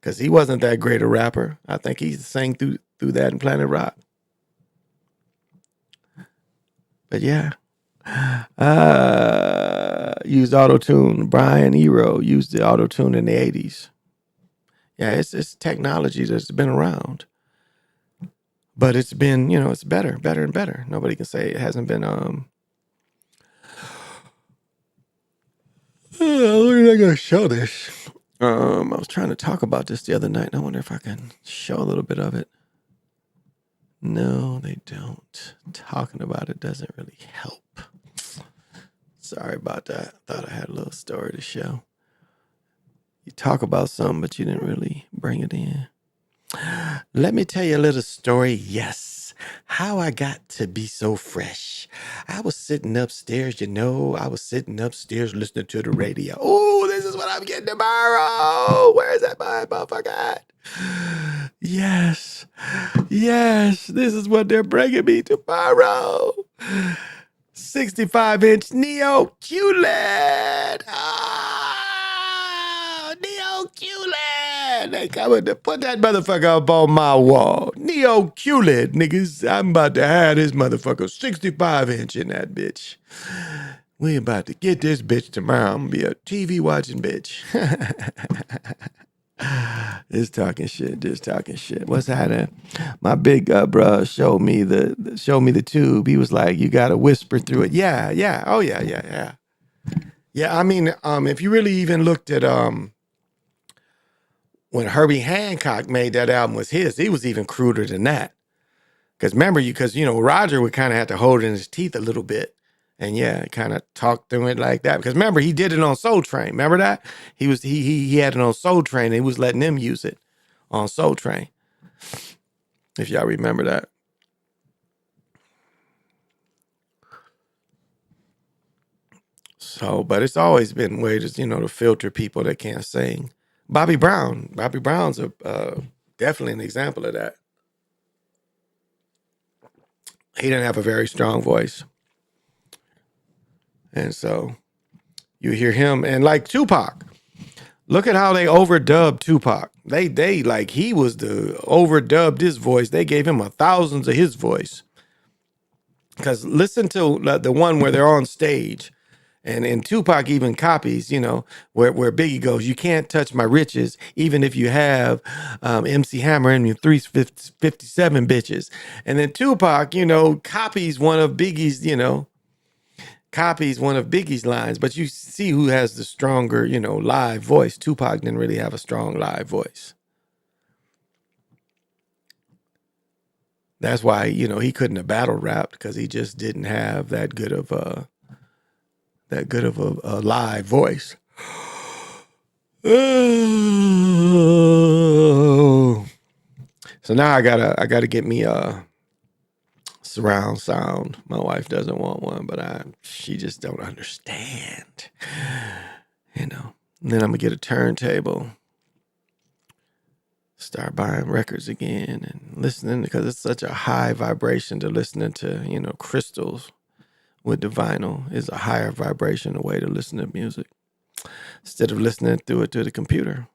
because he wasn't that great a rapper. I think he sang through that in Planet Rock. But yeah, used auto-tune. Brian Eno used the auto-tune in the 80s. Yeah, it's technology that's been around. But it's been, you know, it's better and better. Nobody can say it hasn't been we're not gonna show this. I was trying to talk about this the other night, and I wonder if I can show a little bit of it. No, they don't. Talking about it doesn't really help. Sorry about that. Thought I had a little story to show. You talk about something, but you didn't really bring it in. Let me tell you a little story. Yes, how I got to be so fresh. I was sitting upstairs, I was sitting upstairs listening to the radio. Oh, this is what I'm getting tomorrow. Where's that motherfucker at? Yes, this is what they're bringing me tomorrow. 65-inch Neo QLED. Neo QLED. They coming to put that motherfucker up on my wall. Neo QLED, niggas. I'm about to have this motherfucker 65-inch in that bitch. We about to get this bitch tomorrow. I'm gonna be a TV watching bitch. Just talking shit. What's happening? My big bruh showed me the tube. He was like, you gotta whisper through it. Yeah. Oh yeah. Yeah, I mean, if you really even looked at when Herbie Hancock made that album was his, he was even cruder than that. Because remember, Roger would kind of have to hold it in his teeth a little bit. And yeah, kind of talk through it like that. Because remember, he did it on Soul Train. Remember that? He had it on Soul Train. And he was letting them use it on Soul Train. If y'all remember that. So, but it's always been ways, to filter people that can't sing. Bobby Brown's definitely an example of that. He didn't have a very strong voice. And so you hear him, and like Tupac, look at how they overdubbed Tupac. They like, he was overdubbed his voice. They gave him 1,000s of his voice. Because listen to the one where they're on stage, and Tupac even copies, where Biggie goes, you can't touch my riches, even if you have MC Hammer and your 357 bitches. And then Tupac, copies one of Biggie's, lines, but you see who has the stronger, live voice. Tupac didn't really have a strong live voice. That's why, he couldn't have battle rapped, because he just didn't have that good of a live voice. So now I gotta get me a surround sound. My wife doesn't want one, but she just don't understand. And then I'm gonna get a turntable. Start buying records again and listening, because it's such a high vibration to listening to, crystals with the vinyl is a higher vibration, a way to listen to music. Instead of listening through it to the computer,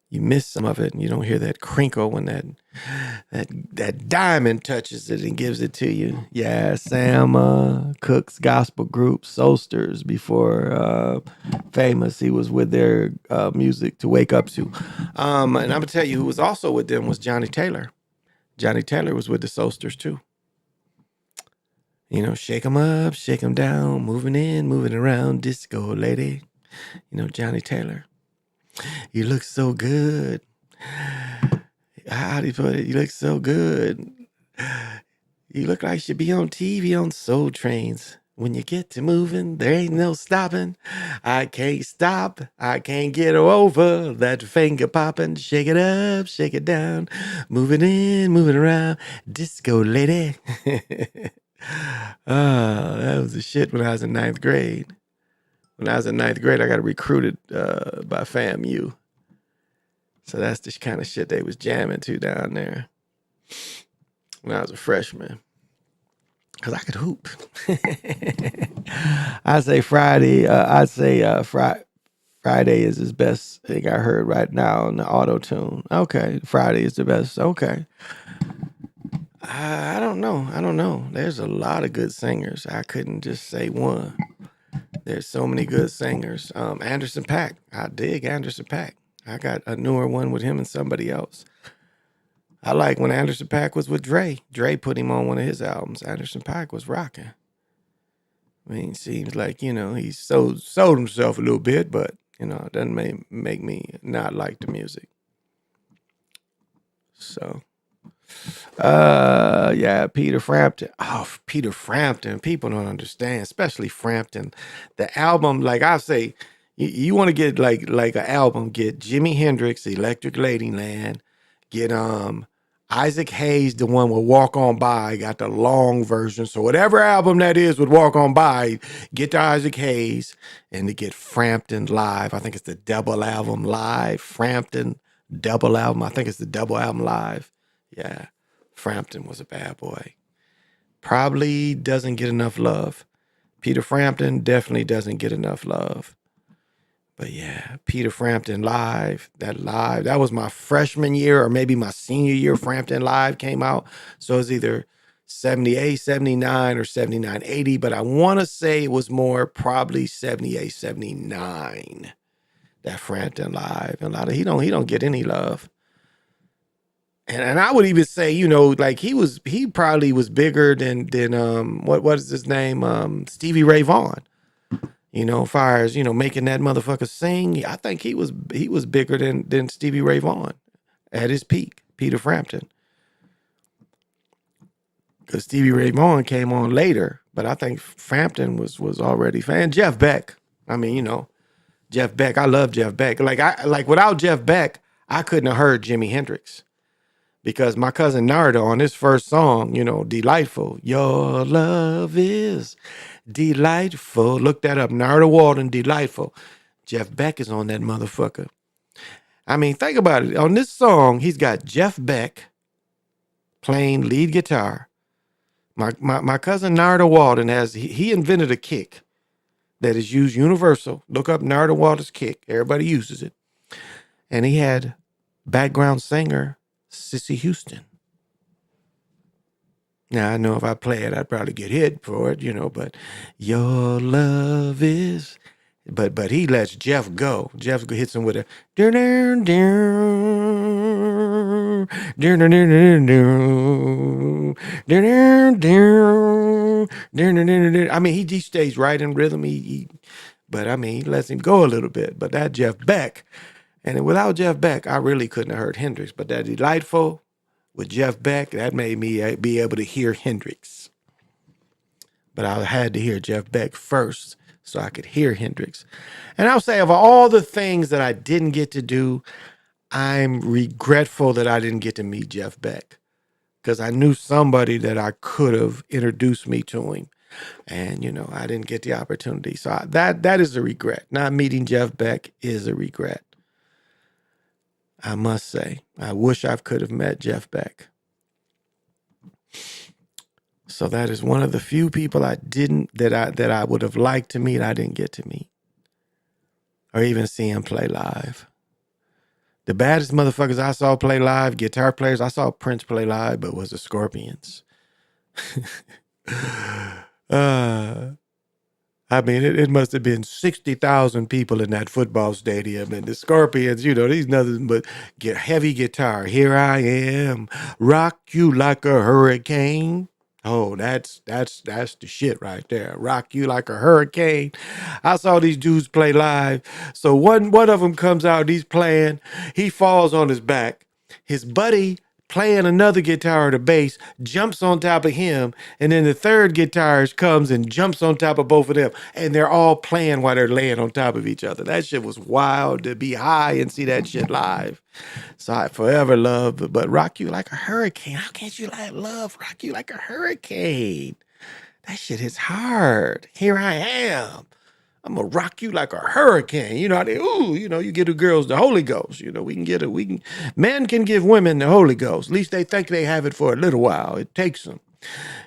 you miss some of it and you don't hear that crinkle when that diamond touches it and gives it to you. Yeah, Sam Cooke's gospel group, Soulsters, before famous, he was with their music to wake up to. And I'm going to tell you who was also with them was Johnny Taylor. Johnny Taylor was with the Soulsters too. Shake 'em up, shake 'em down, moving in, moving around, disco lady. Johnny Taylor. You look so good. How do you put it? You look so good. You look like you should be on TV on Soul Trains. When you get to moving, there ain't no stopping. I can't stop. I can't get over that finger popping. Shake it up, shake it down. Moving in, moving around. Disco lady. Oh, that was the shit when I was in 9th grade. when I was in ninth grade, I got recruited by FAMU. So that's the kind of shit they was jamming to down there when I was a freshman. Because I could hoop. I'd say Friday. Friday is his best thing I heard right now in the auto tune. Okay, Friday is the best. Okay. I don't know. There's a lot of good singers. I couldn't just say one. There's so many good singers. Anderson .Paak. I dig Anderson .Paak. I got a newer one with him and somebody else. I like when Anderson .Paak was with Dre. Dre put him on one of his albums. Anderson .Paak was rocking. I mean, seems like, he sold himself a little bit, but, it doesn't make me not like the music. So, yeah, Peter Frampton. Oh, Peter Frampton. People don't understand, especially Frampton. The album, like I say, you want to get like an album, get Jimi Hendrix, Electric Ladyland, get Isaac Hayes, the one with Walk On By, got the long version. So whatever album that is with Walk On By, get to Isaac Hayes, and to get Frampton live. I think it's the double album live. Frampton double album. I think it's the double album live. Yeah, Frampton was a bad boy. Probably doesn't get enough love. Peter Frampton definitely doesn't get enough love. But yeah, Peter Frampton live, that was my freshman year or maybe my senior year. Frampton live came out. So it's either 78, 79 or 79, 80. But I want to say it was more probably 78, 79. That Frampton live. And he don't get any love. And I would even say, like he probably was bigger than what is his name? Stevie Ray Vaughan. Far as, making that motherfucker sing, I think he was bigger than Stevie Ray Vaughan at his peak, Peter Frampton. Because Stevie Ray Vaughan came on later, but I think Frampton was already fan. Jeff Beck. I mean, Jeff Beck. I love Jeff Beck. Like without Jeff Beck, I couldn't have heard Jimi Hendrix. Because my cousin Narda on his first song, Delightful. Your love is delightful. Look that up. Narda Walden, Delightful. Jeff Beck is on that motherfucker. I mean, think about it. On this song, he's got Jeff Beck playing lead guitar. My cousin Narda Walden he invented a kick that is used universal. Look up Narda Walden's kick. Everybody uses it. And he had background singer Sissy Houston. Now, I know if I play it, I'd probably get hit for it, but your love is... But he lets Jeff go. Jeff hits him with a... I mean, he stays right in rhythm. But I mean, he lets him go a little bit. But that Jeff Beck... And without Jeff Beck, I really couldn't have heard Hendrix. But that Delightful with Jeff Beck, that made me be able to hear Hendrix. But I had to hear Jeff Beck first so I could hear Hendrix. And I'll say of all the things that I didn't get to do, I'm regretful that I didn't get to meet Jeff Beck. Because I knew somebody that I could have introduced me to him. And, I didn't get the opportunity. So that is a regret. Not meeting Jeff Beck is a regret. I must say, I wish I could have met Jeff Beck. So that is one of the few people that I would have liked to meet. I didn't get to meet or even see him play live. The baddest motherfuckers I saw play live, guitar players, I saw Prince play live, but was the Scorpions. I mean, it must have been 60,000 people in that football stadium, and the Scorpions, these nothing but heavy guitar. Here I am, rock you like a hurricane. Oh, that's the shit right there. Rock you like a hurricane. I saw these dudes play live. So one of them comes out, he's playing, he falls on his back. His buddy playing another guitar or the bass, jumps on top of him, and then the third guitarist comes and jumps on top of both of them, and they're all playing while they're laying on top of each other. That shit was wild to be high and see that shit live. So I forever love, but Rock You Like a Hurricane. How can't you love Rock You Like a Hurricane? That shit is hard. Here I am. I'm gonna rock you like a hurricane. You know, you get the girls the Holy Ghost. You know, men can give women the Holy Ghost. At least they think they have it for a little while. It takes them.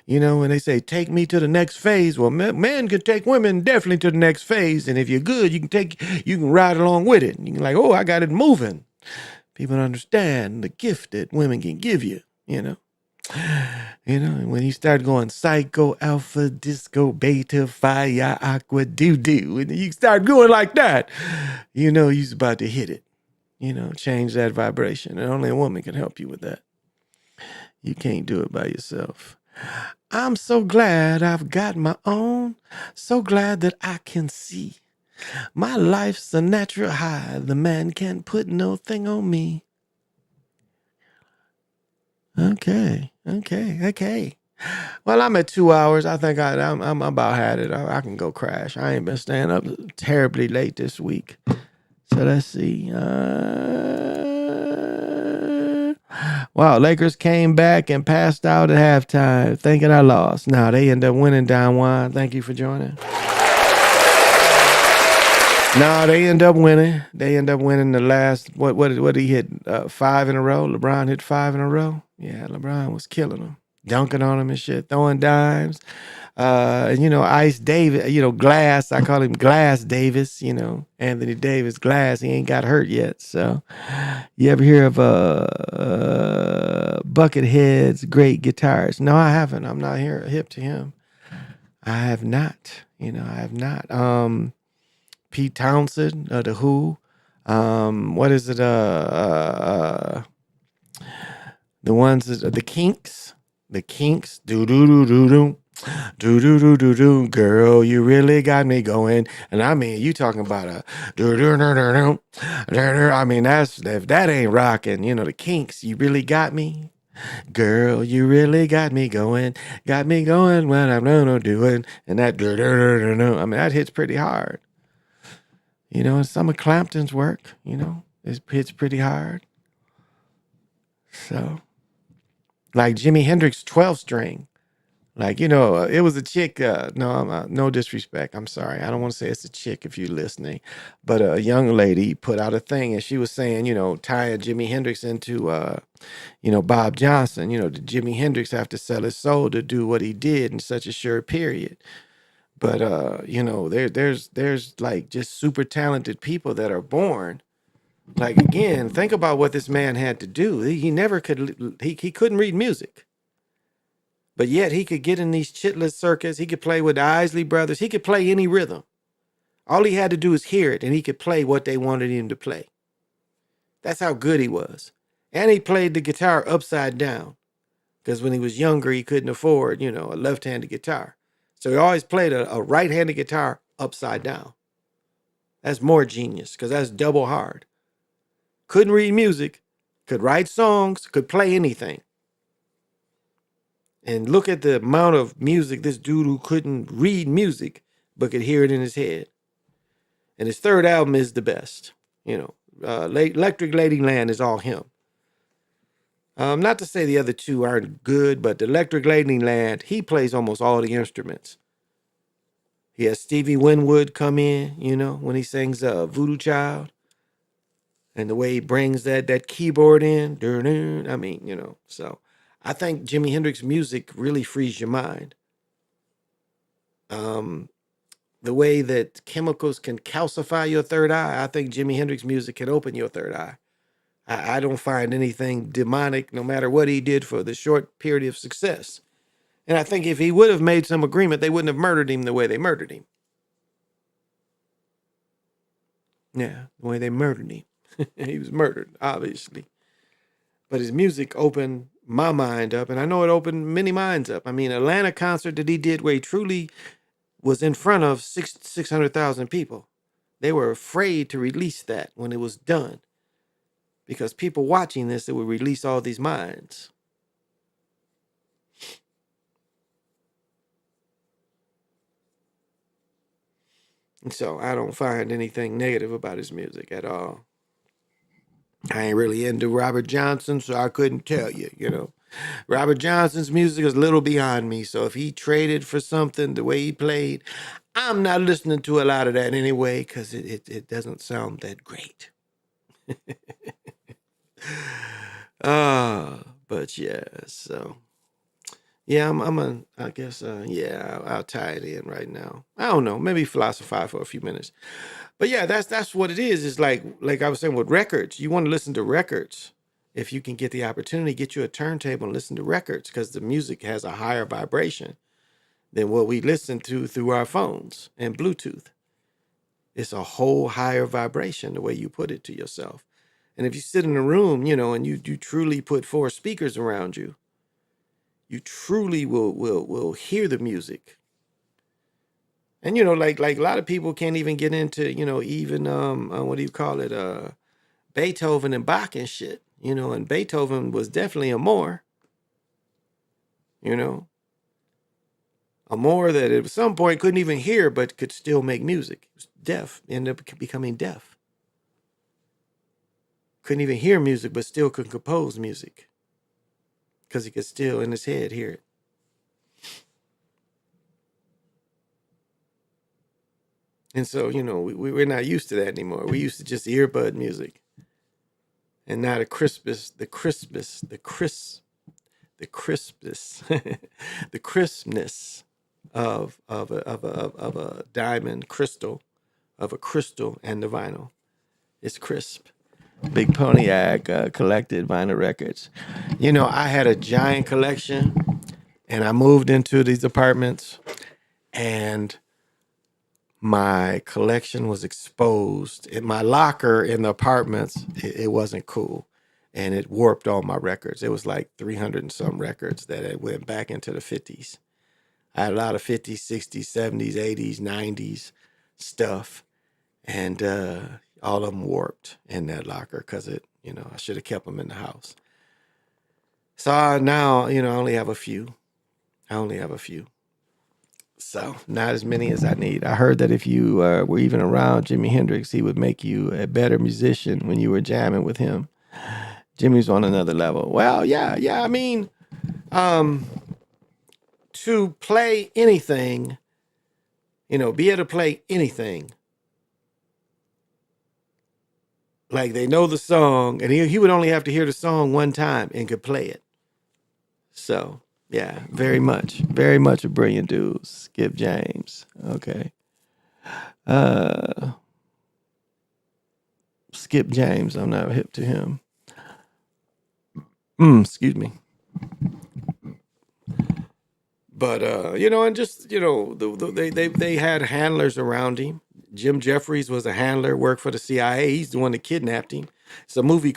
You know, when they say, take me to the next phase, well, men can take women definitely to the next phase. And if you're good, you can ride along with it. You can like, oh, I got it moving. People don't understand the gift that women can give you, you know. When you start going psycho, alpha, disco, beta, fire, aqua, doo-doo, and you start going like that, you're about to hit it. Change that vibration. And only a woman can help you with that. You can't do it by yourself. I'm so glad I've got my own. So glad that I can see. My life's a natural high. The man can't put no thing on me. Okay. Well, I'm at 2 hours. I think I'm about had it. I can go crash. I ain't been staying up terribly late this week. So let's see. Wow, Lakers came back and passed out at halftime, thinking I lost. Now they end up winning. Don Juan, thank you for joining. No, they end up winning. They end up winning the last. What did he hit? 5 in a row. LeBron hit 5 in a row. Yeah, LeBron was killing them, dunking on him and shit, throwing dimes. Ice Davis, Glass. I call him Glass Davis. Anthony Davis, Glass. He ain't got hurt yet. So, you ever hear of Buckethead's great guitarist? No, I haven't. I'm not hip to him. I have not. I have not. Pete Townsend, The Who. What is it? The ones, the Kinks. The Kinks. Do do do do do. Do do do do do. Girl, you really got me going. And I mean, you talking about a do do do do do. I mean, if that ain't rocking, the Kinks. You really got me. Girl, you really got me going. Got me going when I'm doing. And that do do do do do. I mean, that hits pretty hard. And some of Clapton's work, it hits pretty hard. So, like Jimi Hendrix 12 string. Like, it was a chick. No disrespect. I'm sorry. I don't want to say it's a chick if you're listening. But a young lady put out a thing and she was saying, tying Jimi Hendrix into, Bob Johnson. Did Jimi Hendrix have to sell his soul to do what he did in such a short period? But there's like just super talented people that are born. Like, again, think about what this man had to do. He never could. He couldn't read music, but yet he could get in these chitless circuits. He could play with the Isley Brothers. He could play any rhythm. All he had to do is hear it, and he could play what they wanted him to play. That's how good he was. And he played the guitar upside down, because when he was younger, he couldn't afford, a left-handed guitar. So he always played a right-handed guitar upside down. That's more genius, because that's double hard. Couldn't read music, could write songs, could play anything. And look at the amount of music this dude who couldn't read music, but could hear it in his head. And his third album is the best. Electric Ladyland is all him. Not to say the other two aren't good, but the Electric Ladyland, he plays almost all the instruments. He has Stevie Winwood come in, when he sings Voodoo Child. And the way he brings that keyboard in. I mean, so I think Jimi Hendrix music really frees your mind. The way that chemicals can calcify your third eye, I think Jimi Hendrix music can open your third eye. I don't find anything demonic, no matter what he did for the short period of success. And I think if he would have made some agreement, they wouldn't have murdered him the way they murdered him. Yeah, the way they murdered him. He was murdered, obviously. But his music opened my mind up, and I know it opened many minds up. I mean, Atlanta concert that he did where he truly was in front of 600,000 people. They were afraid to release that when it was done, because people watching this, it would release all these minds. And so I don't find anything negative about his music at all. I ain't really into Robert Johnson, so I couldn't tell you, Robert Johnson's music is a little beyond me. So if he traded for something the way he played, I'm not listening to a lot of that anyway because it doesn't sound that great. But yeah, so yeah, I guess yeah, I'll tie it in right now. I don't know, maybe philosophize for a few minutes. But yeah, that's what it is. It's like I was saying with records, you want to listen to records. If you can get the opportunity, get you a turntable and listen to records because the music has a higher vibration than what we listen to through our phones and Bluetooth. It's a whole higher vibration the way you put it to yourself. And if you sit in a room, and you truly put 4 speakers around you, you truly will hear the music. And like a lot of people can't even get into, even what do you call it? Beethoven and Bach and shit. And Beethoven was definitely a Moor. A Moor that at some point couldn't even hear but could still make music. He was deaf, ended up becoming deaf. Couldn't even hear music but still could compose music. Because he could still in his head hear it. And so, we're not used to that anymore. We used to just earbud music. And now the crispness, the crispness of a diamond crystal, of a crystal and the vinyl. It's crisp. Big Pontiac collected vinyl records. I had a giant collection and I moved into these apartments and my collection was exposed. In my locker in the apartments, it wasn't cool. And it warped all my records. It was like 300 and some records that it went back into the 50s. I had a lot of 50s, 60s, 70s, 80s, 90s stuff. And all of them warped in that locker because I should have kept them in the house. So now, I only have a few. So not as many as I need. I heard that if you were even around Jimi Hendrix, he would make you a better musician when you were jamming with him. Jimmy's on another level. Well, yeah. I mean, to play anything, be able to play anything. Like they know the song, and he would only have to hear the song one time and could play it. So, yeah, very much a brilliant dude. Skip James. Okay. Skip James, I'm not hip to him. Excuse me. But and just they had handlers around him. Jim Jeffries was a handler, worked for the CIA. He's the one that kidnapped him. It's a movie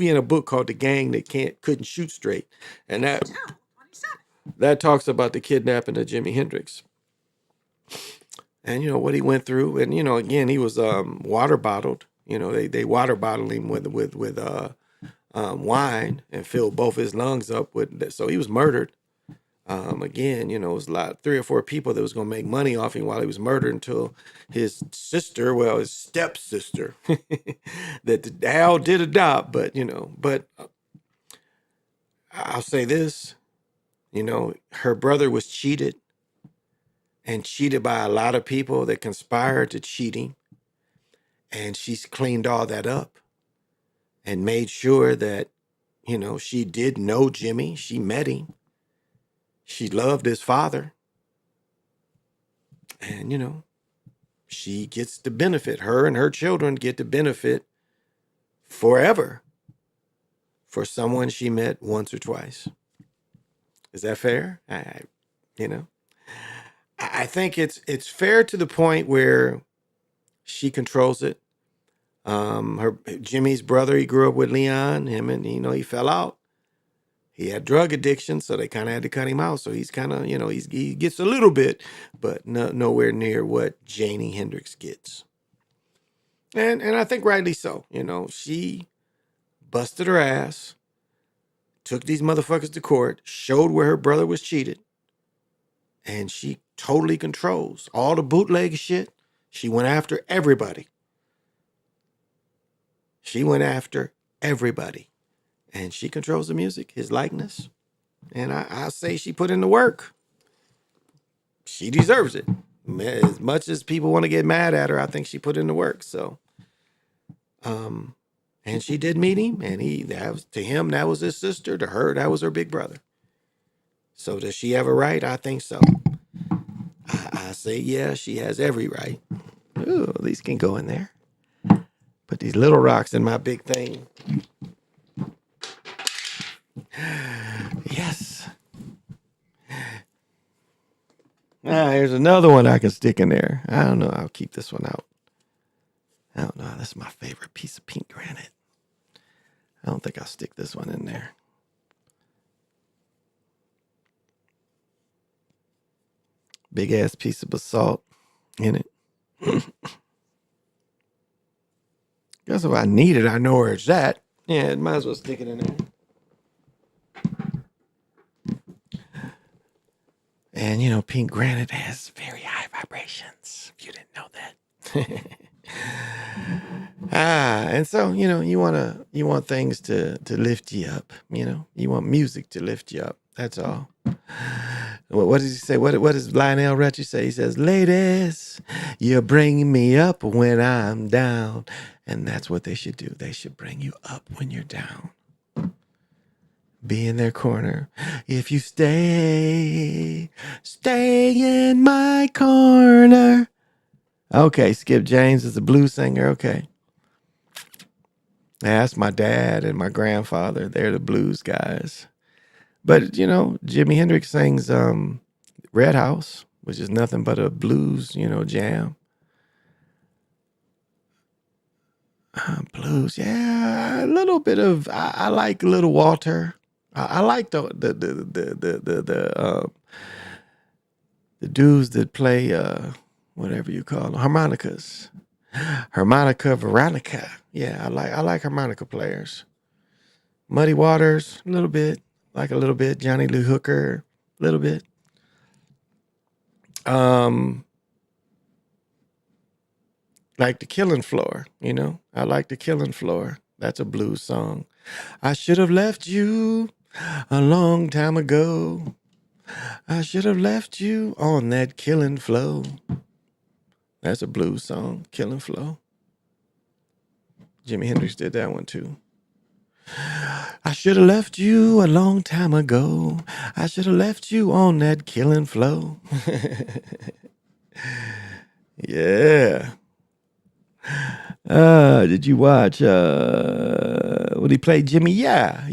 and a book called The Gang That Couldn't Shoot Straight, and that talks about the kidnapping of Jimi Hendrix. And what he went through, and again he was water bottled. They water bottled him with wine and filled both his lungs up with. So he was murdered. Again, it was 3 or 4 people that was going to make money off him while he was murdered until his sister, his stepsister, that Al did adopt. But I'll say this, her brother was cheated by a lot of people that conspired to cheat him. And she's cleaned all that up and made sure that, she did know Jimmy. She met him. She loved his father. And, she gets the benefit. Her and her children get the benefit forever for someone she met once or twice. Is that fair? I think it's fair to the point where she controls it. Jimmy's brother, he grew up with Leon. Him and he fell out. He had drug addiction, so they kind of had to cut him out. So he's kind of, he gets a little bit, but nowhere near what Janie Hendrix gets. And I think rightly so. She busted her ass, took these motherfuckers to court, showed where her brother was cheated, and she totally controls all the bootleg shit. She went after everybody. And she controls the music, his likeness. And I say she put in the work. She deserves it. As much as people want to get mad at her, I think she put in the work. So, and she did meet him, and to him, that was his sister. To her, that was her big brother. So does she have a right? I think so. I say, yeah, she has every right. Ooh, these can go in there. Put these little rocks in my big thing. Yes. Here's another one I can stick in there. I don't know. I'll keep this one out. I don't know. That's my favorite piece of pink granite. I don't think I'll stick this one in there. Big ass piece of basalt in it. Guess if I need it, I know where it's at. Yeah, might as well stick it in there. And, pink granite has very high vibrations, if you didn't know that. And so, you want things to lift you up, you want music to lift you up. That's all. What does he say? What does Lionel Richie say? He says, ladies, you're bringing me up when I'm down. And that's what they should do. They should bring you up when you're down. Be in their corner. If you stay in my corner. Okay, Skip James is a blues singer. Okay. Yeah, that's my dad and my grandfather. They're the blues guys. But, Jimi Hendrix sings Red House, which is nothing but a blues, jam. Blues, yeah, a little bit of. I like Little Walter. I like the dudes that play whatever you call them, harmonicas, Veronica. Yeah, I like harmonica players. Muddy Waters, a little bit, Johnny Lee Hooker, a little bit. Like the Killing Floor, I like the Killing Floor. That's a blues song. I should have left you a long time ago. I should have left you on that killing flow. That's a blues song, Killing Flow. Jimi Hendrix did that one too. I should have left you a long time ago. I should have left you on that killing flow. Yeah. Did you watch when he played Jimmy? Yeah.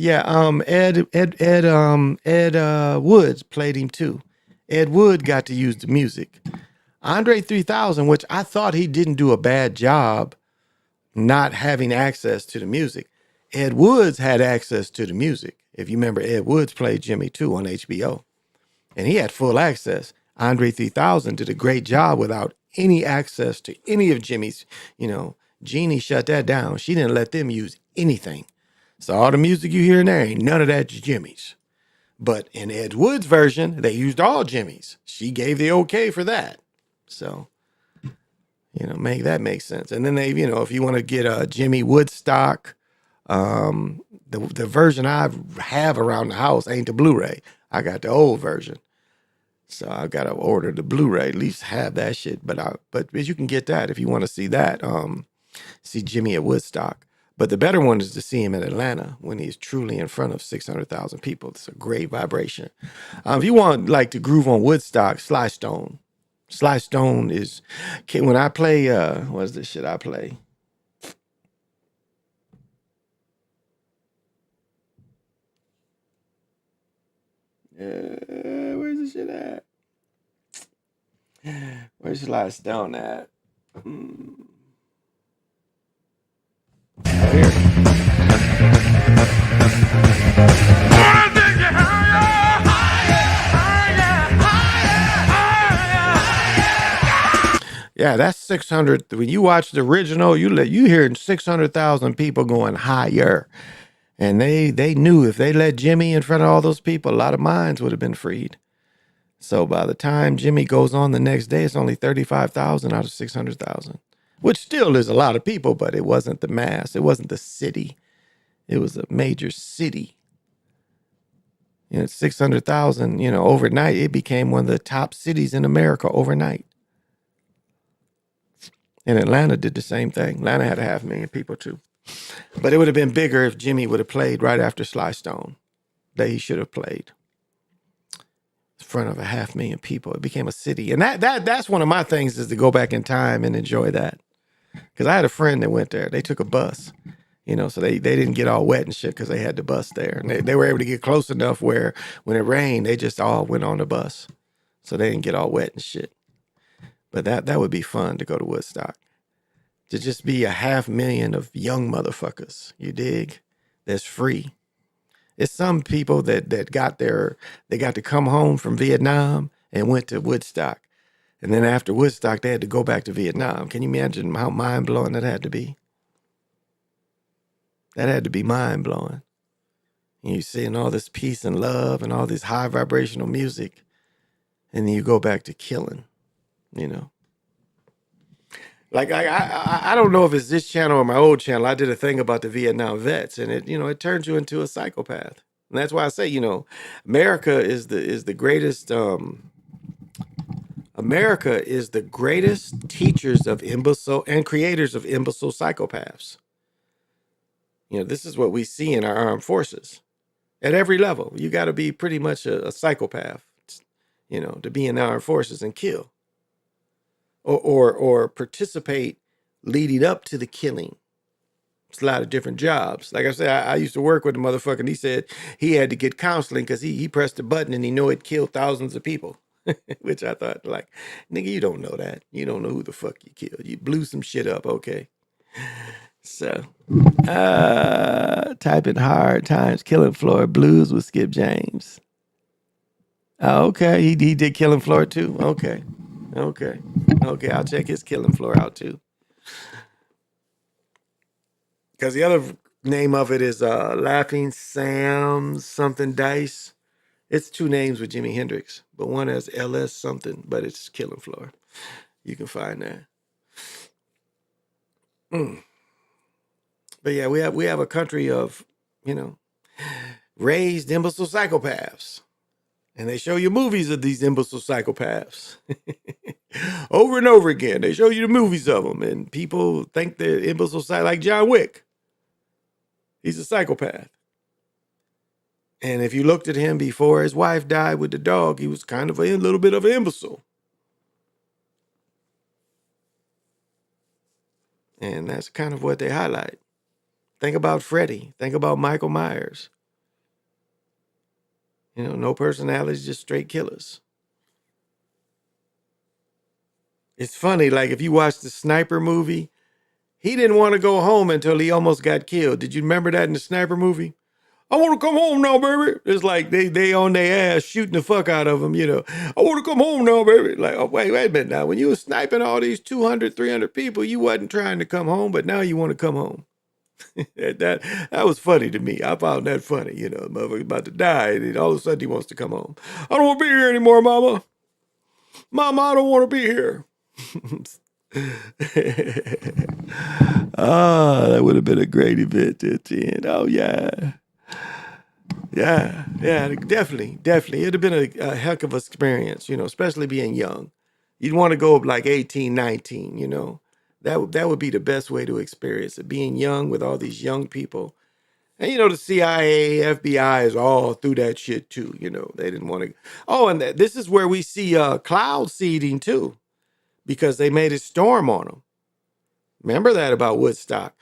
Ed Woods played him too. Ed Wood got to use the music. Andre 3000, which I thought he didn't do a bad job not having access to the music. Ed Woods had access to the music. If you remember, Ed Woods played Jimmy too on HBO. And he had full access. Andre 3000 did a great job without any access to any of Jimmy's, Jeannie shut that down. She didn't let them use anything. So all the music you hear in there ain't none of that Jimmy's. But in Ed Wood's version, they used all Jimmy's. She gave the okay for that. So, make that make sense. And then they, if you want to get a Jimmy Woodstock, the version I have around the house ain't the Blu-ray. I got the old version. So I gotta order the Blu-ray, at least have that shit. But you can get that if you want to see that. See Jimmy at Woodstock. But the better one is to see him in Atlanta when he's truly in front of 600,000 people. It's a great vibration. If you want to groove on Woodstock, Sly Stone. Sly Stone is when I play. What's the shit I play? Where's the shit at? Where's Sly Stone at? Here. Yeah, that's 600. When you watch the original, you hearing 600,000 people going higher. And they knew if they let Jimmy in front of all those people, a lot of minds would have been freed. So by the time Jimmy goes on the next day, it's only 35,000 out of 600,000, which still is a lot of people, but it wasn't the mass. It wasn't the city. It was a major city. 600,000, overnight, it became one of the top cities in America overnight. And Atlanta did the same thing. Atlanta had 500,000 people too. But it would have been bigger if Jimmy would have played right after Sly Stone. That he should have played in front of 500,000 people. It became a city. And that's one of my things, is to go back in time and enjoy that. Because I had a friend that went there. They took a bus, so they didn't get all wet and shit because they had the bus there. And they were able to get close enough where when it rained, they just all went on the bus. So they didn't get all wet and shit. But that would be fun to go to Woodstock. To just be 500,000 of young motherfuckers, you dig? That's free. It's some people that got to come home from Vietnam and went to Woodstock. And then after Woodstock, they had to go back to Vietnam. Can you imagine how mind-blowing that had to be? That had to be mind-blowing. And you're seeing all this peace and love and all this high vibrational music. And then you go back to killing, Like I don't know if it's this channel or my old channel. I did a thing about the Vietnam vets, and it turns you into a psychopath. And that's why I say, America is the greatest. America is the greatest teachers of imbecile and creators of imbecile psychopaths. This is what we see in our armed forces. At every level, you got to be pretty much a psychopath, to be in the armed forces and kill. Or participate leading up to the killing. It's a lot of different jobs. Like I said, I used to work with a motherfucker, and he said he had to get counseling because he pressed a button and he knew it killed thousands of people. Which I thought, like, nigga, you don't know that. You don't know who the fuck you killed. You blew some shit up, okay? So, type in Hard Times Killing Floor Blues with Skip James. Oh, okay, he did Killing Floor too? Okay, I'll check his Killing Floor out too. Because the other name of it is Laughing Sam something Dice. It's two names with Jimi Hendrix, but one has LS something, but it's Killing Floor. You can find that. But yeah, we have a country of, raised imbecile psychopaths. And they show you movies of these imbecile psychopaths. Over and over again. They show you the movies of them, and people think they're imbecile like John Wick. He's a psychopath. And if you looked at him before his wife died with the dog, he was kind of a little bit of an imbecile. And that's kind of what they highlight. Think about Freddy. Think about Michael Myers. No personalities, just straight killers. It's funny, like if you watch the Sniper movie, he didn't want to go home until he almost got killed. Did you remember that in the Sniper movie? I want to come home now, baby. It's like they on their ass shooting the fuck out of him, I want to come home now, baby. Like, oh, wait a minute now. When you were sniping all these 200, 300 people, you wasn't trying to come home, but now you want to come home. that was funny to me. I found that funny, the motherfucker's about to die, and all of a sudden he wants to come home. I don't want to be here anymore, mama. Mama, I don't want to be here. That would have been a great event at the end. Oh, yeah. Yeah, definitely. It'd have been a heck of an experience, especially being young. You'd want to go like 18, 19, That would be the best way to experience it, being young with all these young people. And, the CIA, FBI is all through that shit too, They didn't want to. Oh, and this is where we see cloud seeding too, because they made it storm on them. Remember that about Woodstock.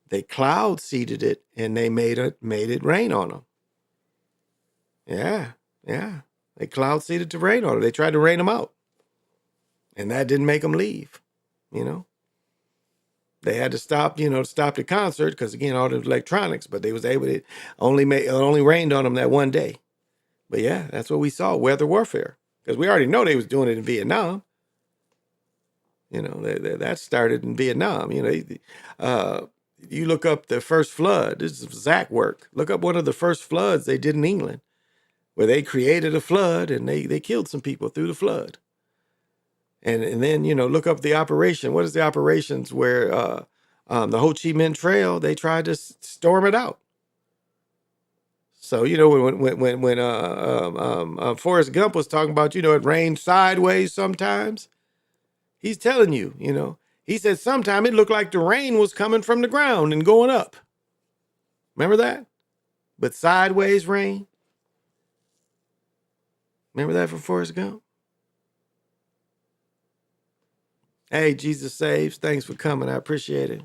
They cloud seeded it and they made it rain on them. Yeah. They cloud seeded to rain on them. They tried to rain them out. And that didn't make them leave, They had to stop the concert because, again, all the electronics, but they was able to, it only rained on them that one day. But yeah, that's what we saw, weather warfare. Because we already know they was doing it in Vietnam. That started in Vietnam. You look up the first flood. This is Zach work. Look up one of the first floods they did in England, where they created a flood and they killed some people through the flood. And then, look up the operation. What is the operations where the Ho Chi Minh Trail, they tried to storm it out. So, when Forrest Gump was talking about, it rained sideways sometimes. He's telling you, He said sometime it looked like the rain was coming from the ground and going up. Remember that? But sideways rain. Remember that from Forrest Gump? Hey, Jesus Saves. Thanks for coming. I appreciate it.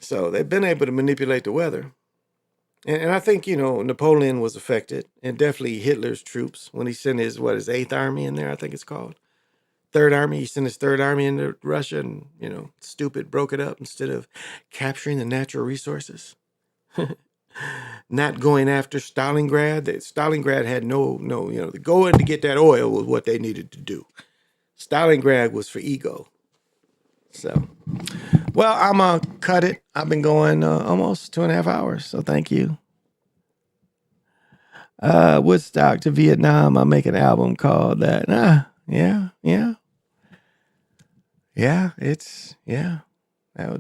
So they've been able to manipulate the weather. And I think, Napoleon was affected, and definitely Hitler's troops when he sent his 8th Army in there, I think it's called. 3rd Army, he sent his 3rd Army into Russia and, stupid, broke it up instead of capturing the natural resources. Not going after Stalingrad. Stalingrad had no, going to get that oil was what they needed to do. Stalingrad was for ego. So, well, I'm going to cut it. I've been going almost 2.5 hours, so thank you. Woodstock to Vietnam. I make an album called that.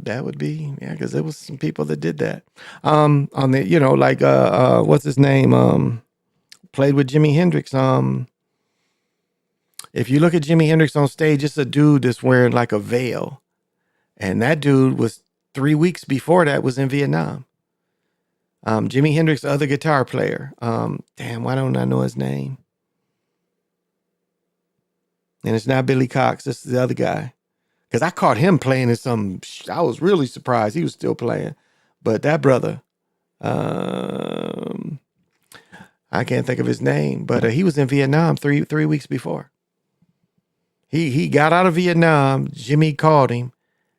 That would be, because there was some people that did that. On the, what's his name? Played with Jimi Hendrix. If you look at Jimi Hendrix on stage, it's a dude that's wearing like a veil. And that dude was 3 weeks before that was in Vietnam. Jimi Hendrix, the other guitar player. Damn, why don't I know his name? And it's not Billy Cox. It's the other guy. Because I caught him playing in some... I was really surprised he was still playing. But that brother, I can't think of his name. But he was in Vietnam three weeks before. He got out of Vietnam. Jimmy called him.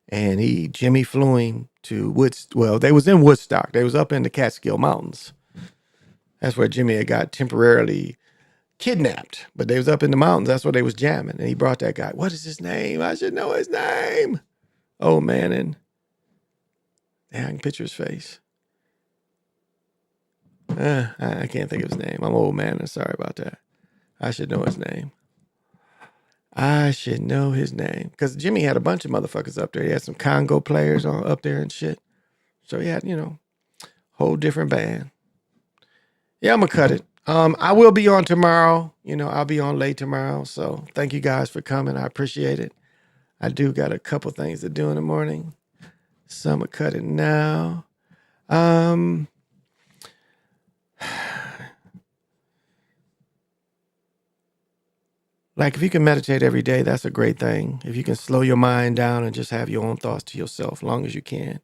And Jimmy flew him to Woodstock. Well, they was in Woodstock. They was up in the Catskill Mountains. That's where Jimmy had got temporarily kidnapped. But they was up in the mountains. That's where they was jamming. And he brought that guy. What is his name? I should know his name. Oh, man. And I can picture his face. I can't think of his name. I'm an old man. I'm sorry about that. I should know his name. Because Jimmy had a bunch of motherfuckers up there. He had some Congo players up there and shit. So he had, whole different band. Yeah, I'm going to cut it. I will be on tomorrow. I'll be on late tomorrow. So thank you guys for coming. I appreciate it. I do got a couple things to do in the morning. So I'm going to cut it now. Like if you can meditate every day, that's a great thing. If you can slow your mind down and just have your own thoughts to yourself, as long as you can.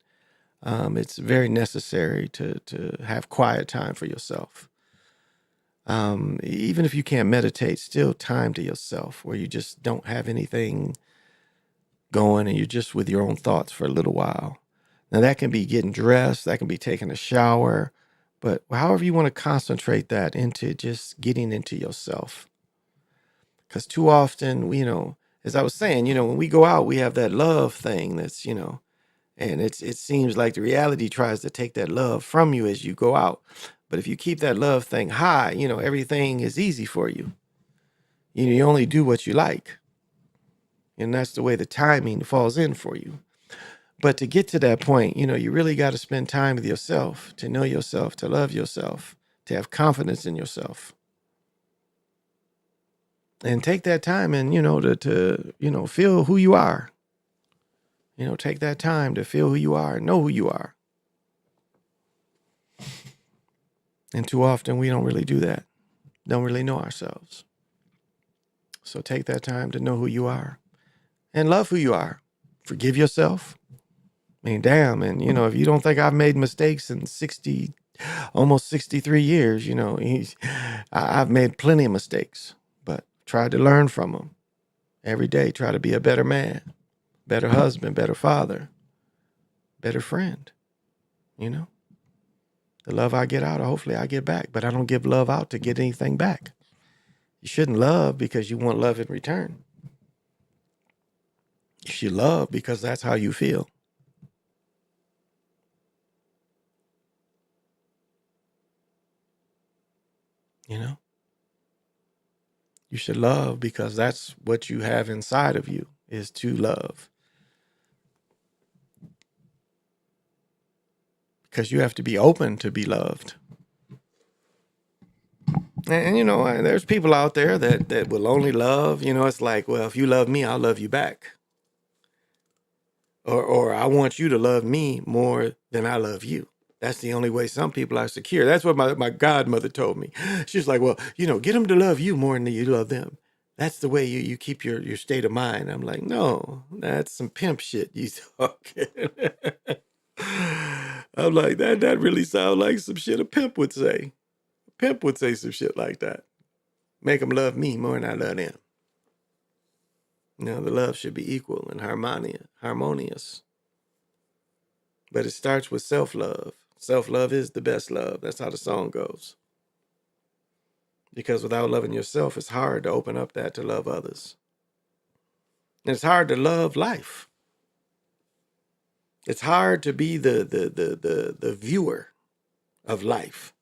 It's very necessary to have quiet time for yourself. Even if you can't meditate, still time to yourself where you just don't have anything going and you're just with your own thoughts for a little while. Now that can be getting dressed, that can be taking a shower, but however you want to concentrate that into just getting into yourself. Because too often, as I was saying, when we go out, we have that love thing that's, and it seems like the reality tries to take that love from you as you go out. But if you keep that love thing high, everything is easy for you. You only do what you like. And that's the way the timing falls in for you. But to get to that point, you really got to spend time with yourself, to know yourself, to love yourself, to have confidence in yourself. And take that time and, to feel who you are. Take that time to feel who you are, know who you are. And too often we don't really do that. Don't really know ourselves. So take that time to know who you are and love who you are. Forgive yourself. I mean, damn. And, if you don't think I've made mistakes in almost 63 years, I've made plenty of mistakes, but tried to learn from them every day. Try to be a better man, better husband, better father, better friend. The love I get out, hopefully I get back, but I don't give love out to get anything back. You shouldn't love because you want love in return. You should love because that's how you feel. You should love because that's what you have inside of you, is to love. Because you have to be open to be loved. And you know, there's people out there that will only love, you know, it's like, well, if you love me, I'll love you back. Or I want you to love me more than I love you. That's the only way some people are secure. That's what my godmother told me. She's like, well, you know, get them to love you more than you love them. That's the way you keep your state of mind. I'm like, no, that's some pimp shit you talking. I'm like, that really sounds like some shit a pimp would say. A pimp would say some shit like that. Make them love me more than I love them. No, the love should be equal and harmonious. But it starts with self-love. Self-love is the best love. That's how the song goes. Because without loving yourself, it's hard to open up that to love others. And it's hard to love life. It's hard to be the viewer of life.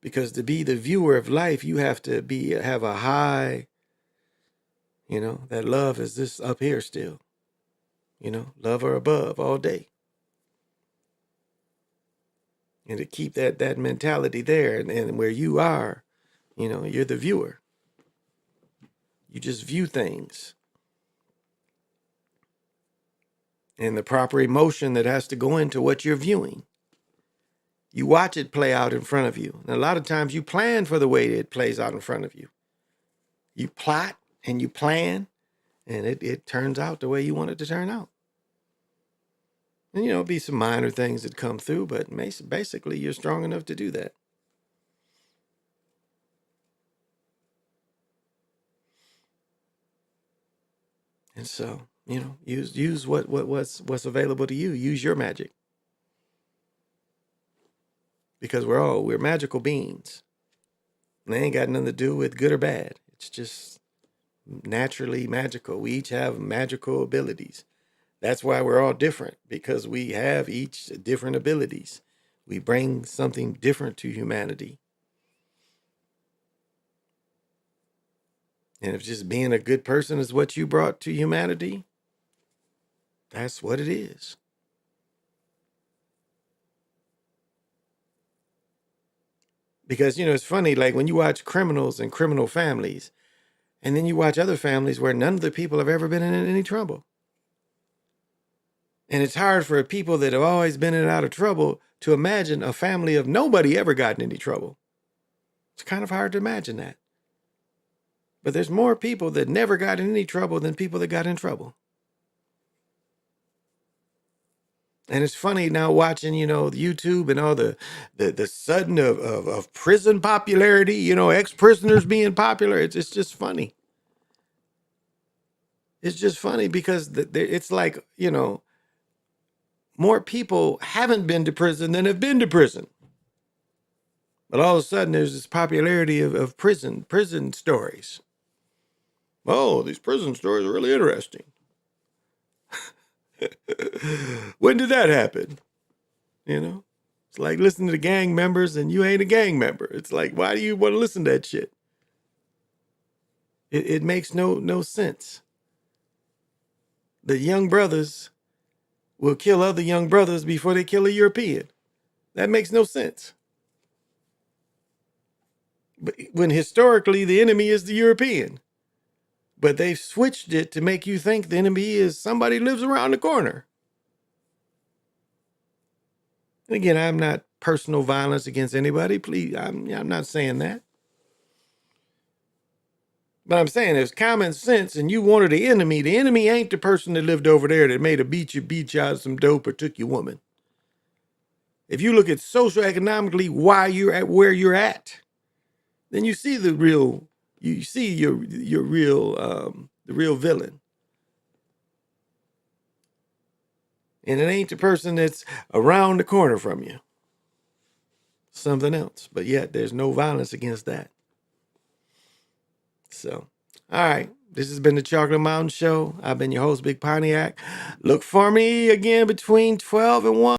Because to be the viewer of life, you have to have a high, you know, that love is this up here still. You know, love or above all day. And to keep that mentality there and where you are, you know, you're the viewer. You just view things. And the proper emotion that has to go into what you're viewing. You watch it play out in front of you. And a lot of times you plan for the way it plays out in front of you. You plot and you plan, and it turns out the way you want it to turn out. And, you know, be some minor things that come through, but basically you're strong enough to do that. And so, you know, use what's available to you. Use your magic. Because we're magical beings. And they ain't got nothing to do with good or bad. It's just naturally magical. We each have magical abilities. That's why we're all different, because we have each different abilities. We bring something different to humanity. And if just being a good person is what you brought to humanity, that's what it is. Because, you know, it's funny, like when you watch criminals and criminal families, and then you watch other families where none of the people have ever been in any trouble. And it's hard for people that have always been in and out of trouble to imagine a family of nobody ever got in any trouble. It's kind of hard to imagine that. But there's more people that never got in any trouble than people that got in trouble. And it's funny now watching, you know, YouTube and all the sudden of prison popularity, you know, ex-prisoners being popular. It's just funny. It's just funny because it's like, you know, more people haven't been to prison than have been to prison. But all of a sudden there's this popularity of prison stories. Oh, these prison stories are really interesting. When did that happen? You know? It's like listening to gang members and you ain't a gang member. It's like, why do you want to listen to that shit? It makes no sense. The young brothers will kill other young brothers before they kill a European. That makes no sense. But when historically the enemy is the European. But they've switched it to make you think the enemy is somebody who lives around the corner. And again, I'm not personal violence against anybody. Please, I'm not saying that. But I'm saying there's common sense and you wanted the enemy ain't the person that lived over there that made a beat you out of some dope or took your woman. If you look at socioeconomically why you're at where you're at, then you see the real villain. And it ain't the person that's around the corner from you. Something else. But yet there's no violence against that. So, all right. This has been the Chocolate Mountain Show. I've been your host, Big Pontiac. Look for me again between 12 and 1.